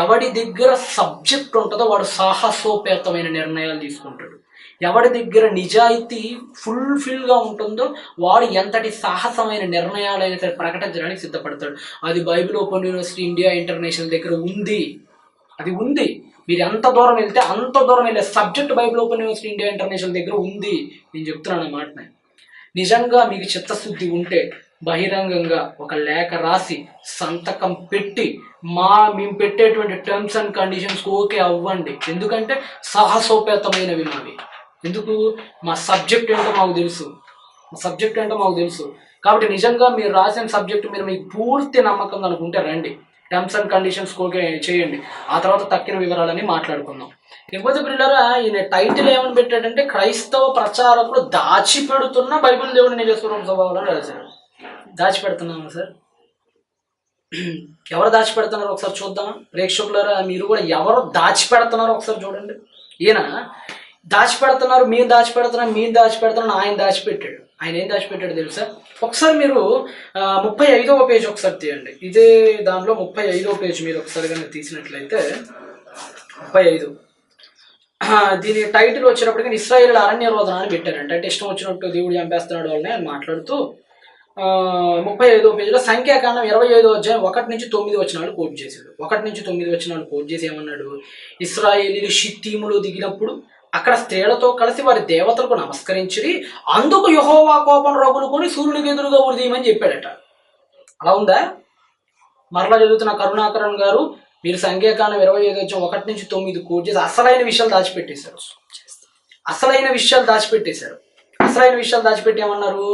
ఎవడి దగ్గర సబ్జెక్ట్ ఉంటుందో వాడు సాహసోపేతమైన నిర్ణయాలు తీసుకుంటాడు. ఎవడి దగ్గర నిజాయితీ ఫుల్ఫిల్గా ఉంటుందో వాడు ఎంతటి సాహసమైన నిర్ణయాలైనా సరే ప్రకటించడానికి సిద్ధపడతాడు. అది Bible open university India international దగ్గర ఉంది. అది ఉంది. మీరు ఎంత దూరం వెళ్తే అంత దూరం వెళ్ళే subject Bible open university India international దగ్గర ఉంది. నేను చెప్తున్నాను అన్నమాట. నిజంగా మీకు చిత్తశుద్ధి ఉంటే బహిరంగంగా ఒక లేఖ రాసి సంతకం పెట్టి మేము పెట్టేటువంటి టర్మ్స్ అండ్ కండిషన్స్ ఓకే అవ్వండి. ఎందుకంటే సాహసోపేతమైనవి మావి. ఎందుకు? మా సబ్జెక్ట్ ఏంటో మాకు తెలుసు. కాబట్టి నిజంగా మీరు రాసిన సబ్జెక్ట్ మీద మీకు పూర్తి నమ్మకం అనుకుంటే రండి, టర్మ్స్ అండ్ కండిషన్స్ ఓకే చేయండి. ఆ తర్వాత తక్కిన వివరాలన్నీ మాట్లాడుకుందాం. ఇకపోతే పిల్లరా, ఈయన టైటిల్ ఏమని పెట్టాడంటే క్రైస్తవ ప్రచారకులు దాచిపెడుతున్న బైబిల్ దేవుని నిజస్వరూప స్వభావాలను రాశారు. దాచిపెడుతున్నామా సార్? ఎవరు దాచిపెడుతున్నారో ఒకసారి చూద్దామా? ప్రేక్షకులరా, మీరు కూడా ఎవరు దాచిపెడుతున్నారో ఒకసారి చూడండి. ఈయన దాచిపెడుతున్నారు, మీరు దాచిపెడుతున్నారు, ఆయన దాచిపెట్టాడు. ఆయన ఏం దాచిపెట్టాడు తెలుసా? ఒకసారి మీరు 35వ పేజ్ ఒకసారి తీయండి. ఇదే దానిలో 35వ పేజ్ మీరు ఒకసారి కనుక తీసినట్లయితే 35, దీని టైటిల్ వచ్చేటప్పటికి ఇశ్రాయేలు అరణ్య రోదన అని పెట్టారంట. అంటే ఇష్టం వచ్చినట్టు దేవుడు చంపేస్తున్నాడు వాళ్ళని అని మాట్లాడుతూ 35వ పేజీలో సంఖ్యాకాండం 25వ అధ్యాయం 1-9 వచనాలు కోట్ చేశాడు. 1-9 వచనాలు కోట్ చేసి ఏమన్నాడు? ఇశ్రాయేలీలు షిత్తీములో దిగినప్పుడు అక్కడ స్త్రీలతో కలిసి వారి దేవతలకు నమస్కరించి అందుకు యెహోవా కోపం రగులుకొని సూర్యునికి ఎదురుగా ఉరిదీయమని చెప్పాడట. అలా ఉందా? మరలా చదువుతున్న కరుణాకరన్ గారు, మీరు సంఖ్యాకాండం 25 అధ్యాయం 1-9 కోట్ చేసి అసలైన విషయాలు దాచిపెట్టేశారు. అసలైన విషయాలు దాచిపెట్టి ఏమన్నారు?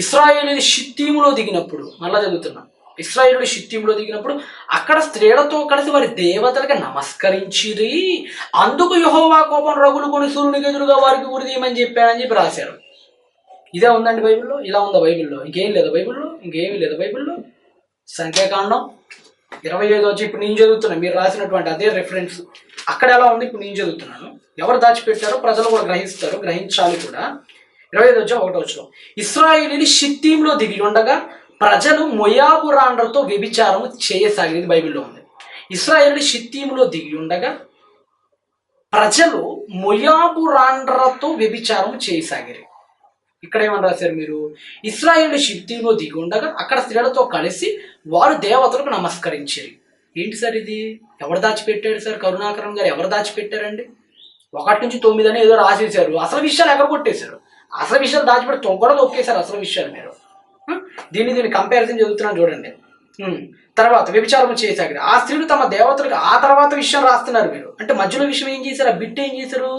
ఇశ్రాయేలీయులు షిత్తీములో దిగినప్పుడు, మళ్ళా చదువుతున్నా, ఇశ్రాయేలీయులు షిత్తీములో దిగినప్పుడు అక్కడ స్త్రీలతో కలిసి వారి దేవతలకి నమస్కరించిరి, అందుకు యెహోవా కోపం రగులుకొని సూర్యునికి ఎదురుగా వారికి ఉరిదీయమని చెప్పాడని చెప్పి రాశారు. ఇదే ఉందండి బైబిల్లో? ఇలా ఉందా బైబిల్లో? ఇంకేమీ లేదా బైబిల్లో? సంఖ్యాకాండం 25 వచ్చి ఇప్పుడు నేను చదువుతున్నా, మీరు రాసినటువంటి అదే రెఫరెన్స్ అక్కడ ఎలా ఉంది, ఇప్పుడు నేను చదువుతున్నాను. ఎవరు దాచిపెట్టారో ప్రజలు కూడా గ్రహించాలి కూడా. 25 వచ్చి 1వ వచనం, ఇశ్రాయేలీయులు షిత్తీములో దిగి ఉండగా ప్రజలు మోయాబు రాండ్రతో వ్యభిచారం చేయసాగినది బైబిల్లో ఉంది. ఇశ్రాయేలీయులు షిత్తీములో దిగి ఉండగా ప్రజలు మొయాబు రాండ్రతో వ్యభిచారం చేయసాగిరి. ఇక్కడ ఏమని రాశారు మీరు? ఇశ్రాయేలు షిత్తీలో దిగి ఉండగా అక్కడ స్త్రీలతో కలిసి వారు దేవతలకు నమస్కరించారు. ఏంటి సార్ ఇది? ఎవరు దాచిపెట్టాడు సార్? కరుణాకరన్ గారు ఎవరు దాచిపెట్టారండి? 1 నుంచి 9 అని ఏదో రాసేశారు. అసలు విషయాలు ఎక్కడ కొట్టేశారు? అసలు విషయాలు దాచిపెట్టి కూడా తొక్కేశారు అసలు విషయాలు మీరు. దీన్ని కంపారిజన్ చదువుతున్నాను చూడండి. తర్వాత వ్యభిచారం చేశారు ఆ స్త్రీలు తమ దేవతలకు. ఆ తర్వాత విషయం రాస్తున్నారు మీరు. అంటే మధ్యలో విషయం ఏం చేశారు? ఆ బిట్ ఏం చేశారు?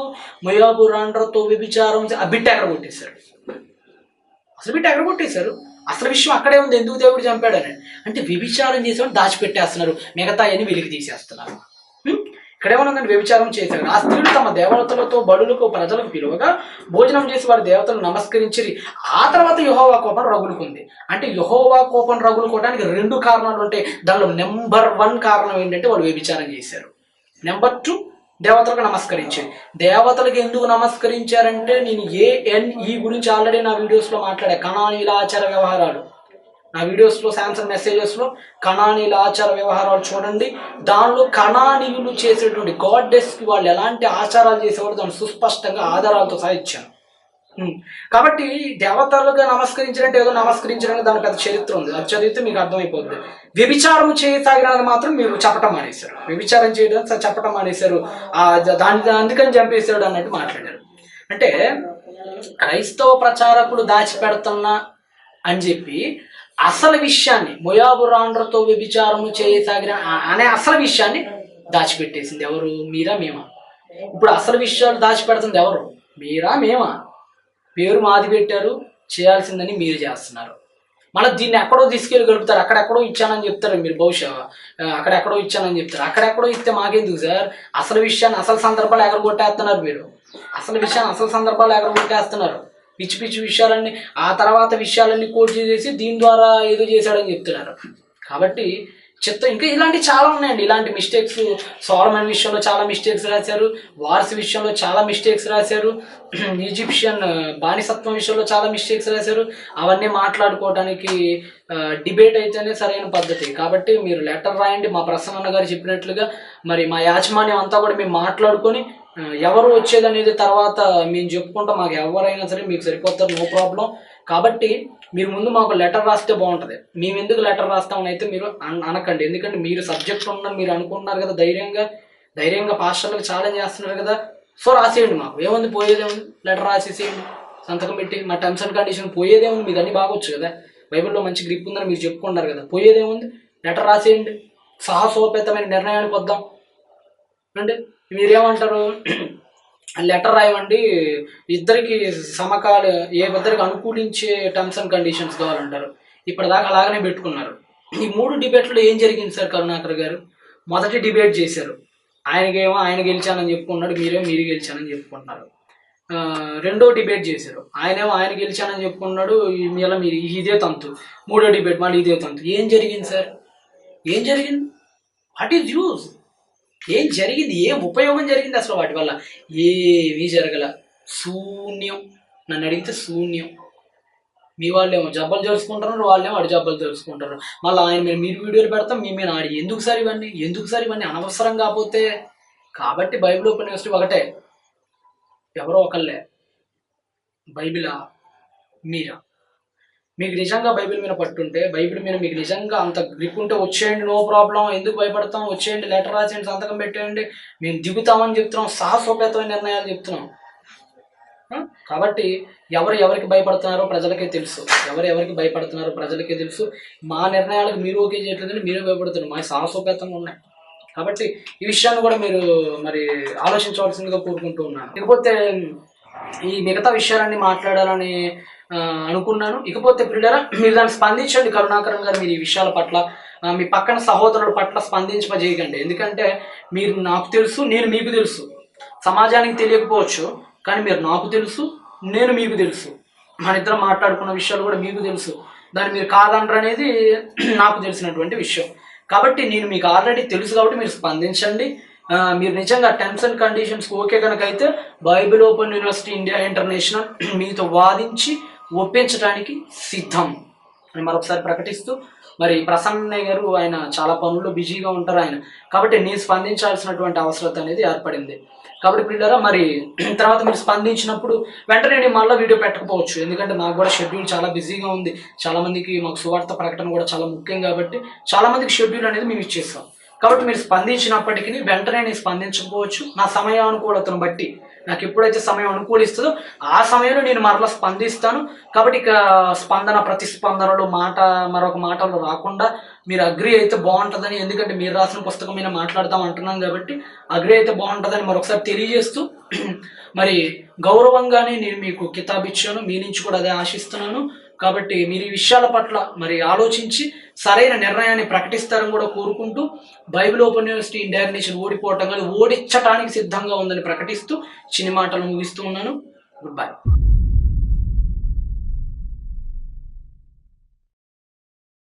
మొయాబు రాండ్రతో వ్యభిచారం, ఆ బిట్ ఎక్కడ కొట్టేశారు? అసలు బిట్ ఎక్కడ కొట్టేశారు? అసలు విషయం అక్కడే ఉంది, ఎందుకు దేవుడు చంపాడని. అంటే వ్యభిచారం చేసేవాడు దాచిపెట్టేస్తున్నారు, మిగతా అని వెలికి తీసేస్తున్నారు. ఇక్కడేమనుందండి? వ్యభిచారం చేశారు ఆ స్త్రీలు తమ దేవతలతో బడులకు ప్రజలకు పిలువగా భోజనం చేసి వారి దేవతలను నమస్కరించి ఆ తర్వాత యెహోవా కోపం రగులుకుంది. అంటే యెహోవా కోపం రగులుకోవడానికి 2 కారణాలు ఉంటాయి. దానిలో నెంబర్ 1 కారణం ఏంటంటే వాళ్ళు వ్యభిచారం చేశారు. నెంబర్ 2 దేవతలకు నమస్కరించారు. దేవతలకు ఎందుకు నమస్కరించారంటే నేను ANE గురించి ఆల్రెడీ నా వీడియోస్లో మాట్లాడా. కనానీల ఆచార వ్యవహారాలు నా వీడియోస్లో, శాంసంగ్ మెసేజెస్లో కనానీల ఆచార వ్యవహారాలు చూడండి. దానిలో కనానీయులు చేసేటువంటి గాడ్డెస్కి వాళ్ళు ఎలాంటి ఆచారాలు చేసేవాళ్ళు దాన్ని సుస్పష్టంగా ఆధారాలతో సహా ఇచ్చాను. కాబట్టి దేవతలుగా నమస్కరించారంటే ఏదో నమస్కరించడానికి దాని పెద్ద చరిత్ర ఉంది. అది చదివితే మీకు అర్థమైపోతుంది. వ్యభిచారం చేయసాగినది మాత్రం మీరు చెప్పటం మానేశారు. వ్యభిచారం చేయడం చెప్పటం మానేశారు. అందుకని చంపేశాడు అన్నట్టు మాట్లాడారు. అంటే క్రైస్తవ ప్రచారకుడు దాచిపెడుతున్నా అని చెప్పి అసలు విషయాన్ని, మొయాబు రాండ్రతో వ్యభిచారము చేయసాగిన అనే అసలు విషయాన్ని దాచిపెట్టేసింది ఎవరు? మీరా మేమా? ఇప్పుడు అసలు విషయాలు దాచిపెడుతుంది ఎవరు? మీరా మేమా? పేరు మాది పెట్టారు, చేయాల్సిందని మీరు చేస్తున్నారు. మళ్ళీ దీన్ని ఎక్కడో తీసుకెళ్ళి గడుపుతారు. అక్కడెక్కడో ఇచ్చానని చెప్తారు మీరు. బహుశా అక్కడెక్కడో ఇచ్చానని చెప్తారు. అక్కడెక్కడో ఇస్తే మాకెందుకు సార్? అసలు విషయాన్ని, అసలు సందర్భాలు ఎగరగొట్టేస్తున్నారు మీరు. అసలు విషయాన్ని, అసలు సందర్భాలు ఎగరగొట్టేస్తున్నారు. పిచ్చి పిచ్చి విషయాలన్నీ, ఆ తర్వాత విషయాలన్నీ కోట్ చేసి దీని ద్వారా ఏదో చేశాడని చెప్తున్నారు. కాబట్టి ఇంకా ఇలాంటివి చాలా ఉన్నాయండి. ఇలాంటి మిస్టేక్స్ సోలమన్ విషయంలో చాలా మిస్టేక్స్ రాశారు. వార్స్ విషయంలో చాలా మిస్టేక్స్ రాశారు. ఈజిప్షియన్ బానిసత్వం విషయంలో చాలా మిస్టేక్స్ రాశారు. అవన్నీ మాట్లాడుకోవడానికి డిబేట్ అయితేనే సరైన పద్ధతి. కాబట్టి మీరు లెటర్ రాయండి. మా ప్రసన్న గారు చెప్పినట్లుగా మరి మా యాజమాన్యం అంతా కూడా మేము మాట్లాడుకొని ఎవరు వచ్చేది అనేది తర్వాత మేము చెప్పుకుంటాం. మాకు ఎవరైనా సరే మీకు సరిపోతారు, నో ప్రాబ్లం. కాబట్టి మీరు ముందు మాకు లెటర్ రాస్తే బాగుంటుంది. మేము ఎందుకు లెటర్ రాస్తామని అయితే మీరు అనకండి. ఎందుకంటే మీరు సబ్జెక్ట్ ఉన్న మీరు అనుకుంటున్నారు కదా, ధైర్యంగా పాస్టర్లకు ఛాలెంజ్ చేస్తున్నారు కదా. సో రాసేయండి, మాకు ఏముంది, పోయేదేముంది, లెటర్ రాసేసేయండి, సంతకం పెట్టి. మా టర్మ్స్ అండ్ కండిషన్ పోయేదేముంది, మీకు అన్ని బాగొచ్చు కదా, బైబిల్లో మంచి గ్రిప్ ఉందని మీరు చెప్పుకుంటారు కదా, పోయేదేముంది, లెటర్ రాసేయండి. సాహసోపేతమైన నిర్ణయానికి వద్దాం అంటే మీరేమంటారు? లెటర్ రాయమండి, ఇద్దరికి ఇద్దరికి అనుకూలించే టర్మ్స్ అండ్ కండిషన్స్ కావాలంటారు. ఇప్పటిదాకా అలాగనే పెట్టుకున్నారు. ఈ 3 డిబేట్లో ఏం జరిగింది సార్? కరుణాకర్ గారు మొదటి డిబేట్ చేశారు. ఆయన గెలిచానని చెప్పుకున్నాడు, మీరు గెలిచానని చెప్పుకుంటున్నారు. రెండో డిబేట్ చేశారు. ఆయన గెలిచానని చెప్పుకున్నాడు, ఇలా మీరు ఇదే తంతు. మూడో డిబేట్ మళ్ళీ ఇదే తంతు. ఏం జరిగింది సార్? ఏం జరిగింది? What is use? ఏం జరిగింది? ఏం ఉపయోగం జరిగింది అసలు వాటి వల్ల? ఏమీ జరగల, శూన్యం. నన్ను అడిగితే శూన్యం. మీ వాళ్ళేమో జబ్బలు తెలుసుకుంటారు, వాళ్ళేమో అడి జబ్బలు తెలుసుకుంటారు. మళ్ళీ మీరు వీడియోలు పెడతాం, మీ మీద ఆడి. ఎందుకు సార్ ఇవన్నీ అనవసరం. కాకపోతే కాబట్టి బైబిల్ ఉపన్యాసం ఒకటే, ఎవరో ఒకళ్ళే. బైబిలా మీరా? మీకు నిజంగా బైబిల్ మీద పట్టుంటే, బైబిల్ మీద మీకు నిజంగా అంత గ్రిప్ ఉంటే వచ్చేయండి, నో ప్రాబ్లం. ఎందుకు భయపడతాం? వచ్చేయండి, లెటర్ రాసేయండి, సంతకం పెట్టేయండి. మేము దిగుతామని చెప్తున్నాం, సాహసోపేతమైన నిర్ణయాలు చెప్తున్నాం. కాబట్టి ఎవరికి భయపడుతున్నారో ప్రజలకే తెలుసు. ఎవరికి భయపడుతున్నారో ప్రజలకే తెలుసు. మా నిర్ణయాలకు మీరు ఓకే చేయట్లేదని మీరే భయపడుతున్నారు. మా సాహసోపేతంగా ఉన్నాయి. కాబట్టి ఈ విషయాన్ని కూడా మీరు మరి ఆలోచించవలసిందిగా కోరుకుంటూ ఉన్నాను. ఇకపోతే ఈ మిగతా విషయాలన్నీ మాట్లాడాలని అనుకున్నాను. ఇకపోతే ప్రియులారా, మీరు దాన్ని స్పందించండి. కరుణాకరన్ గారు, మీరు ఈ విషయాల పట్ల మీ పక్కన సహోదరుల పట్ల స్పందించజేయకండి. ఎందుకంటే మీరు నాకు తెలుసు, నేను మీకు తెలుసు. సమాజానికి తెలియకపోవచ్చు, కానీ మీరు నాకు తెలుసు, నేను మీకు తెలుసు. మన ఇద్దరం మాట్లాడుకున్న విషయాలు కూడా మీకు తెలుసు. దాన్ని మీరు కాదనరు అనేది నాకు తెలిసినటువంటి విషయం. కాబట్టి నేను మీకు ఆల్రెడీ తెలుసు కాబట్టి మీరు స్పందించండి. మీరు నిజంగా టర్మ్స్ అండ్ కండిషన్స్ ఓకే కనుక అయితే Bible open university India international మీతో వాదించి ఒప్పించడానికి సిద్ధం అని మరొకసారి ప్రకటిస్తూ మరి ప్రసన్నయ్య గారు ఆయన చాలా పనుల్లో బిజీగా ఉంటారు ఆయన, కాబట్టి నేను స్పందించాల్సినటువంటి అవసరం అనేది ఏర్పడింది. కాబట్టి పిల్లరా మరి తర్వాత మీరు స్పందించినప్పుడు వెంటనే నేను మళ్ళీ వీడియో పెట్టకపోవచ్చు, ఎందుకంటే నాకు కూడా షెడ్యూల్ చాలా బిజీగా ఉంది. చాలా మందికి మాకు సువార్త ప్రకటన కూడా చాలా ముఖ్యం కాబట్టి చాలా మందికి షెడ్యూల్ అనేది మేము ఇచ్చేస్తాం. కాబట్టి మీరు స్పందించినప్పటికీ వెంటనే నేను స్పందించకపోవచ్చు. నా సమయానుకూలతను బట్టి నాకు ఎప్పుడైతే సమయం అనుకూలిస్తుందో ఆ సమయంలో నేను మరలా స్పందిస్తాను. కాబట్టి ఇక ప్రతిస్పందనలు మరొక మాటలు రాకుండా మీరు అగ్రి అయితే బాగుంటుందని, ఎందుకంటే మీరు రాసిన పుస్తకం మీద మాట్లాడతాం అంటున్నాను కాబట్టి అగ్రి అయితే బాగుంటుందని మరొకసారి తెలియజేస్తూ మరి గౌరవంగానే నేను మీకు కితాబ్ ఇచ్చాను, మీ నుంచి కూడా అదే ఆశిస్తున్నాను. కాబట్టి మీరు ఈ విషయాల పట్ల మరి ఆలోచించి సరైన నిర్ణయాన్ని ప్రకటిస్తారని కూడా కోరుకుంటూ, Bible open university India nation ఓడిపోవటం కానీ ఓడించటానికి సిద్ధంగా ఉందని ప్రకటిస్తూ చిన్ని మాటలు ముగిస్తూ ఉన్నాను. Good bye.